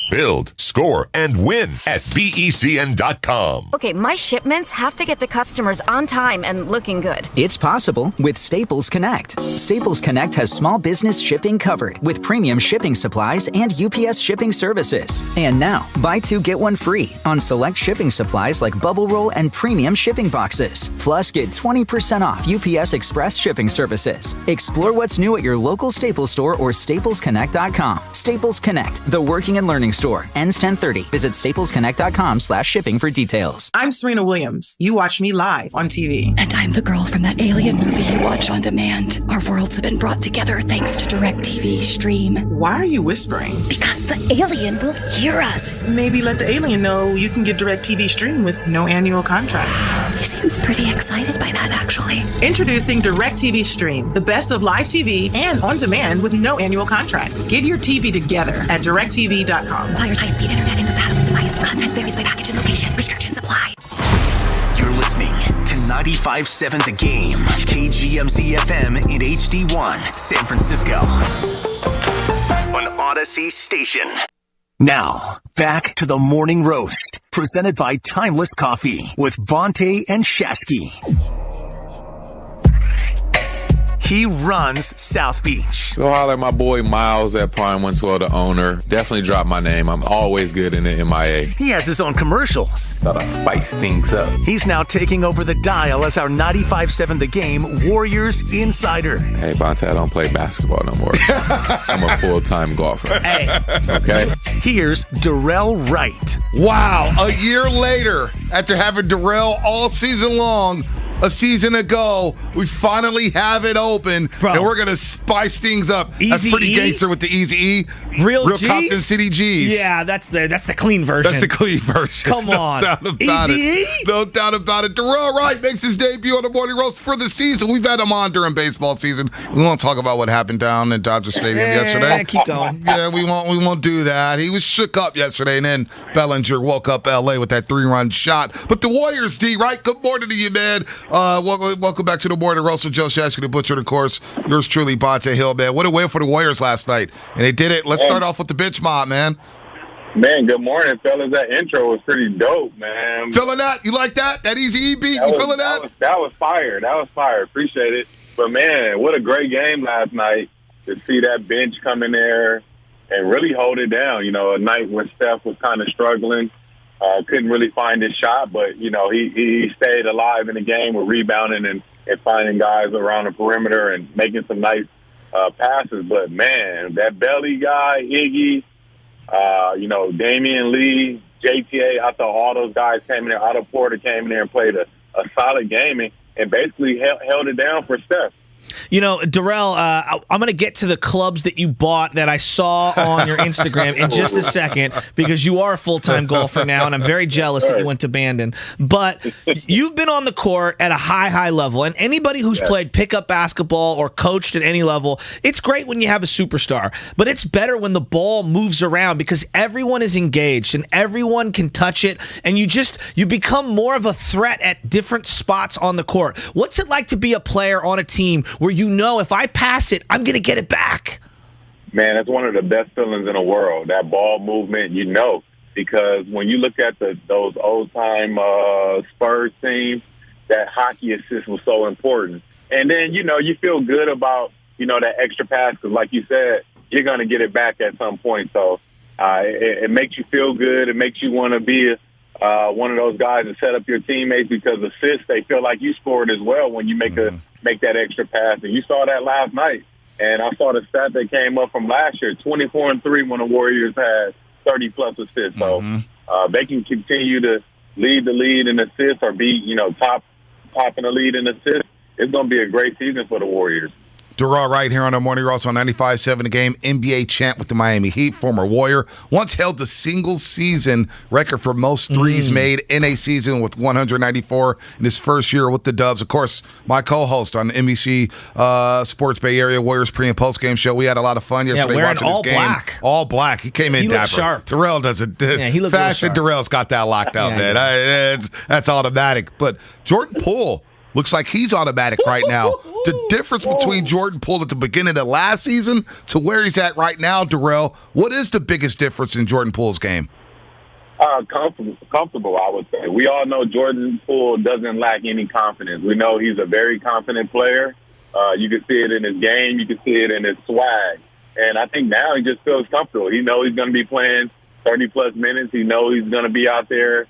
Build, score, and win at BECN.com. Okay, my shipments have to get to customers on time and looking good. It's possible with Staples Connect. Staples Connect has small business shipping covered with premium shipping supplies and UPS shipping services. And now, buy two, get one free on select shipping supplies like bubble roll and premium shipping boxes. Plus, get 20% off UPS Express shipping services. Explore what's new at your local Staples store or staplesconnect.com. Staples Connect, the working and learning store. Ends 10/30. Visit staplesconnect.com/shipping for details. I'm Serena Williams. You watch me live on TV. And I'm the girl from that alien movie you watch on demand. Our worlds have been brought together thanks to DirecTV Stream. Why are you whispering? Because the alien will hear us. Maybe let the alien know you can get DirecTV Stream with no annual contract. He seems pretty excited by that, actually. Introducing DirecTV Stream, the best of live TV and on demand with no annual contract. Get your TV together at DirecTV.com. Requires high-speed internet and compatible device. Content varies by package and location. Restrictions apply. You're listening to 95.7 The Game, KGMZ FM in HD1, San Francisco. On Odyssey Station. Now, back to the Morning Roast, presented by Timeless Coffee with Bonte and Shasky. He runs South Beach. Go holler at my boy Miles at Prime 112, the owner. Definitely drop my name. I'm always good in the MIA. He has his own commercials. Thought I'd spice things up. He's now taking over the dial as our 95.7 The Game Warriors Insider. Hey, Bonte, I don't play basketball no more. I'm a full-time golfer. Hey. Okay? Here's Darrell Wright. Wow, a year later, after having Darrell all season long, a season ago, we finally have it open, and we're going to spice things up. That's pretty gangster with the Eazy-E. Real Compton City G's. Yeah, that's the clean version. That's the clean version. Come on. No doubt about Eazy-E? it. No doubt about it. Darrell Wright makes his debut on the Morning Roast for the season. We've had him on during baseball season. We won't talk about what happened down in Dodger Stadium yesterday. Keep going. Yeah, we won't do that. He was shook up yesterday, and then Bellinger woke up L.A. with that 3-run shot. But the Warriors, D, right? Good morning to you, man. Welcome back to the Morning Roast with Joe Shasky, the Butcher, and of course, yours truly, Bonte Hill, man. What a win for the Warriors last night. And they did it. Let's start off with the bench mob, man. Man, good morning, fellas. That intro was pretty dope, man. Feeling that? You like that? That easy beat? You feeling that? That was fire. That was fire. Appreciate it. But, man, what a great game last night to see that bench come in there and really hold it down. You know, a night when Steph was kind of struggling, couldn't really find his shot, but, you know, he stayed alive in the game with rebounding and finding guys around the perimeter and making some nice passes. But, man, that Belly guy, Iggy, you know, Damian Lee, JTA, I thought all those guys came in there. Otto Porter came in there and played a solid game and basically held it down for Steph. You know, Darrell, I'm going to get to the clubs that you bought that I saw on your Instagram in just a second, because you are a full-time golfer now, and I'm very jealous that you went to Bandon. But you've been on the court at a high level, and anybody who's played pickup basketball or coached at any level, it's great when you have a superstar, but it's better when the ball moves around because everyone is engaged and everyone can touch it, and you become more of a threat at different spots on the court. What's it like to be a player on a team where you know if I pass it, I'm going to get it back? Man, that's one of the best feelings in the world, that ball movement, you know, because when you look at those old-time Spurs teams, that hockey assist was so important. And then, you know, you feel good about, you know, that extra pass because, like you said, you're going to get it back at some point. So it makes you feel good. It makes you want to be one of those guys to set up your teammates because assists, they feel like you scored as well when you make that extra pass. And you saw that last night. And I saw the stat that came up from last year, 24-3 when the Warriors had 30-plus assists. So they can continue to lead the lead in assists or be, you know, top in the lead in assists. It's going to be a great season for the Warriors. Darrell right here on our morning. You're also on 95.7 The Game, NBA champ with the Miami Heat, former Warrior. Once held the single-season record for most threes made in a season with 194 in his first year with the Dubs. Of course, my co-host on the NBC Sports Bay Area Warriors pre- and post-game show. We had a lot of fun yesterday watching this game. Black. All black. He came in he dapper. Looked sharp. Darrell doesn't. He looked Fashion Darrell's got that locked up, man. That's automatic. But Jordan Poole looks like he's automatic right now. The difference between Jordan Poole at the beginning of last season to where he's at right now, Darrell, what is the biggest difference in Jordan Poole's game? Comfortable, I would say. We all know Jordan Poole doesn't lack any confidence. We know he's a very confident player. You can see it in his game. You can see it in his swag. And I think now he just feels comfortable. He knows he's going to be playing 30-plus minutes. He knows he's going to be out there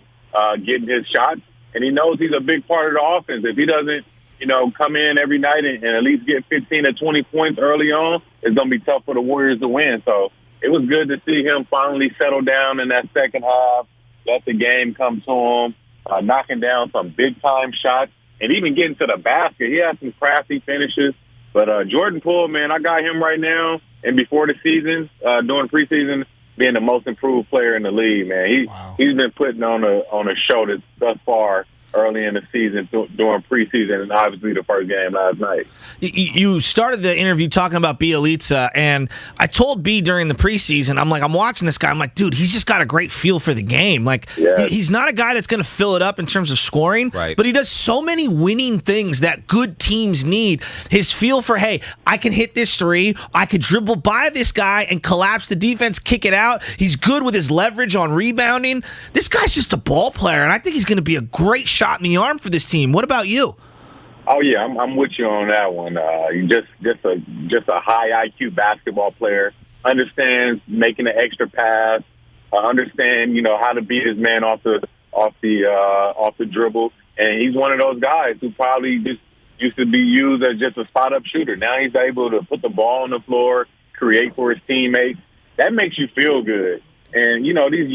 getting his shots. And he knows he's a big part of the offense. If he doesn't, you know, come in every night and at least get 15 or 20 points early on, it's going to be tough for the Warriors to win. So it was good to see him finally settle down in that second half, let the game come to him, knocking down some big-time shots, and even getting to the basket. He had some crafty finishes. But Jordan Poole, man, I got him right now. And before the season, during preseason, being the most improved player in the league, man. He's been putting on a show thus far early in the season during preseason and obviously the first game last night. You started the interview talking about Bielitsa, and I told B during the preseason, I'm watching this guy. I'm like, dude, he's just got a great feel for the game. Like, he's not a guy that's going to fill it up in terms of scoring, but he does so many winning things that good teams need. His feel for, hey, I can hit this three, I could dribble by this guy and collapse the defense, kick it out. He's good with his leverage on rebounding. This guy's just a ball player, and I think he's going to be a great shot in the arm for this team. What about you? Oh yeah, I'm with you on that one. Just a high IQ basketball player. Understands making the extra pass. Understand how to beat his man off the dribble. And he's one of those guys who probably just used to be used as just a spot up shooter. Now he's able to put the ball on the floor, create for his teammates. That makes you feel good. And these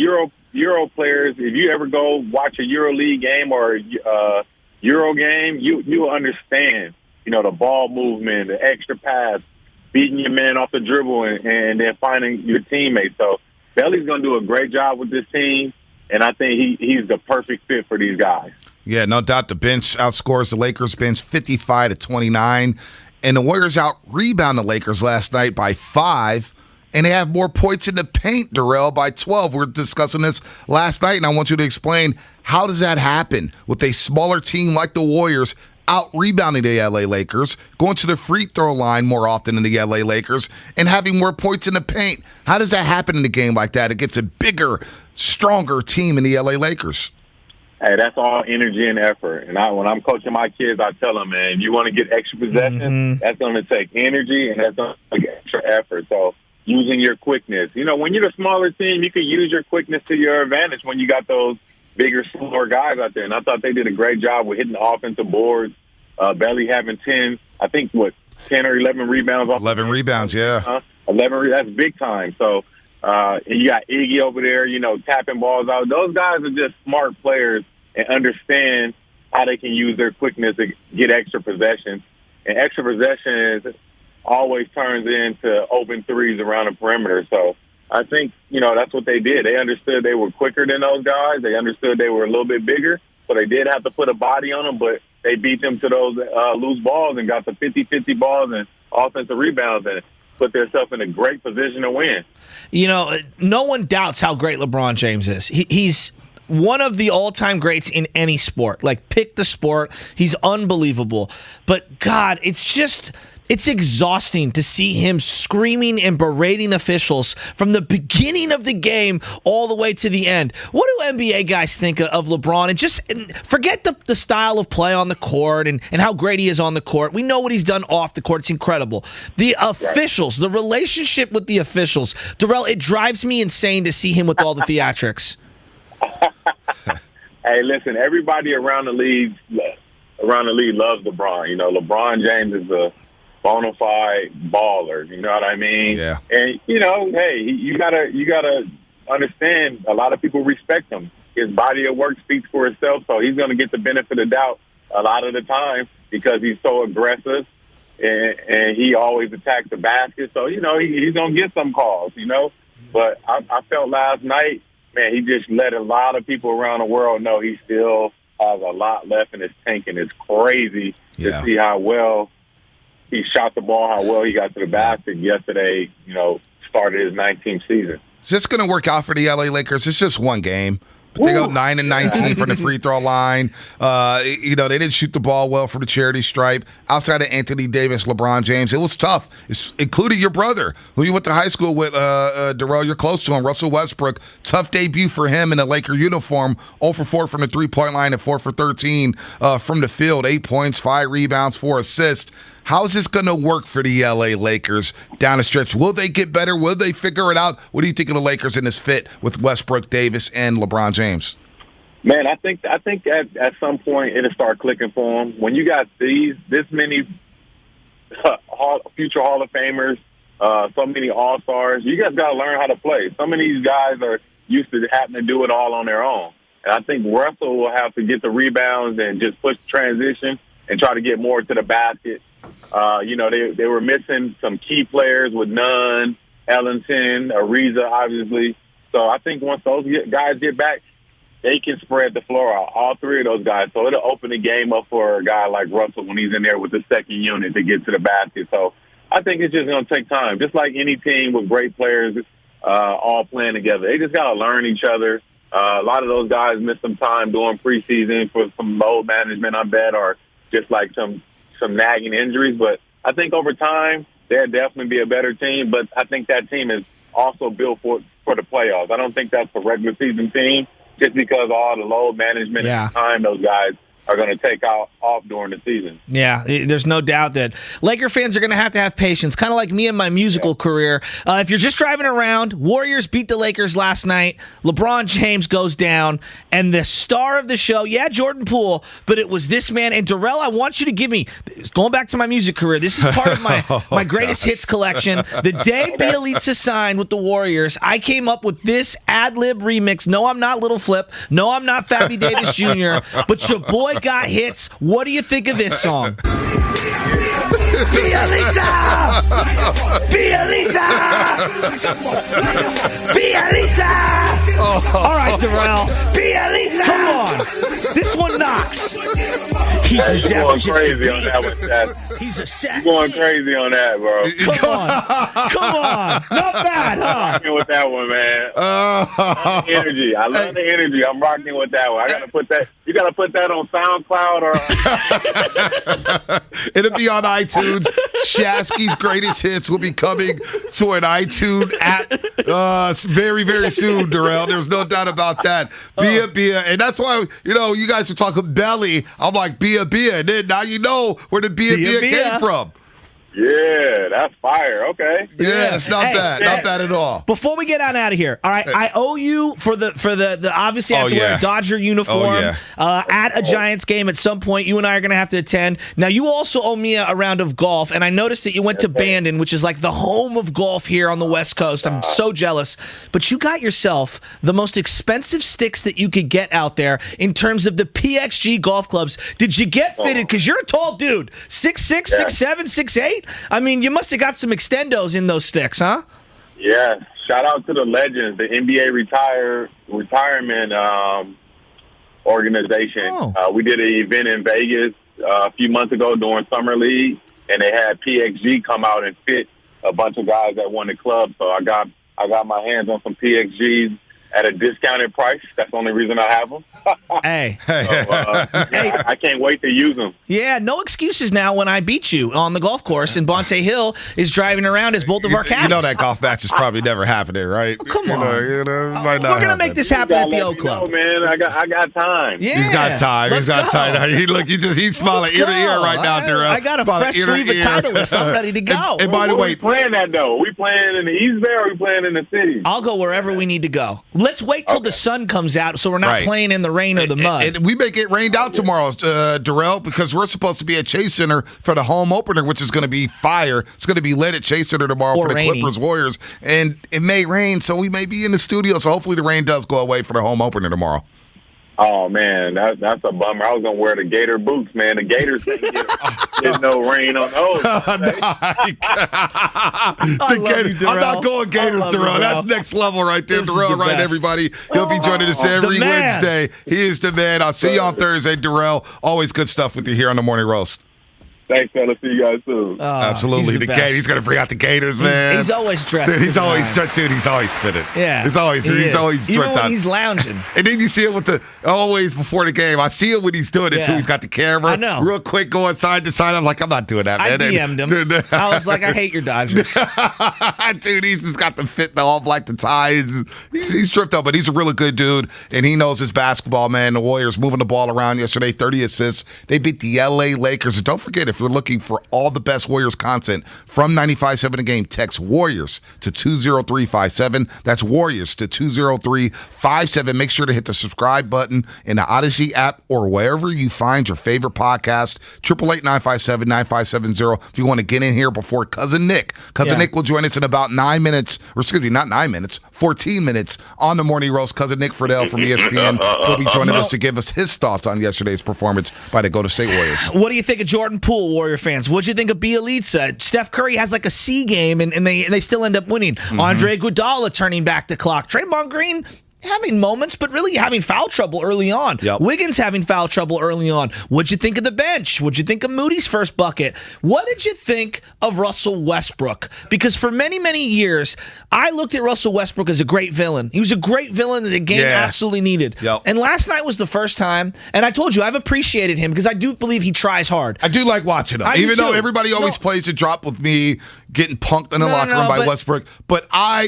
Euro players, if you ever go watch a EuroLeague game or a Euro game, you understand, the ball movement, the extra pass, beating your man off the dribble, and then finding your teammates. So Belly's going to do a great job with this team, and I think he's the perfect fit for these guys. Yeah, no doubt the bench outscores the Lakers bench 55-29, and the Warriors out-rebound the Lakers last night by 5. And they have more points in the paint, Darrell, by 12. We were discussing this last night, and I want you to explain how does that happen with a smaller team like the Warriors out-rebounding the LA Lakers, going to the free throw line more often than the LA Lakers, and having more points in the paint. How does that happen in a game like that against a bigger, stronger team in the LA Lakers? Hey, that's all energy and effort. And when I'm coaching my kids, I tell them, man, if you want to get extra possession, that's going to take energy and that's going to take extra effort. So using your quickness. When you're a smaller team, you can use your quickness to your advantage when you got those bigger, slower guys out there. And I thought they did a great job with hitting the offensive boards. Belly having 10 or 11 rebounds. 11 rebounds, yeah. 11, that's big time. So, and you got Iggy over there, tapping balls out. Those guys are just smart players and understand how they can use their quickness to get extra possessions. And extra possessions always turns into open threes around the perimeter. So I think, that's what they did. They understood they were quicker than those guys. They understood they were a little bit bigger. So they did have to put a body on them, but they beat them to those loose balls and got the 50-50 balls and offensive rebounds and put themselves in a great position to win. No one doubts how great LeBron James is. He's one of the all-time greats in any sport. Like, pick the sport. He's unbelievable. But, God, it's exhausting to see him screaming and berating officials from the beginning of the game all the way to the end. What do NBA guys think of LeBron? And just forget the style of play on the court and how great he is on the court. We know what he's done off the court. It's incredible. The officials, the relationship with the officials. Darrell, it drives me insane to see him with all the theatrics. Hey, listen, everybody around the league loves LeBron. LeBron James is a bona fide baller. You know what I mean? Yeah. And hey, you gotta understand. A lot of people respect him. His body of work speaks for itself, so he's going to get the benefit of doubt a lot of the time because he's so aggressive and he always attacks the basket. So he's going to get some calls. But I felt last night, man, he just let a lot of people around the world know he still has a lot left in his tank, and it's crazy to see how well he shot the ball, how well he got to the basket yesterday, started his 19th season. Is this going to work out for the LA Lakers? It's just one game. But they go 9-19 from the free throw line. They didn't shoot the ball well from the charity stripe. Outside of Anthony Davis, LeBron James, it was tough, including your brother, who you went to high school with, Darrell. You're close to him, Russell Westbrook. Tough debut for him in a Laker uniform. 0 for 4 from the three-point line and 4 for 13 from the field. 8 points, 5 rebounds, 4 assists. How is this going to work for the LA Lakers down the stretch? Will they get better? Will they figure it out? What do you think of the Lakers in this fit with Westbrook, Davis, and LeBron James? Man, I think at some point it'll start clicking for them. When you got this many future Hall of Famers, so many All-Stars, you guys got to learn how to play. Some of these guys are used to having to do it all on their own. And I think Russell will have to get the rebounds and just push transition and try to get more to the basket. They were missing some key players with Nunn, Ellington, Ariza, obviously. So I think once those guys get back, they can spread the floor out, all three of those guys. So it'll open the game up for a guy like Russell when he's in there with the second unit to get to the basket. So I think it's just going to take time. Just like any team with great players all playing together. They just got to learn each other. A lot of those guys missed some time during preseason for some load management, I bet, or just like some nagging injuries. But I think over time, they'll definitely be a better team. But I think that team is also built for the playoffs. I don't think that's a regular season team just because all the load management and time those guys are going to take off during the season. Yeah, there's no doubt that Laker fans are going to have patience, kind of like me in my musical career. If you're just driving around, Warriors beat the Lakers last night, LeBron James goes down, and the star of the show, Jordan Poole, but it was this man. And Darrell, I want you to give me, going back to my music career, this is part of my greatest hits collection. The day Bielitsa signed with the Warriors, I came up with this ad-lib remix. No, I'm not Little Flip. No, I'm not Fabby Davis Jr., but your boy got hits. What do you think of this song? All right, Darrell. Come on. This one knocks. He's going crazy on that one, Chad. He's a sack. You're going crazy on that, bro. Come on. Not bad, huh? I'm rocking with that one, man. Energy. I love the energy. I'm rocking with that one. I gotta put that. You gotta put that on SoundCloud or. It'll be on iTunes. Shasky's Greatest Hits will be coming to an iTunes app very, very soon, Darrell. There's no doubt about that. Bia. And that's why, you guys were talking belly. I'm like, Bia. And then now you know where the Bia came from. Yeah, that's fire. Okay. Yeah, it's not bad. Not bad at all. Before we get on out of here, all right, I owe you for the obviously I have to wear a Dodger uniform at a Giants game at some point. You and I are going to have to attend. Now, you also owe me a round of golf, and I noticed that you went to Bandon, which is like the home of golf here on the West Coast. I'm so jealous. But you got yourself the most expensive sticks that you could get out there in terms of the PXG golf clubs. Did you get fitted? Because you're a tall dude. 6'6", 6'7", 6'8"? I mean, you must have got some extendos in those sticks, huh? Yeah. Shout out to the legends, the NBA retirement organization. We did an event in Vegas a few months ago during Summer League, and they had PXG come out and fit a bunch of guys that won the club. So I got my hands on some PXGs at a discounted price. That's the only reason I have them. Hey. I can't wait to use them. Yeah, no excuses now when I beat you on the golf course and Bonte Hill is driving around as both of our caddies. You know that golf match is probably never happening, right? Come on. We're going to make this happen at the O Club. Man, I got time. Yeah, he's got time. He's got time. He's smiling ear to ear right now, Darrell. I got a fresh sleeve of Titleist. I'm ready to go. And by the way, we playing that, though? We playing in the East Bay or we playing in the city? I'll go wherever we need to go. Let's wait till the sun comes out so we're not playing in the rain or the mud. And we may get rained out tomorrow, Darrell, because we're supposed to be at Chase Center for the home opener, which is going to be fire. It's going to be lit at Chase Center tomorrow for the Clippers Warriors. And it may rain, so we may be in the studio. So hopefully the rain does go away for the home opener tomorrow. Oh, man, that's a bummer. I was going to wear the Gator boots, man. The Gators can't get no rain on those. I'm not going Gators, Darrell. That's next level right there. Darrell, right, everybody. He'll be joining us every Wednesday. He is the man. I'll see you on Thursday, Darrell. Always good stuff with you here on the Morning Roast. Thanks, fellas. See you guys soon. Absolutely. The Gators. He's going to bring out the Gators, man. He's always dressed. Dude, he's always fitted. Yeah. He's always dressed Even out. when he's lounging. And then you see it with always before the game. I see it when he's doing it, too. He's got the camera. I know. Real quick going side to side. I'm like, I'm not doing that, man. I DM'd him. I was like, I hate your Dodgers. Dude, he's just got the fit, the all black, the ties. He's stripped up, but he's a really good dude, and he knows his basketball, man. The Warriors moving the ball around yesterday, 30 assists. They beat the LA Lakers. And don't forget, if you're looking for all the best Warriors content from 95.7 The Game, text Warriors to 20357. That's Warriors to 20357. Make sure to hit the subscribe button in the Odyssey app or wherever you find your favorite podcast. 888-957-9570. If you want to get in here before Cousin Nick. Nick will join us in about 9 minutes, or excuse me, not 9 minutes, 14 minutes on the Morning Roast. Cousin Nick Friedel from ESPN will be joining us to give us his thoughts on yesterday's performance by the Golden State Warriors. What do you think of Jordan Poole, Warrior fans? What'd you think of Bielitsa? Steph Curry has like a C game, and they still end up winning. Andre Iguodala turning back the clock. Draymond Green having moments, but really having foul trouble early on. Wiggins having foul trouble early on. What'd you think of the bench? What'd you think of Moody's first bucket? What did you think of Russell Westbrook? Because for many, many years, I looked at Russell Westbrook as a great villain. He was a great villain that the game absolutely needed. And last night was the first time, and I told you, I've appreciated him because I do believe he tries hard. I do like watching him. Even though everybody always plays a drop with me getting punked in the locker room by Westbrook. But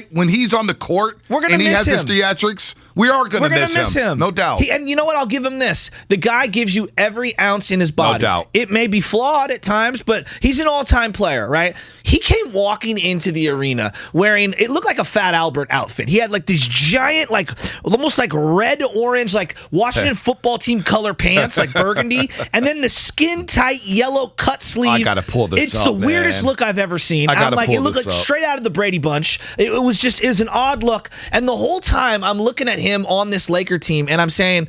when he's on the court and he has his theatrics, we are going to miss him. No doubt. And you know what? I'll give him this. The guy gives you every ounce in his body. No doubt. It may be flawed at times, but he's an all-time player, right? He came walking into the arena wearing, it looked like a Fat Albert outfit. He had like these giant, like almost like red-orange, like Washington football team color pants, like burgundy, and then the skin-tight yellow cut sleeve. I got to pull this up, It's the weirdest look I've ever seen. It looked like straight out of the Brady Bunch. It was an odd look. And the whole time I'm looking at him on this Laker team, and I'm saying,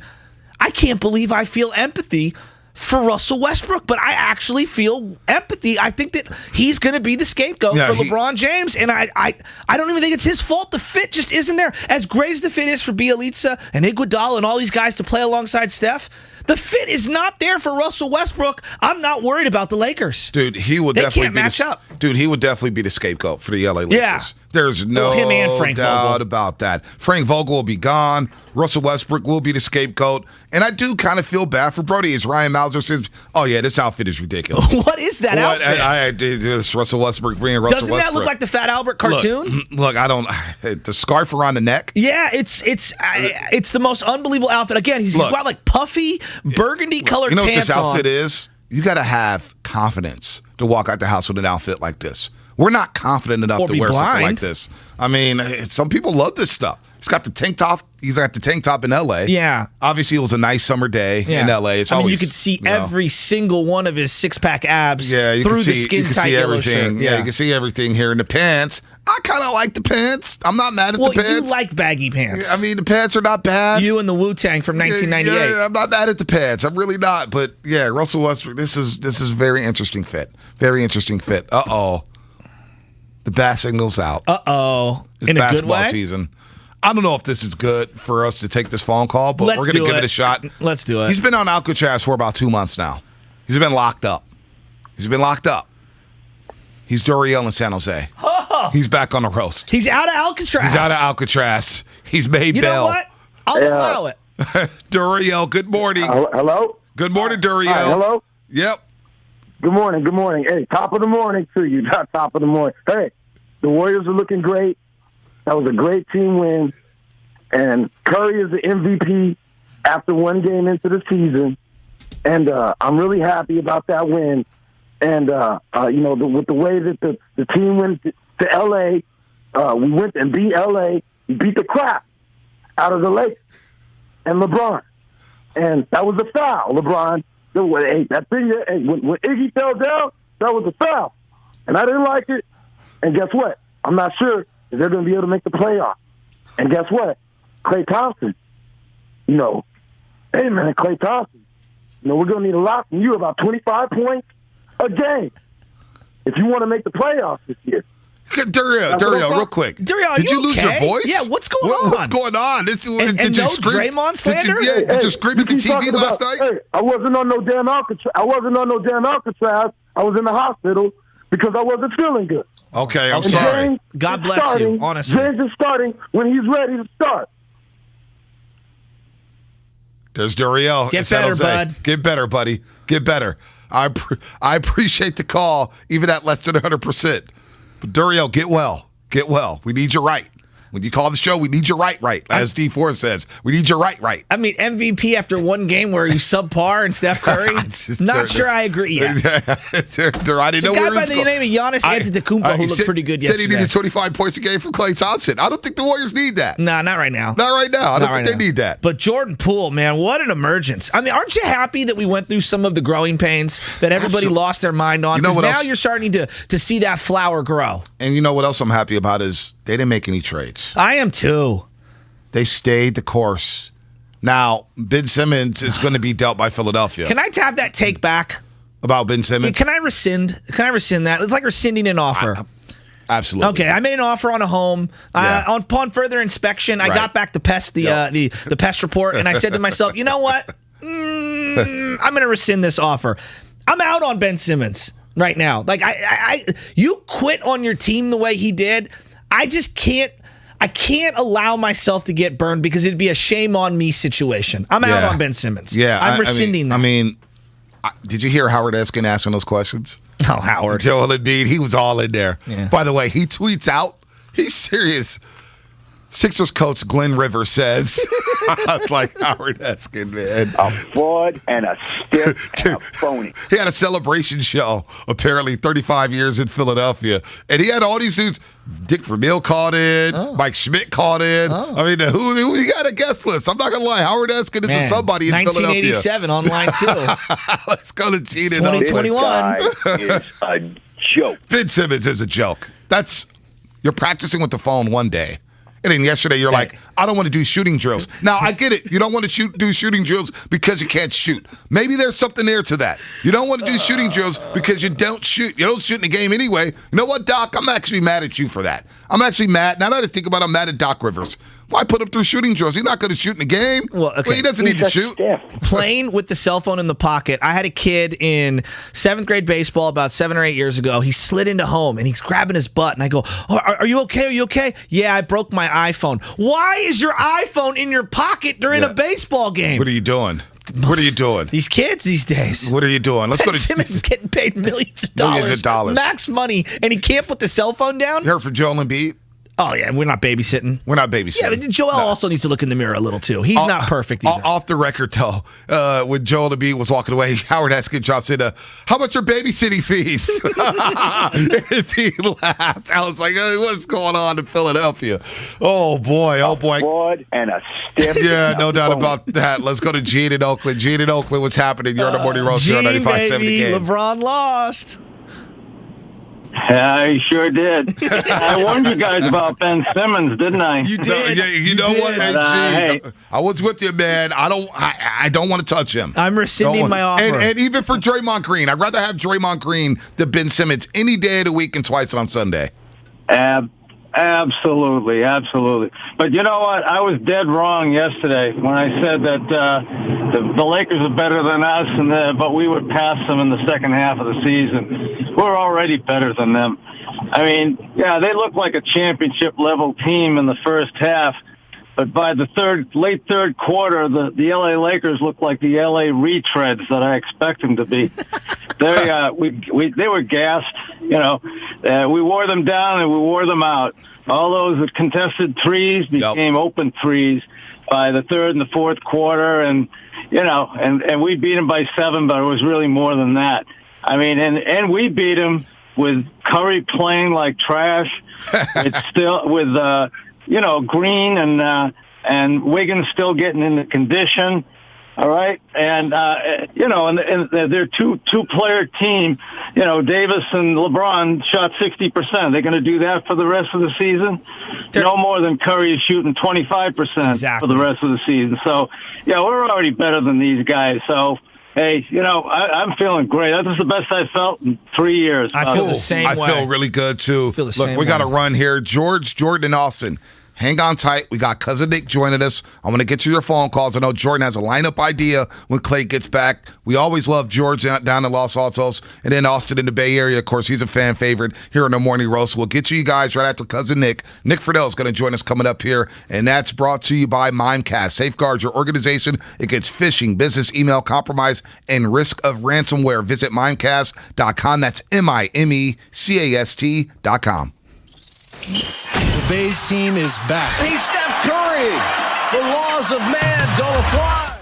I can't believe I feel empathy for Russell Westbrook, but I actually feel empathy. I think that he's going to be the scapegoat for LeBron James, and I don't even think it's his fault. The fit just isn't there. As great as the fit is for Bielitsa and Iguodala and all these guys to play alongside Steph, the fit is not there for Russell Westbrook. I'm not worried about the Lakers. Dude, he would definitely can't match up. Dude, he would definitely be the scapegoat for the LA Lakers. Yeah. There's no him and Frank doubt Vogel. about that. Frank Vogel will be gone. Russell Westbrook will be the scapegoat. And I do kind of feel bad for Brody as Ryan Mauser says, oh, yeah, this outfit is ridiculous. What is that outfit? It's Russell Westbrook bringing Russell Doesn't Westbrook. that look like the Fat Albert cartoon? Look, I don't. The scarf around the neck. Yeah, it's the most unbelievable outfit. Again, he's got like puffy burgundy colored pants on. You know pants what this outfit is? You got to have confidence to walk out the house with an outfit like this. We're not confident enough to wear something like this. I mean, some people love this stuff. He's got the tank top. He's got the tank top in L.A. Yeah. Obviously, it was a nice summer day in L.A. It's always, you could see every single one of his six-pack abs through the skin-tight yellow shirt. Yeah, you can see everything here in the pants. I kind of like the pants. I'm not mad at the pants. Well, you like baggy pants. I mean, the pants are not bad. You and the Wu-Tang from 1998. Yeah, I'm not mad at the pants. I'm really not. But, yeah, Russell Westbrook, this is very interesting fit. Very interesting fit. Uh-oh. The bat signal's out. Uh-oh. It's in basketball a good way? season. I don't know if this is good for us to take this phone call, but we're going to give it a shot. Let's do it. He's been on Alcatraz for about 2 months now. He's been locked up. He's Doriel in San Jose. Oh. He's back on the roast. He's out of Alcatraz. He's made bail. You know what? I'll allow it. Doriel, good morning. Hello? Good morning, Doriel. Hello? Yep. Good morning. Hey, top of the morning to you. Top of the morning. Hey, the Warriors are looking great. That was a great team win. And Curry is the MVP after one game into the season. And I'm really happy about that win. And, with the way that the team went to L.A., we went and beat L.A. We beat the crap out of the Lakers and LeBron. And that was a foul, LeBron. That thing, when Iggy fell down, that was a foul. And I didn't like it. And guess what? I'm not sure if they're going to be able to make the playoffs. And guess what? Klay Thompson. Klay Thompson. We're going to need a lot from you, about 25 points a game, if you want to make the playoffs this year. Doriel, real quick. Doriel, did you lose your voice? Yeah, what's going on? What's going on? Did you scream? Draymond slander? Did you scream at the TV last night? Hey, I wasn't on no damn Alcatraz. I was in the hospital because I wasn't feeling good. Okay, I'm sorry. James God bless you, honestly. James is starting when he's ready to start. There's Doriel. Get better, bud. Get better, buddy. Get better. I appreciate the call, even at less than 100%. But Doriel, get well. Get well. We need you right. When you call the show, we need you right. As D4 says, we need you right. I mean, MVP after one game where you subpar and Steph Curry? Not sure I agree yet. I didn't know where he was going. A guy by the name of Giannis Antetokounmpo who looked pretty good yesterday. Said he needed 25 points a game from Klay Thompson. I don't think the Warriors need that. No, not right now. Not right now. I don't think they need that. But Jordan Poole, man, what an emergence. I mean, aren't you happy that we went through some of the growing pains that everybody lost their mind on? Because now you're starting to see that flower grow. And you know what else I'm happy about is they didn't make any trades. I am too. They stayed the course. Now, Ben Simmons is going to be dealt by Philadelphia. Can I have that take back? About Ben Simmons? Yeah, can I rescind that? It's like rescinding an offer. Absolutely. Okay, I made an offer on a home. Upon further inspection, I got back the pest report, and I said to myself, you know what? I'm going to rescind this offer. I'm out on Ben Simmons right now. Like you quit on your team the way he did. I just can't. I can't allow myself to get burned because it'd be a shame on me situation. I'm out on Ben Simmons. Yeah, I'm rescinding that. I mean, did you hear Howard Eskin asking those questions? Oh, Howard. Joel Embiid, he was all in there. Yeah. By the way, he tweets out, he's serious. Sixers coach Glenn Rivers says, I was like, Howard Eskin, man. A fraud and a stiff and a phony. He had a celebration show, apparently 35 years in Philadelphia. And he had all these dudes. Dick Vermeil called in. Mike Schmidt called in. I mean, who he got a guest list. I'm not going to lie. Howard Eskin is somebody in 1987 online, too. Let's go to Gene. 2021. This guy is a joke. Ben Simmons is a joke. You're practicing with the phone one day. And then yesterday you're like, I don't want to do shooting drills. Now, I get it. You don't want to do shooting drills because you can't shoot. Maybe there's something there to that. You don't want to do shooting drills because you don't shoot. You don't shoot in the game anyway. You know what, Doc? I'm actually mad at you for that. I'm actually mad. Now that I think about it, I'm mad at Doc Rivers. Why put him through shooting drills? He's not going to shoot in the game. Well, he doesn't need to shoot. Playing with the cell phone in the pocket. I had a kid in 7th grade baseball about 7 or 8 years ago. He slid into home, and he's grabbing his butt. And I go, are you okay? Are you okay? Yeah, I broke my iPhone. Why is your iPhone in your pocket during a baseball game? What are you doing? What are you doing? These kids these days. What are you doing? Let's go to Simmons is getting paid millions of dollars. Max money, and he can't put the cell phone down? You heard from Joel Embiid? Oh, yeah, we're not babysitting. We're not babysitting. Yeah, but Joel also needs to look in the mirror a little, too. He's not perfect either. Off the record, though, when Joel Embiid was walking away, Howard Haskins drops in, how much are babysitting fees? And he laughed. I was like, hey, what's going on in Philadelphia? Oh, boy. Fraud and a stiff. Yeah, no doubt about that. Let's go to Gene in Oakland. Gene in Oakland, what's happening? You're on the Morning Roast here on 95.7 The Game. LeBron lost. I sure did. I warned you guys about Ben Simmons, didn't I? You did. You know what? Hey, I was with you, man. I don't want to touch him. I'm rescinding my offer. And even for Draymond Green, I'd rather have Draymond Green than Ben Simmons any day of the week and twice on Sunday. Absolutely. But you know what? I was dead wrong yesterday when I said that the Lakers are better than us, but we would pass them in the second half of the season. We're already better than them. I mean, yeah, they look like a championship-level team in the first half, but by the late third quarter, the L.A. Lakers look like the L.A. retreads that I expect them to be. They were gassed. You know, we wore them down and we wore them out. All those contested threes became open threes by the third and the fourth quarter, and we beat them by 7, but it was really more than that. I mean, and we beat them with Curry playing like trash. It's still with Green and Wiggins still getting into condition. All right, and and they're two-player team. You know, Davis and LeBron shot 60%. They're going to do that for the rest of the season. No more than Curry is shooting 25% for the rest of the season. So, yeah, we're already better than these guys. So. Hey, I'm feeling great. That's the best I've felt in 3 years. I feel the same way. I feel really good, too. Look, we got to run here. George, Jordan, and Austin. Hang on tight. We got Cousin Nick joining us. I'm going to get to your phone calls. I know Jordan has a lineup idea when Klay gets back. We always love George down in Los Altos. And then Austin in the Bay Area. Of course, he's a fan favorite here on the Morning Roast. We'll get you guys right after Cousin Nick. Nick Friedel is going to join us coming up here. And that's brought to you by Mimecast. Safeguard your organization against phishing, business email compromise, and risk of ransomware. Visit Mimecast.com. That's Mimecast.com. The Bays team is back. Hey, Steph Curry! The laws of man don't apply.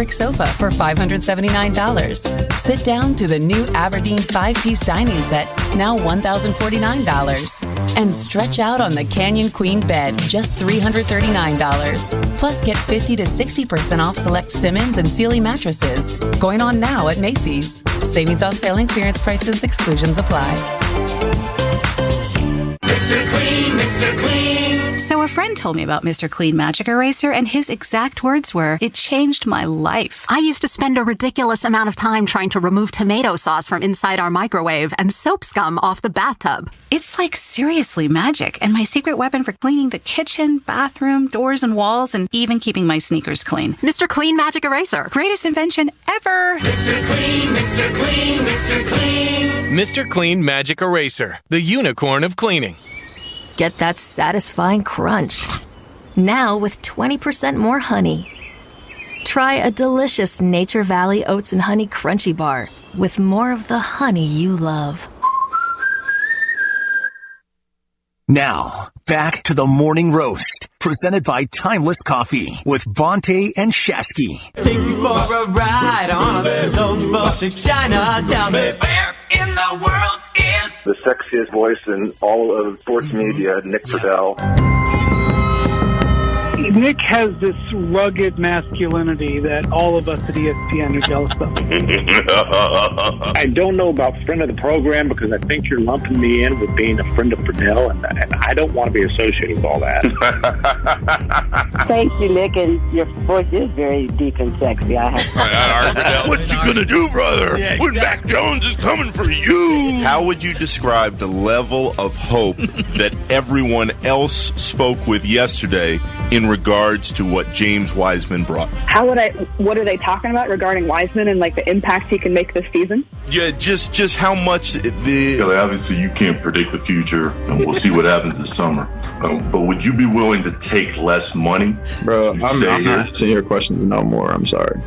sofa for $579. Sit down to the new Aberdeen 5-piece dining set, now $1,049. And stretch out on the Canyon Queen bed, just $339. Plus, get 50 to 60% off select Simmons and Sealy mattresses. Going on now at Macy's. Savings off sale and clearance prices, exclusions apply. Mr. Clean, Mr. Clean. So a friend told me about Mr. Clean Magic Eraser, and his exact words were, "It changed my life." I used to spend a ridiculous amount of time trying to remove tomato sauce from inside our microwave and soap scum off the bathtub. It's like seriously magic, and my secret weapon for cleaning the kitchen, bathroom, doors and walls, and even keeping my sneakers clean. Mr. Clean Magic Eraser. Greatest invention ever. Mr. Clean, Mr. Clean, Mr. Clean. Mr. Clean Magic Eraser, the unicorn of cleaning. Get that satisfying crunch. Now with 20% more honey. Try a delicious Nature Valley Oats and Honey Crunchy Bar with more of the honey you love. Now, back to the Morning Roast, presented by Timeless Coffee with Bonte and Shasky. Take you for a ride on a slow boat to Chinatown. Where in the world is the sexiest voice in all of sports media, Nick Friedel? Nick has this rugged masculinity that all of us at ESPN are jealous of. I don't know about friend of the program because I think you're lumping me in with being a friend of Friedel, and I don't want to be associated with all that. Thank you, Nick, and your voice is very deep and sexy. I have. What you gonna do, brother? Yeah, When Mac Jones is coming for you? How would you describe the level of hope that everyone else spoke with yesterday in regards to what James Wiseman brought? What are they talking about regarding Wiseman and like the impact he can make this season? Yeah, just how much Kelly, obviously you can't predict the future, and we'll see what happens this summer. But would you be willing to take less money? Bro, I'm not answering your questions no more. I'm sorry.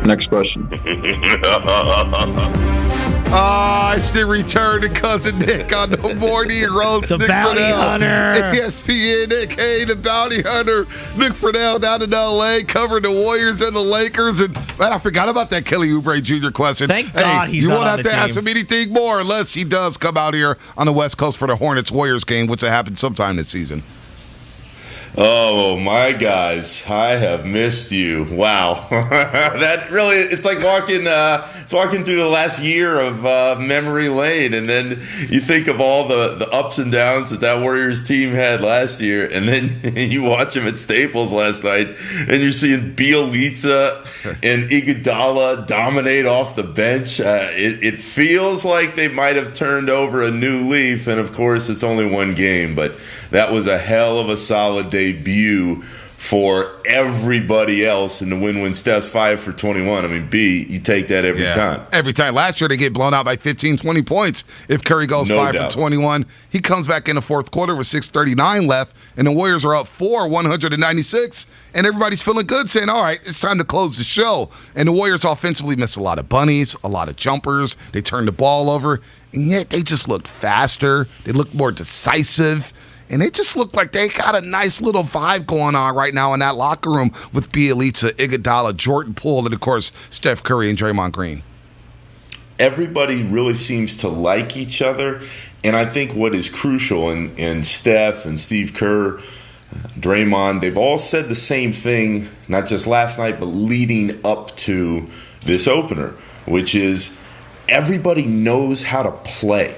Next question. It's the return to Cousin Nick on the Morning Roast. The Nick Bounty Friedel, Hunter. ESPN, a.k.a. the Bounty Hunter. Nick Friedel down in L.A. covering the Warriors and the Lakers. And, man, I forgot about that Kelly Oubre Jr. question. Thank God he's you not won't on have the to ask team. him anything more unless he does come out here on the West Coast for the Hornets-Warriors game, which will happen sometime this season. Oh, my guys, I have missed you. Wow. That really, it's like walking through the last year of memory lane, and then you think of all the ups and downs that Warriors team had last year, and then you watch them at Staples last night, and you're seeing Bielitsa and Iguodala dominate off the bench. It feels like they might have turned over a new leaf, and of course it's only one game, but that was a hell of a solid debut for everybody else in the win when Steph's 5 for 21. I mean, you take that every time. Every time. Last year, they get blown out by 15, 20 points. If Curry goes 5 for 21, he comes back in the fourth quarter with 6:39 left, and the Warriors are up 196, and everybody's feeling good, saying, all right, it's time to close the show. And the Warriors offensively missed a lot of bunnies, a lot of jumpers. They turned the ball over, and yet they just looked faster. They looked more decisive. And it just looked like they got a nice little vibe going on right now in that locker room with Bielitsa, Iguodala, Jordan Poole, and, of course, Steph Curry and Draymond Green. Everybody really seems to like each other. And I think what is crucial, and Steph and Steve Kerr, Draymond, they've all said the same thing, not just last night, but leading up to this opener, which is everybody knows how to play.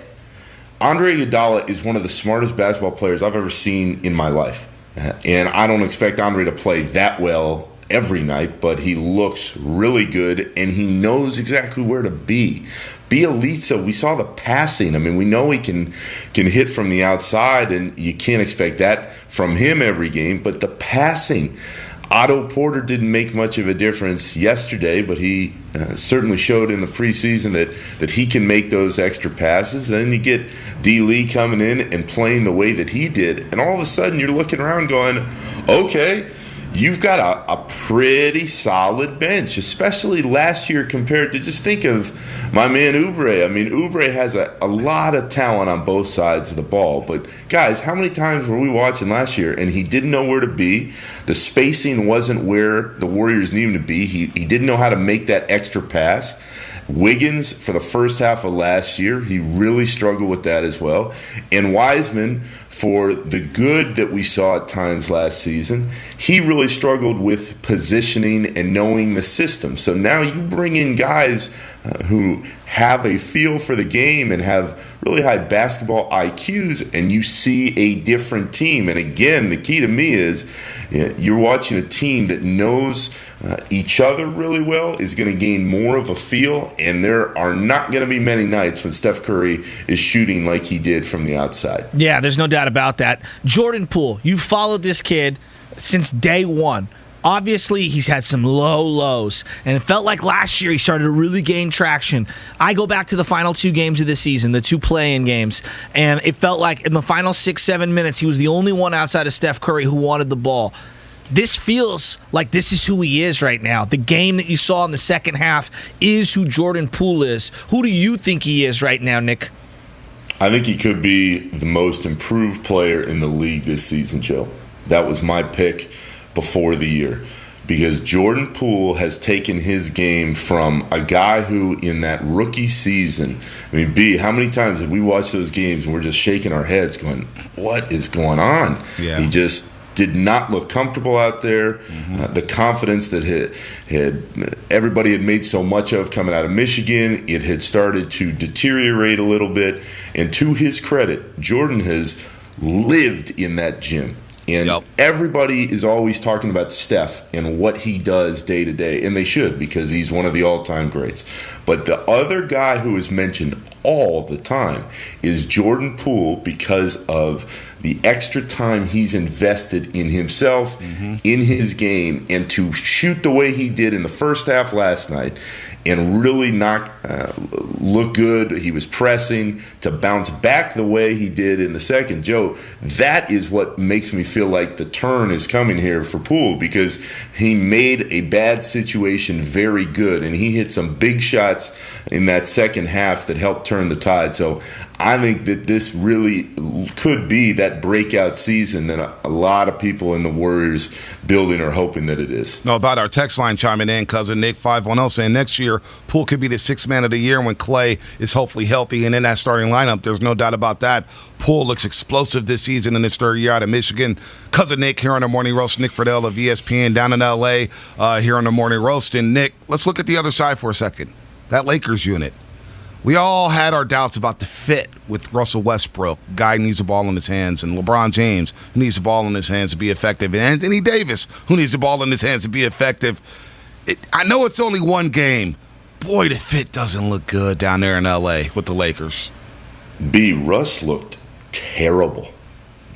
Andre Iguodala is one of the smartest basketball players I've ever seen in my life. And I don't expect Andre to play that well every night, but he looks really good, and he knows exactly where to be. Bielitsa, we saw the passing. I mean, we know he can hit from the outside, and you can't expect that from him every game, but the passing. Otto Porter didn't make much of a difference yesterday, but he certainly showed in the preseason that he can make those extra passes. Then you get D. Lee coming in and playing the way that he did, and all of a sudden you're looking around going, okay, you've got a pretty solid bench, especially last year compared to, just think of my man Oubre. I mean, Oubre has a lot of talent on both sides of the ball. But, guys, how many times were we watching last year and he didn't know where to be? The spacing wasn't where the Warriors needed him to be. He didn't know how to make that extra pass. Wiggins, for the first half of last year, he really struggled with that as well. And Wiseman, for the good that we saw at times last season, he really struggled with positioning and knowing the system. So now you bring in guys who have a feel for the game and have really high basketball IQs, and you see a different team. And again, the key to me is you're watching a team that knows each other really well, is going to gain more of a feel, and there are not going to be many nights when Steph Curry is shooting like he did from the outside. Yeah, there's no doubt about that. Jordan Poole, you followed this kid since day one. Obviously, he's had some low lows, and it felt like last year he started to really gain traction. I go back to the final 2 games of the season, the 2 play-in games, and it felt like in the final 6-7 minutes, he was the only one outside of Steph Curry who wanted the ball. This feels like this is who he is right now. The game that you saw in the second half is who Jordan Poole is. Who do you think he is right now, Nick? I think he could be the most improved player in the league this season, Joe. That was my pick before the year, because Jordan Poole has taken his game from a guy who in that rookie season, I mean, B, how many times have we watched those games and we're just shaking our heads going, what is going on? Yeah. He just did not look comfortable out there. The confidence that everybody had made so much of coming out of Michigan, it had started to deteriorate a little bit. And to his credit, Jordan has lived in that gym. And everybody is always talking about Steph and what he does day to day, and they should, because he's one of the all-time greats. But the other guy who is mentioned all the time is Jordan Poole, because of the extra time he's invested in himself, in his game, and to shoot the way he did in the first half last night and really not look good. He was pressing to bounce back the way he did in the second. Joe, that is what makes me feel like the turn is coming here for Poole, because he made a bad situation very good, and he hit some big shots in that second half that helped turn the tide. So I think that this really could be that breakout season that a lot of people in the Warriors building are hoping that it is. No, about our text line chiming in, cousin Nick 510, saying next year Poole could be the 6th man of the year when Klay is hopefully healthy and in that starting lineup. There's no doubt about that. Poole looks explosive this season in his 3rd year out of Michigan. Cousin Nick here on the Morning Roast. Nick Friedel of ESPN down in L.A. Here on the Morning Roast. And Nick, let's look at the other side for a second. That Lakers unit. We all had our doubts about the fit with Russell Westbrook. Guy needs the ball in his hands, and LeBron James, who needs the ball in his hands to be effective, and Anthony Davis, who needs the ball in his hands to be effective. I know it's only one game. Boy, the fit doesn't look good down there in L.A. with the Lakers. B, Russ looked terrible.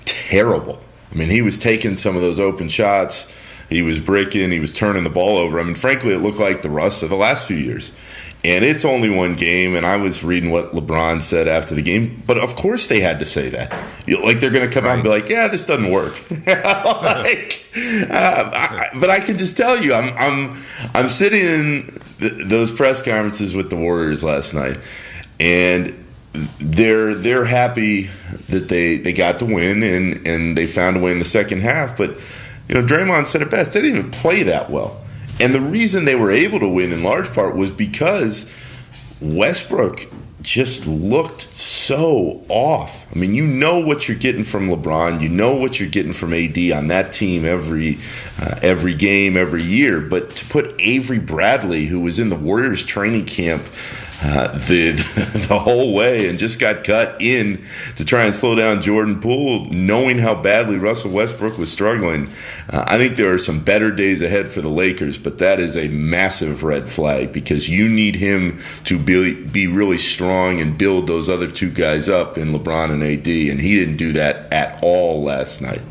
Terrible. I mean, he was taking some of those open shots. He was breaking. He was turning the ball over. I mean, frankly, it looked like the Russ of the last few years. And it's only one game, and I was reading what LeBron said after the game. But, of course, they had to say that. Like, they're going to come out and be like, yeah, this doesn't work. But I can just tell you, I'm sitting in those press conferences with the Warriors last night, and they're happy that they got the win and they found a way in the second half. But, Draymond said it best. They didn't even play that well. And the reason they were able to win in large part was because Westbrook just looked so off. I mean, you know what you're getting from LeBron. You know what you're getting from AD on that team every game, every year. But to put Avery Bradley, who was in the Warriors training camp the whole way and just got cut in to try and slow down Jordan Poole, knowing how badly Russell Westbrook was struggling, I think there are some better days ahead for the Lakers, but that is a massive red flag because you need him to be really strong and build those other two guys up in LeBron and AD, and he didn't do that at all last night.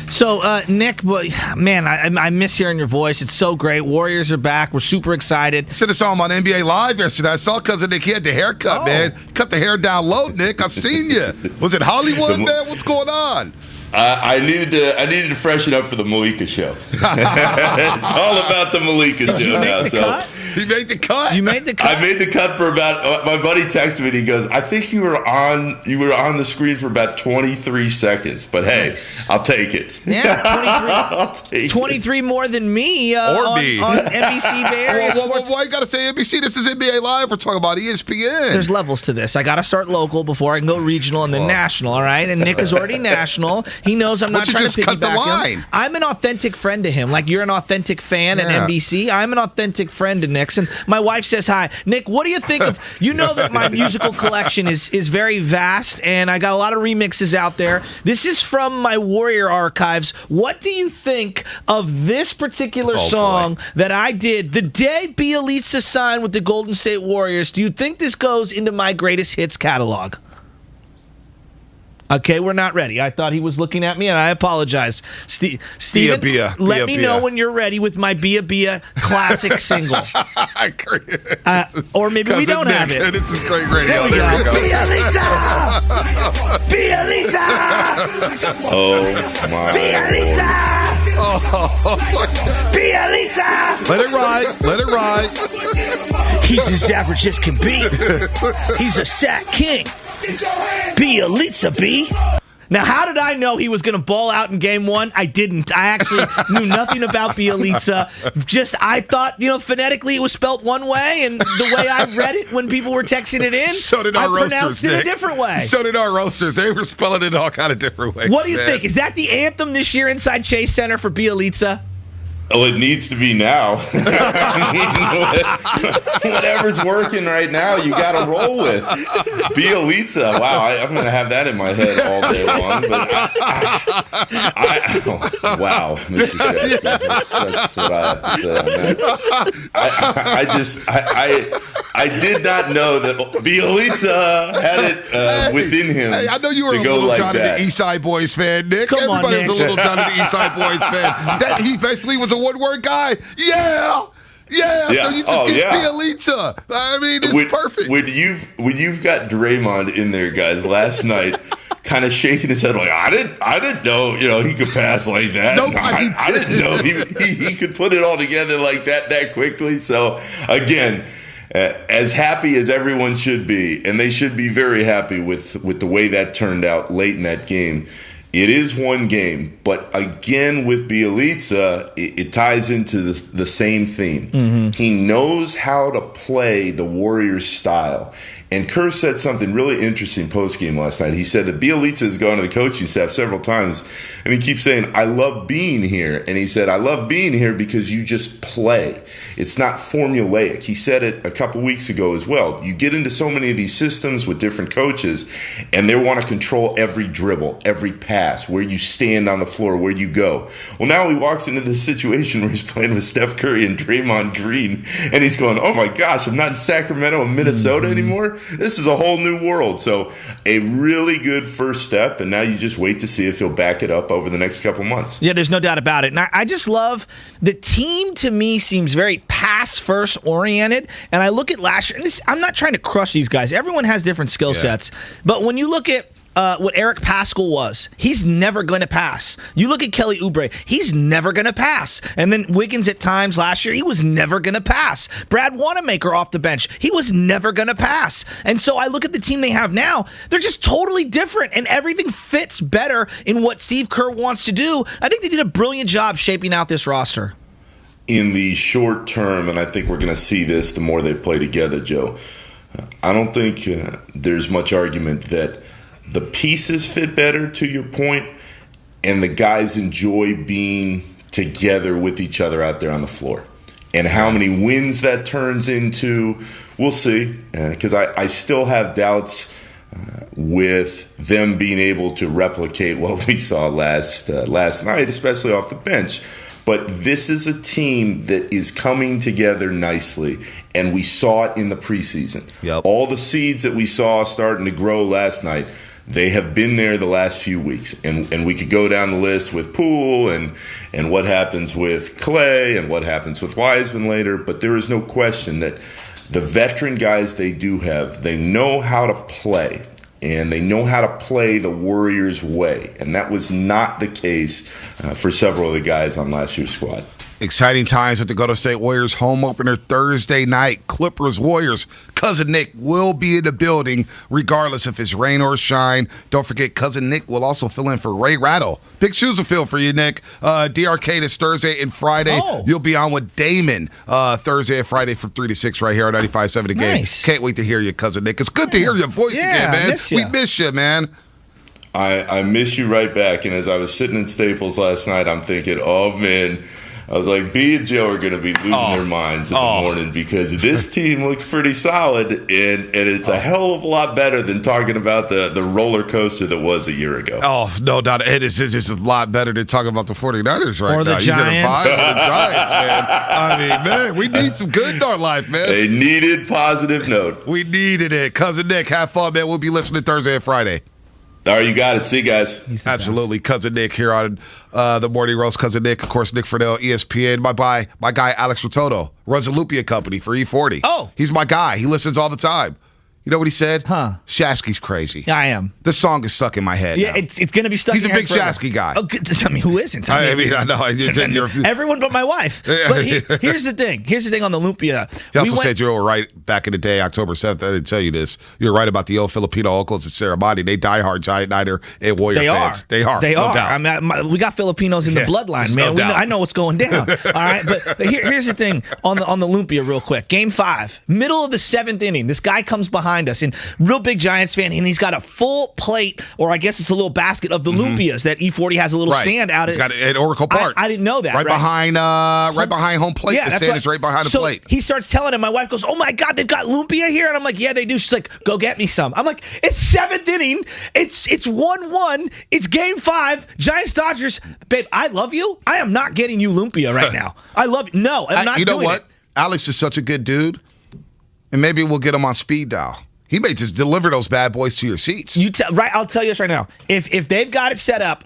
So, Nick, man, I miss hearing your voice. It's so great. Warriors are back. We're super excited. Should have saw him on NBA Live yesterday. I saw Cousin Nick. He had the haircut, man. Cut the hair down low, Nick. I seen you. Was it Hollywood, man? What's going on? I needed to freshen up for the Malika show. It's all about the Malika show now. So he made the cut. You made the cut. I made the cut for about. My buddy texted me and he goes, "I think you were on the screen for about 23 seconds." But hey, nice. I'll take it. Yeah, 23. I'll take 23 more than me. Or me on NBC Bay Area. Why you gotta say NBC? This is NBA Live. We're talking about ESPN. There's levels to this. I gotta start local before I can go regional and then national. All right, and Nick is already national. He knows I'm not trying to piggyback him. I'm an authentic friend to him. Like you're an authentic fan at NBC. I'm an authentic friend to Nick's. And my wife says hi. Nick, what do you think of? You know that my musical collection is very vast, and I got a lot of remixes out there. This is from my Warrior archives. What do you think of this particular song that I did the day Bielitsa signed with the Golden State Warriors? Do you think this goes into my greatest hits catalog? Okay, we're not ready. I thought he was looking at me, and I apologize. Steven, let me know when you're ready with my Bia Bia classic single. Or maybe we don't have it. This is great radio. There we go. Bielitsa! Bielitsa! Oh, my Bielitsa! Bielitsa! Let it ride. Let it ride. He's as average as can be. He's a sack king. Bielitsa, B. Now, how did I know he was going to ball out in game one? I didn't. I actually knew nothing about Bielitsa. I thought, phonetically it was spelt one way, and the way I read it when people were texting it in, so did our roasters, pronounced it a different way. So did our roasters. They were spelling it all kind of different ways. What do you think? Is that the anthem this year inside Chase Center for Bielitsa? Oh, it needs to be now. Whatever's working right now, you got to roll with. Bielitsa. Wow, I'm going to have that in my head all day long. But wow, Mr. Chapman. That's what I have to say on that. I did not know that Bielitsa had it within him. Hey, I know you were a little Johnny the Eastside Boys fan, Nick. Everybody was a little Johnny the Eastside Boys fan. He basically was a one-word guy. Yeah. So you just get Bielitsa. I mean, it's perfect. When you've got Draymond in there, guys, last night, kind of shaking his head like, I didn't know, he could pass like that. I didn't know he could put it all together like that quickly. So again, as happy as everyone should be, and they should be very happy with the way that turned out late in that game. It is one game, but again with Bielitsa, it ties into the same theme. Mm-hmm. He knows how to play the Warriors style. And Kerr said something really interesting post-game last night. He said that Bielitsa has gone to the coaching staff several times, and he keeps saying, I love being here. And he said, I love being here because you just play. It's not formulaic. He said it a couple weeks ago as well. You get into so many of these systems with different coaches, and they want to control every dribble, every pass, where you stand on the floor, where you go. Well, now he walks into this situation where he's playing with Steph Curry and Draymond Green, and he's going, oh my gosh, I'm not in Sacramento and Minnesota anymore. This is a whole new world. So a really good first step, and now you just wait to see if he'll back it up over the next couple months. Yeah, there's no doubt about it. And I just love the team. To me, seems very pass-first oriented. And I look at last year, and I'm not trying to crush these guys. Everyone has different skill sets. But when you look at what Eric Paschall was, he's never going to pass. You look at Kelly Oubre, he's never going to pass. And then Wiggins at times last year, he was never going to pass. Brad Wanamaker off the bench, he was never going to pass. And so I look at the team they have now, they're just totally different, and everything fits better in what Steve Kerr wants to do. I think they did a brilliant job shaping out this roster. In the short term, and I think we're going to see this the more they play together, Joe, I don't think there's much argument that the pieces fit better, to your point, and the guys enjoy being together with each other out there on the floor. And how many wins that turns into, we'll see, because I still have doubts with them being able to replicate what we saw last night, especially off the bench. But this is a team that is coming together nicely, and we saw it in the preseason. Yep. All the seeds that we saw starting to grow last night, they have been there the last few weeks. And we could go down the list with Poole and what happens with Klay and what happens with Wiseman later, but there is no question that the veteran guys they do have, they know how to play. and they know how to play the Warriors' way. And that was not the case for several of the guys on last year's squad. Exciting times with the Golden State Warriors home opener Thursday night. Clippers-Warriors. Cousin Nick will be in the building regardless if it's rain or shine. Don't forget, Cousin Nick will also fill in for Ray Rattle. Big shoes to fill for you, Nick. DRK this Thursday and Friday. Oh. You'll be on with Damon Thursday and Friday from 3 to 6 right here on 95.7 The Game. Nice. Can't wait to hear you, Cousin Nick. It's good to hear your voice again, man. We miss you, man. I miss you right back. And as I was sitting in Staples last night, I'm thinking, oh, man, I was like, B and Joe are going to be losing their minds in the morning because this team looks pretty solid, and it's a hell of a lot better than talking about the roller coaster that was a year ago. Oh, no doubt. It is a lot better than talking about the 49ers right now. Or the Giants. The Giants, man. I mean, man, we need some good in our life, man. They needed positive note. We needed it. Cousin Nick, have fun, man. We'll be listening Thursday and Friday. All right, you got it. See you guys. Absolutely. Cousin Nick here on the Morning Roast. Cousin Nick, of course, Nick Friedel, ESPN. My guy, Alex Rototo, runs a Lupia company for E40. Oh. He's my guy. He listens all the time. You know what he said? Huh. Shasky's crazy. Yeah, I am. This song is stuck in my head. Yeah, now. it's going to be stuck He's in a your big head forever. Shasky guy. Oh, good. I mean, who isn't? I know. Everyone but my wife. But here's the thing. Here's the thing on the Lumpia. He also said you were right back in the day, October 7th. I didn't tell you this. You're right about the old Filipino uncles at Sarabati. They diehard Giant Niner and Warrior fans. They are. They no are. doubt. I mean, we got Filipinos in the bloodline, man. I know what's going down. All right, but here's the thing on the Lumpia, real quick. Game 5, middle of the 7th inning. This guy comes behind us, and real big Giants fan, and he's got a full plate, or I guess it's a little basket of the Lumpias that E40 has a little stand out. He's got it at Oracle Park. I didn't know that. Right behind home plate. Yeah, the stand is right behind the plate. He starts telling him. My wife goes, "Oh my God, they've got Lumpia here," and I'm like, "Yeah, they do." She's like, "Go get me some." I'm like, "It's 7th inning. It's 1-1. It's Game 5. Giants Dodgers, babe. I love you. I am not getting you Lumpia right now. I love you. No, I'm not. You know doing what? it. Alex is such a good dude, and maybe we'll get him on speed dial. He may just deliver those bad boys to your seats. Right, I'll tell you this right now. If they've got it set up,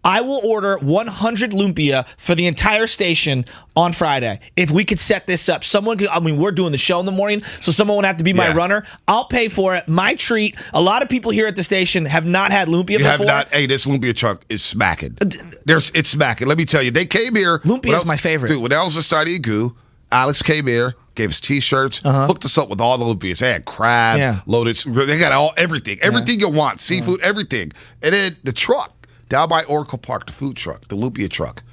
I will order 100 Lumpia for the entire station on Friday. If we could set this up, we're doing the show in the morning, so someone would have to be my runner. I'll pay for it. My treat. A lot of people here at the station have not had Lumpia before. Hey, this Lumpia truck is smacking. It's smacking. Let me tell you, they came here. Lumpia is my favorite. Dude, when Elsa started Goo, Alex came here, gave us T-shirts, hooked us up with all the Lumpias. They had crab, loaded. They got everything you want, seafood, everything. And then the truck down by Oracle Park, the food truck, the Lumpia truck.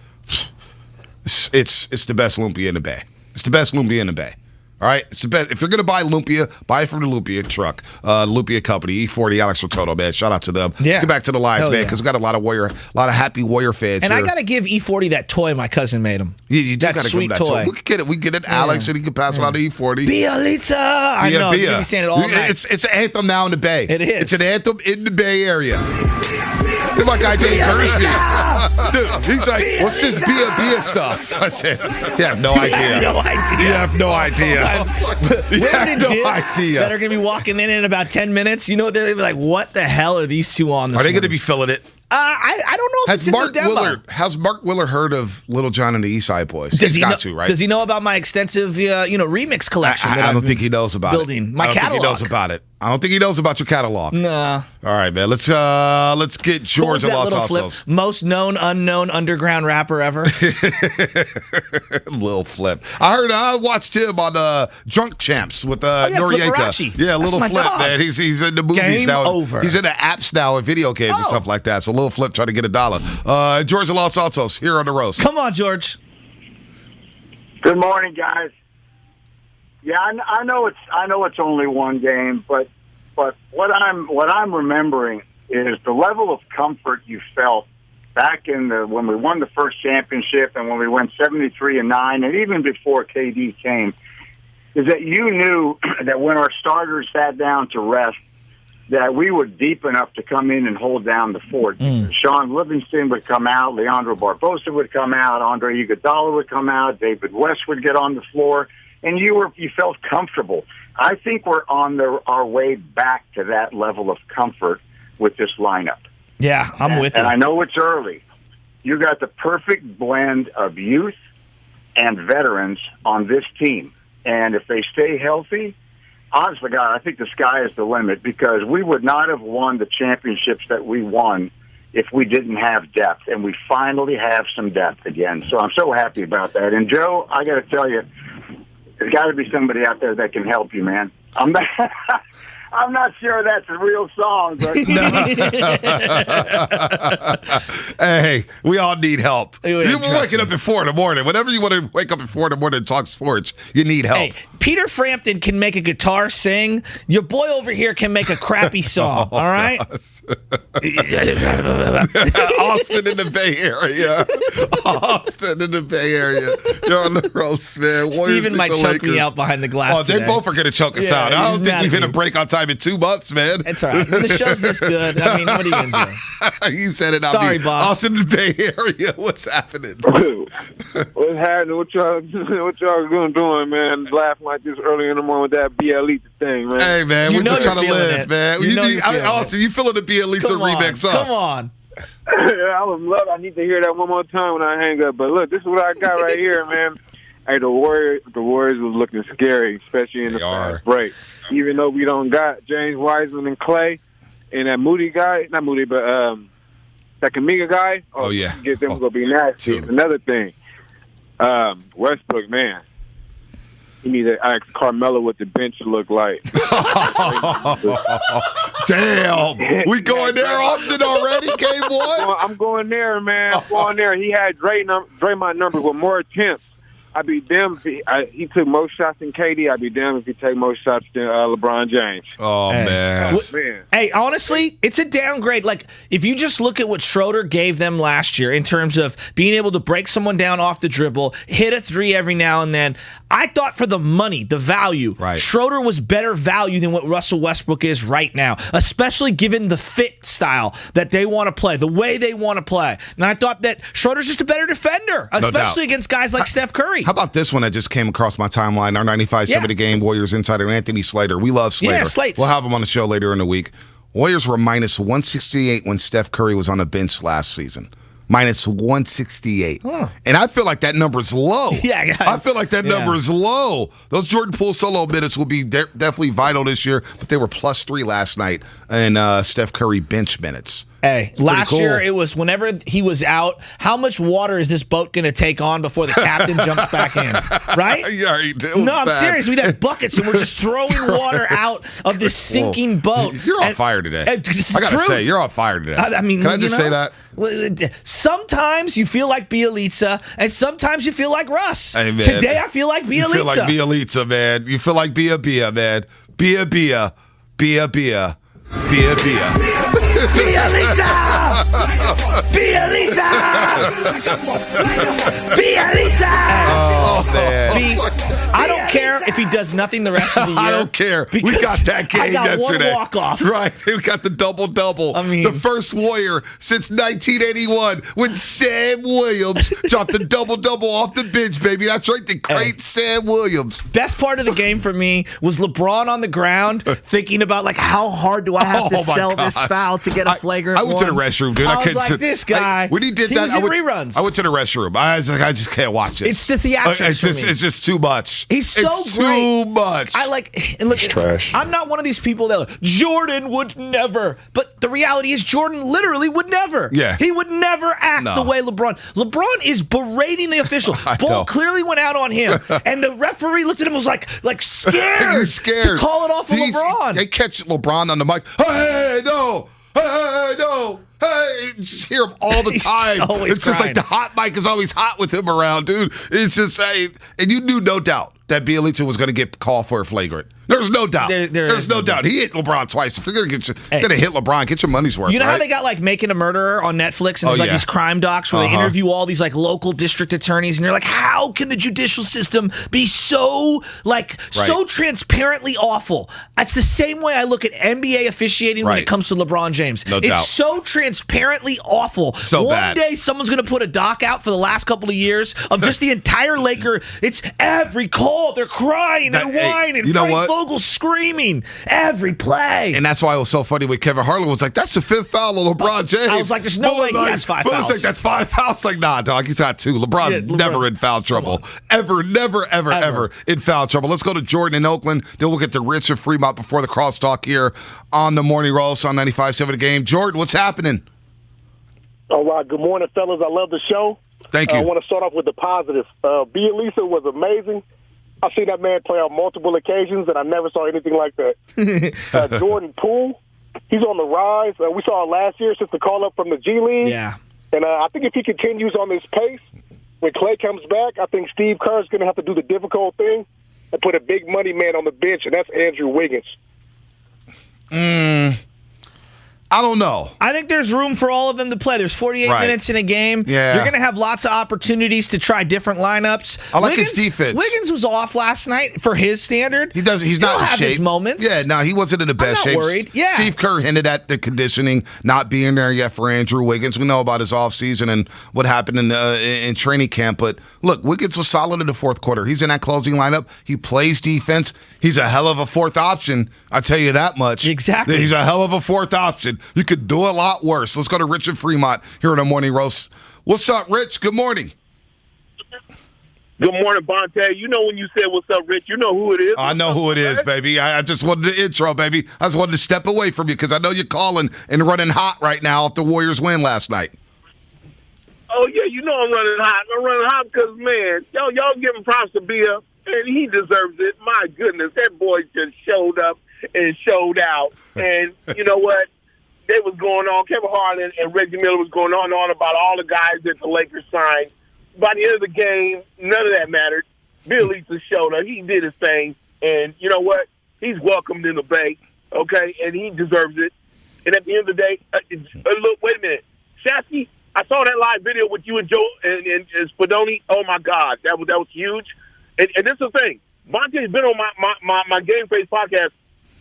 It's the best Lumpia in the Bay. It's the best Lumpia in the Bay. All right, it's the best. If you're gonna buy Lumpia, buy it from the Lumpia truck, Lumpia Company, E40, Alex Rototo, man. Shout out to them. Yeah. Let's get back to the lines, man, because we got a lot of happy Warrior fans. And here. I gotta give E40 that toy my cousin made him. You that gotta sweet give him that toy. We can get it. We can get it, Alex, and he can pass it on to E40. Bialita. I know. You're gonna be saying it all night. It's an anthem now in the Bay. It is. It's an anthem in the Bay Area. Look my guy Dave Bursby. Dude, he's like, what's this Bia stuff? I said, you have no idea. You have no idea. You have no idea. That are going to be walking in about 10 minutes. You know, they're like, what the hell are these two on this Are they going to be filling it? I don't know if it's in the demo. Has Mark Willard heard of Little John and the East Side Boys? Does he got to, right? Does he know about my extensive, remix collection? I don't think he knows about building it. My I don't catalog. think he knows about it. I don't think he knows about your catalog. Nah. All right, man. Let's get George of Los Altos. Most known, unknown underground rapper ever. Lil Flip. I watched him on Drunk Champs with Noriega. Yeah, Little Flip, man. He's in the movies Game now. Over. He's in the apps now and video games and stuff like that. So Lil Flip trying to get $1. George of Los Altos here on the roast. Come on, George. Good morning, guys. Yeah, I know it's only one game, but what I'm remembering is the level of comfort you felt back when we won the first championship and when we went 73-9, and even before KD came, is that you knew that when our starters sat down to rest, that we were deep enough to come in and hold down the fort. Sean Livingston would come out, Leandro Barbosa would come out, Andre Iguodala would come out, David West would get on the floor, and you felt comfortable. I think we're on our way back to that level of comfort with this lineup. Yeah, I'm with you. And I know it's early. You got the perfect blend of youth and veterans on this team. And if they stay healthy, honest to God, I think the sky is the limit because we would not have won the championships that we won if we didn't have depth, and we finally have some depth again. So I'm so happy about that. And, Joe, I got to tell you, there's got to be somebody out there that can help you, man. I'm not sure that's a real song, but hey, we all need help. You're waking up at 4 in the morning. Whenever you want to wake up at 4 in the morning and talk sports, you need help. Hey, Peter Frampton can make a guitar sing. Your boy over here can make a crappy song. All right. Austin in the Bay Area. Austin in the Bay Area. You're on the roast, man. Steven might choke me out behind the glass. Oh, they both are going to choke us out. I don't think we've hit a break on time in 2 months, man. It's all right. When the show's this good, I mean, what are you going to do? You said it out. Sorry, boss. Austin in the Bay Area. What's happening? What's happening? What y'all doing, man? Laughing like this early in the morning with that BLE thing, man. Hey, man, we're just trying to live, man. Austin, you feeling the BLE remix, huh? Come on. I need to hear that one more time when I hang up. But look, this is what I got right here, man. Hey, the Warriors was looking scary, especially in the fast break. Even though we don't got James Wiseman and Klay and that Moody guy, not Moody, but that Kaminga guy. Get them gonna be nasty. It's another thing. Westbrook, man. You need to ask Carmelo what the bench look like. Damn. We going there, Austin, already? Game 1? I'm going there, man. I'm going there. He had Draymond numbers with more attempts. I'd be damned if he took more shots than KD. I'd be damned if he take more shots than LeBron James. Oh, man. Hey, honestly, it's a downgrade. Like, if you just look at what Schroeder gave them last year in terms of being able to break someone down off the dribble, hit a three every now and then, I thought for the money, the value, Schroeder was better value than what Russell Westbrook is right now, especially given the fit style that they want to play, the way they want to play. And I thought that Schroeder's just a better defender, especially against guys like Steph Curry. How about this one that just came across my timeline? Our 95.7 Game Warriors insider, Anthony Slater. We love Slater. Yeah, Slates. We'll have him on the show later in the week. Warriors were minus 168 when Steph Curry was on the bench last season. Minus 168. And I feel like that number's low. Yeah, I feel like that number is low. Those Jordan Poole solo minutes will be definitely vital this year, but they were plus 3 last night in Steph Curry bench minutes. Hey, last year it was whenever he was out, how much water is this boat going to take on before the captain jumps back in? Right? Yeah, I'm serious. We'd have buckets and we're just throwing water out of this sinking boat. You're on fire today. I got to say, you're on fire today. I mean, can I just say that? Sometimes you feel like Bielitsa, and sometimes you feel like Russ. Hey, man. Today I feel like Bielitsa. You feel like Bielitsa, man. You feel like Bia, man. Bia. Bielitsa! Oh, man. I don't care if he does nothing the rest of the year. I don't care. We got that game yesterday. One walk-off. Right. We got the double-double. I mean, the first Warrior since 1981 when Sam Williams dropped the double-double off the bench, baby. That's right. The great Sam Williams. Best part of the game for me was LeBron on the ground thinking about, like, how hard do I have to sell this foul to get a flagrant I went to the restroom, dude. I was like, this guy. When he did that, was in reruns. I went to the restroom. I was like, I just can't watch this. It's the theatrics for me. It's just too much. He's so it's great. Too much. I like, and look, it's trash. I'm not one of these people that like, Jordan would never. But the reality is, Jordan literally would never. Yeah. He would never act the way LeBron. LeBron is berating the official. Ball clearly went out on him, and the referee looked at him and was like scared, to call it off of LeBron. They catch LeBron on the mic. Hey, no. Hey, no. Hey, just hear him all the time. It's just like the hot mic is always hot with him around, dude. It's just, and you knew no doubt that Bielitsa was going to get called for a flagrant. There's no doubt. There's no doubt. He hit LeBron twice. If you're going to hit LeBron, get your money's worth. You know how they got like Making a Murderer on Netflix, and there's like these crime docs where they interview all these like local district attorneys, and you're like, how can the judicial system be so so transparently awful? That's the same way I look at NBA officiating when it comes to LeBron James. No doubt. It's so transparently awful. So One day someone's going to put a doc out for the last couple of years of just the entire Laker. It's every call. They're crying. They're whining. You know what? Vogel screaming every play. And that's why it was so funny when Kevin Harlan was like, that's the 5th foul of LeBron James. I was like, there's no way he has 5 fouls. Like, that's 5 fouls. Like, nah, dog, he's got 2. LeBron's never in foul trouble. Ever in foul trouble. Let's go to Jordan in Oakland. Then we'll get to Rich and Fremont before the crosstalk here on the Morning Roast on 95.7 The Game. Jordan, what's happening? All right. Good morning, fellas. I love the show. Thank you. I want to start off with the positive. Bielisa was amazing. I've seen that man play on multiple occasions, and I never saw anything like that. Jordan Poole, he's on the rise. We saw it last year since the call-up from the G League. Yeah. And I think if he continues on this pace, when Klay comes back, I think Steve Kerr's going to have to do the difficult thing and put a big money man on the bench, and that's Andrew Wiggins. I don't know. I think there's room for all of them to play. There's 48 minutes in a game. Yeah. You're going to have lots of opportunities to try different lineups. I like his defense. Wiggins was off last night for his standard. He's not in He'll have shape. his moments. Yeah, no, he wasn't in the best shape. I'm not worried. Yeah. Steve Kerr hinted at the conditioning not being there yet for Andrew Wiggins. We know about his offseason and what happened in training camp. But look, Wiggins was solid in the fourth quarter. He's in that closing lineup. He plays defense. He's a hell of a fourth option. I tell you that much. Exactly. He's a hell of a fourth option. You could do a lot worse. Let's go to Rich and Fremont here on the Morning Roast. What's up, Rich? Good morning. Good morning, Bonte. You know when you said what's up, Rich, you know who it is. I know who it is, baby. I just wanted the intro, baby. I just wanted to step away from you because I know you're calling and running hot right now if the Warriors win last night. Oh, yeah, you know I'm running hot. I'm running hot because, man, y'all giving props to Bia, and he deserves it. My goodness, that boy just showed up and showed out. And you know what? They was going on. Kevin Harlan and Reggie Miller was going on about all the guys that the Lakers signed. By the end of the game, none of that mattered. Bielisa showed up. He did his thing. And you know what? He's welcomed in the Bay, okay? And he deserves it. And at the end of the day, look, wait a minute. Shasky, I saw that live video with you and Joe and Spadoni. Oh, my God. That was huge. And this is the thing. Monte's been on my Game Face podcast.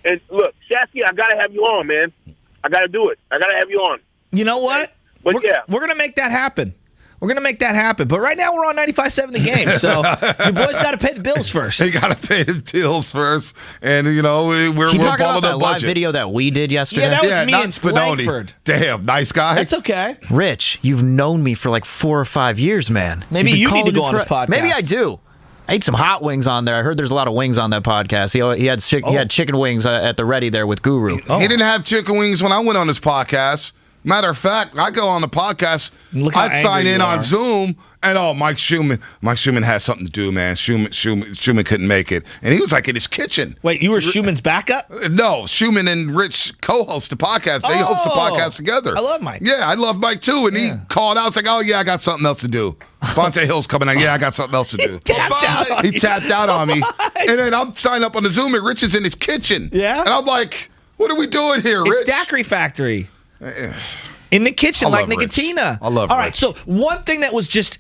And look, Shasky, I got to have you on, man. I got to do it. I got to have you on. You know what? But we're going to make that happen. We're going to make that happen. But right now we're on 95.7 The Game, so you boys got to pay the bills first. They got to pay the bills first. And, you know, we're talking about that the live budget. video that we did yesterday? Yeah, that was me not and Spadoni. Langford. Damn, nice guy. That's okay. Rich, you've known me for like 4 or 5 years, man. Maybe you need to go on his podcast. Maybe I do. I ate some hot wings on there. I heard there's a lot of wings on that podcast. He had chicken wings at the ready there with Guru. He didn't have chicken wings when I went on his podcast. Matter of fact, I go on the podcast, I'd sign in on Zoom, and Mike Schumann had something to do, man. Schumann couldn't make it. And he was like in his kitchen. Wait, you were Schumann's backup? No, Schumann and Rich co-host the podcast. They host the podcast together. I love Mike. Yeah, I love Mike too. And he called out, was like, oh yeah, I got something else to do. Bonte Hill's coming out. Yeah, I got something else to do. He tapped out on me. And then I'm signed up on the Zoom, and Rich is in his kitchen. Yeah? And I'm like, what are we doing here, Rich? It's Daiquiri Factory. In the kitchen, like Nicotina. I love All right, Rich. so one thing that was just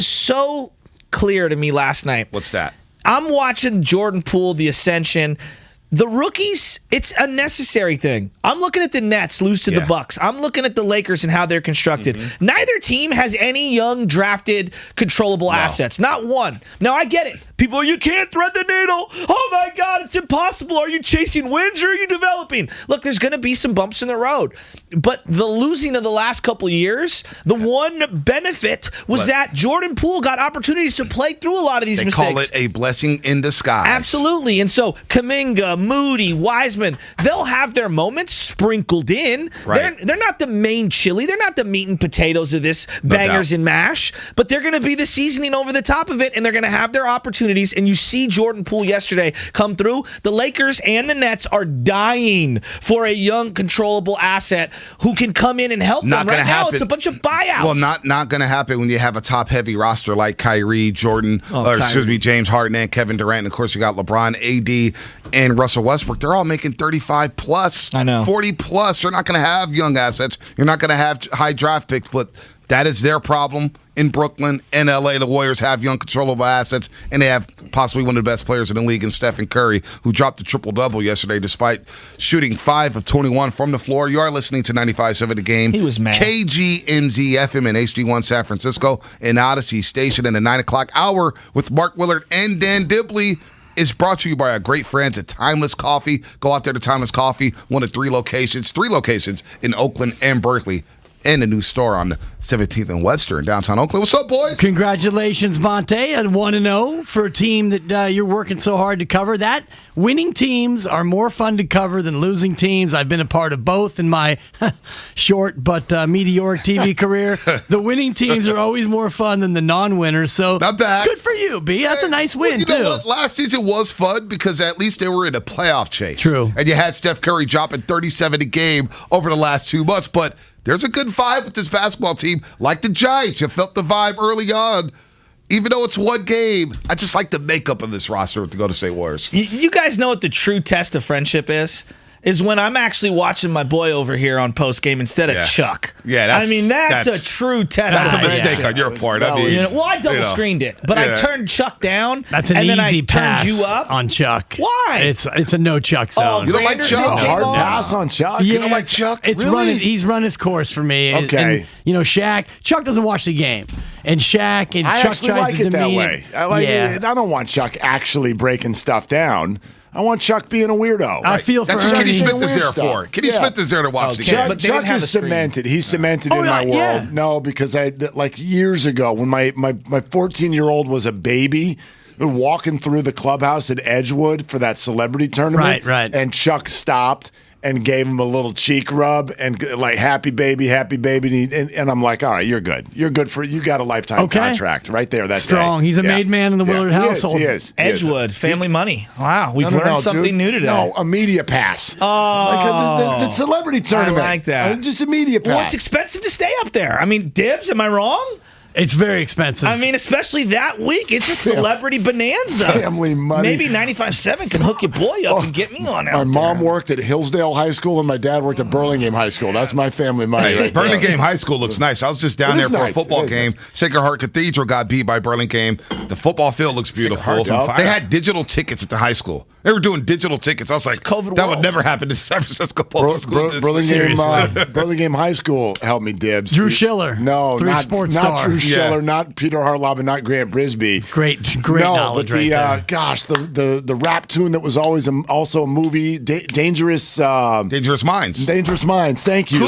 so clear to me last night. What's that? I'm watching Jordan Poole, the Ascension. The rookies, it's a necessary thing. I'm looking at the Nets lose to the Bucks. I'm looking at the Lakers and how they're constructed. Neither team has any young, drafted, controllable assets. Not one. Now, I get it. People, you can't thread the needle. Oh, my God, it's impossible. Are you chasing wins or are you developing? Look, there's going to be some bumps in the road. But the losing of the last couple of years, the one benefit was that Jordan Poole got opportunities to play through a lot of these mistakes. They call it a blessing in disguise. Absolutely. And so Kuminga, Moody, Wiseman, they'll have their moments sprinkled in. Right. They're not the main chili. They're not the meat and potatoes of this bangers and mash. But they're going to be the seasoning over the top of it, and they're going to have their opportunities. And you see Jordan Poole yesterday come through. The Lakers and the Nets are dying for a young, controllable asset who can come in and help them. Right now, it's a bunch of buyouts. Well, not going to happen when you have a top-heavy roster like Kyrie, Jordan, James Harden, and Kevin Durant. And, of course, you got LeBron, AD, and Russell Westbrook. They're all making 35-plus, 40-plus. You're not going to have young assets. You're not going to have high draft picks, but that is their problem. In Brooklyn and LA, the Warriors have young, controllable assets, and they have possibly one of the best players in the league in Steph Curry, who dropped a triple-double yesterday despite shooting 5 of 21 from the floor. You are listening to 95.7 The Game. He was mad. KGMZ FM and HD1 San Francisco and Odyssey Station in the 9 o'clock hour with Mark Willard and Dan Dibley. is brought to you by our great friends at Timeless Coffee. Go out there to Timeless Coffee, one of three locations in Oakland and Berkeley, and a new store on 17th and Webster in downtown Oakland. What's up, boys? Congratulations, Monte, at 1-0 for a team that you're working so hard to cover. That winning teams are more fun to cover than losing teams. I've been a part of both in my short but meteoric TV career. The winning teams are always more fun than the non-winners. So not bad. Good for you, B. That's a nice win, you know what? Last season was fun because at least they were in a playoff chase. True. And you had Steph Curry dropping 37 a game over the last 2 months, but there's a good vibe with this basketball team. Like the Giants, you felt the vibe early on. Even though it's one game, I just like the makeup of this roster with the Golden State Warriors. You guys know what the true test of friendship is when I'm actually watching my boy over here on post game instead of Chuck. Yeah, that's a true test. That's a mistake on your part. I double screened it, but I turned Chuck down. That's an easy pass turned you up on Chuck. Why? It's a no Chuck zone. You don't like Chuck? Hard pass on Chuck. Yeah, You don't like Chuck? It's Really? running. He's run his course for me. Okay. And, Shaq doesn't watch the game, and Shaq and I Chuck actually tries like to it that demean. way. I like it. I don't want Chuck actually breaking stuff down. I want Chuck being a weirdo. I feel for That's what Kenny Ernie. Smith is there for. Kenny Smith is there to watch the game. Chuck is cemented. He's cemented in my world. No, because like years ago when my 14-year-old was a baby, walking through the clubhouse at Edgewood for that celebrity tournament. Right. And Chuck stopped and gave him a little cheek rub and like happy baby. And I'm like, all right, you're good. You got a lifetime contract right there. That's strong. He's a made man in the Willard household. He is. Edgewood, family money. Wow, we've learned something new today. No, a media pass. Oh, the celebrity tournament. I like that. Just a media pass. Well, it's expensive to stay up there. I mean, Dibs, am I wrong? It's very expensive. I mean, especially that week. It's a celebrity bonanza. Family money. Maybe 95.7 can hook your boy up and get me on out My mom worked at Hillsdale High School and my dad worked at Burlingame High School. That's my family money. Right Burlingame High School looks nice. I was just down there for a football game. Nice. Sacred Heart Cathedral got beat by Burlingame. The football field looks beautiful. They had digital tickets at the high school. They were doing digital tickets. I was like, that would never happen in San Francisco public school. Burlingame High School helped me, Dibs. Drew Schiller. No, not star. Drew Schiller, not Peter Harlob, and not Grant Brisbee. Great knowledge but right there. The rap tune that was always also a movie, Dangerous Minds. Dangerous Minds. Thank you,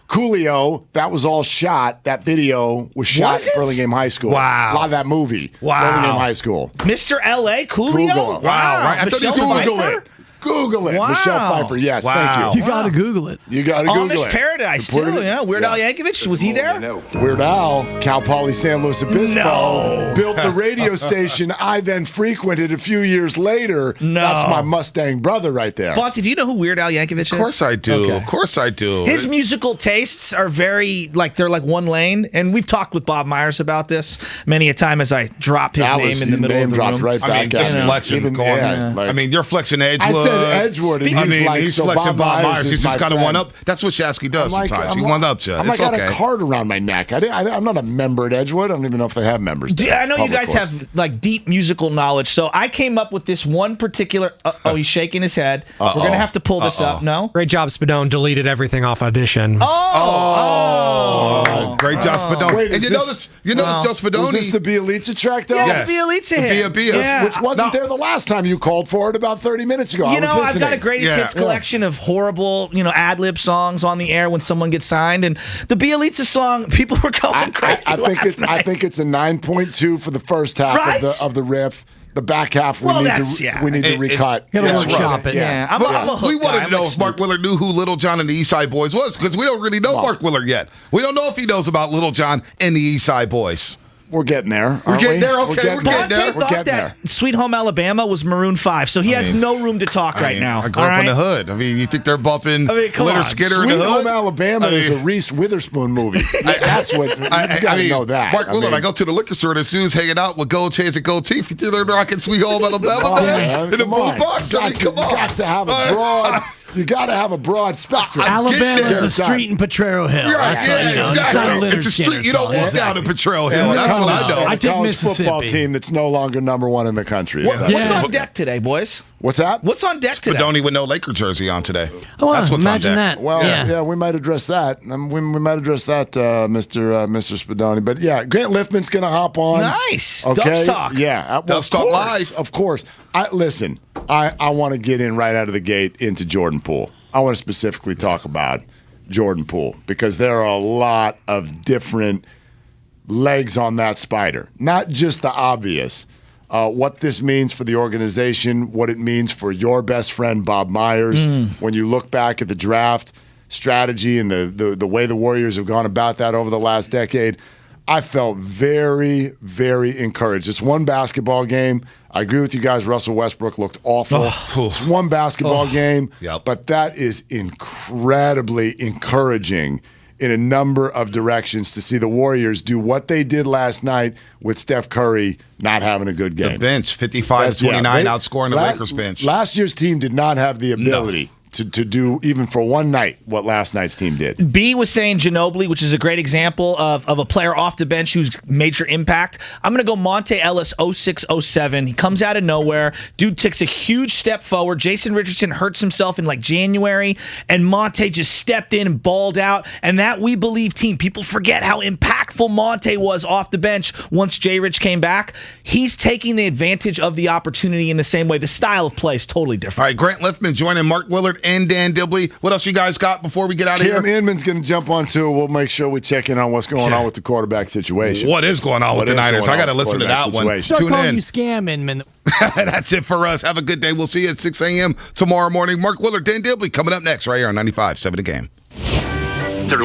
Coolio. That was all shot. That video was shot at Burlingame High School. Wow, a lot of that movie. Wow, Burlingame High School. Mr. L.A. Coolio. Google it. Wow, Right? I thought you Google it. Wow. Michelle Pfeiffer. Yes, thank you. You got to Google it. You got to Google Amish it. Paradise too. Yeah, Weird Al Yankovic, was he there? Weird Al, Cal Poly San Luis Obispo, built the radio station I then frequented a few years later. No. That's my Mustang brother right there. Bonte, do you know who Weird Al Yankovic is? Of course I do. Okay. Of course I do. His musical tastes are very, they're like one lane. And we've talked with Bob Myers about this many a time as I drop his name in the middle of the room. Right back I mean, just flexing. I mean, you're flexing Edgewood. I said Edgewood. He's flexing Bob Myers. He's just got to one up. That's what Shasky does sometimes. He one ups you. I'm like, got a card around my neck. I'm not a member at Edgewood. I don't even know if they have members. I know you guys have deep musical knowledge. So I came up with this one particular. He's shaking his head. We're gonna have to pull this up. No. Great job, Spadone. Deleted everything off Audition. Great job, Spadone. Wait, and you notice Joe Spadone. Was this the Bielitsa track though? Yeah, the Bielitsa hit. Which wasn't there the last time you called for it about 30 minutes ago. I've got a greatest hits collection of horrible, ad-lib songs on the air when someone gets signed, and the Bielitsa song, people were going crazy. I think it's a 9.2 for the first half of the riff. The back half we need to recut. Gotta workshop it. We wanted to know if Mark Willard knew who Little John and the East Side Boys was, because we don't really know Mark Willard yet. We don't know if he knows about Little John and the East Side Boys. We're getting there. We're getting there. Okay, we're getting there. Bonte thought that Sweet Home Alabama was Maroon 5, so he has no room to talk right now. I grew up in the hood. I mean, you think they're bumping Leonard Skinner in the hood? Sweet Home Alabama is a Reese Witherspoon movie. That's what you got to know that. Mark Willard, I go to the liquor store, this dude's hanging out with gold chains and gold teeth. You think they're rocking Sweet Home Alabama in the boom box? I mean, come on. You got to have a broad. You got to have a broad spectrum. Alabama's a street in Potrero Hill. Right, That's all you know. exactly. It's a street you don't walk down to Potrero Hill. That's what I know. I take college football team that's no longer number one in the country. What's on deck today, boys? What's that? What's on deck today? Spadoni with no Laker jersey on today. Oh, that's what's imagine on deck. that. Well, yeah, we might address that. We might address that, Mr. Spadoni. But yeah, Grant Liffman's going to hop on. Nice. Okay. Dubs Talk. Yeah. Dubs Talk live. Of course. I want to get in right out of the gate into Jordan Poole. I want to specifically talk about Jordan Poole because there are a lot of different legs on that spider. Not just the obvious. What this means for the organization, what it means for your best friend, Bob Myers. When you look back at the draft strategy and the way the Warriors have gone about that over the last decade, I felt very, very encouraged. It's one basketball game. I agree with you guys. Russell Westbrook looked awful. It's one basketball game, but that is incredibly encouraging in a number of directions to see the Warriors do what they did last night with Steph Curry not having a good game. The bench, 55-29, outscoring the Lakers bench. Last year's team did not have the ability to do, even for one night, what last night's team did. B was saying Ginobili, which is a great example of a player off the bench who's major impact. I'm going to go Monte Ellis, 06-07. He comes out of nowhere. Dude takes a huge step forward. Jason Richardson hurts himself in like January, and Monte just stepped in and balled out. And that We Believe team, people forget how impactful Monte was off the bench once J. Rich came back. He's taking the advantage of the opportunity in the same way. The style of play is totally different. All right, Grant Liffman joining Mark Willard and Dan Dibley. What else you guys got before we get out of here? Kim Inman's going to jump on too. We'll make sure we check in on what's going on with the quarterback situation. What is going on with the Niners? I got to listen to that one. Start Tune calling in. you scam Inman. That's it for us. Have a good day. We'll see you at 6 a.m. tomorrow morning. Mark Willard, Dan Dibley coming up next right here on 95.7 The Game. They're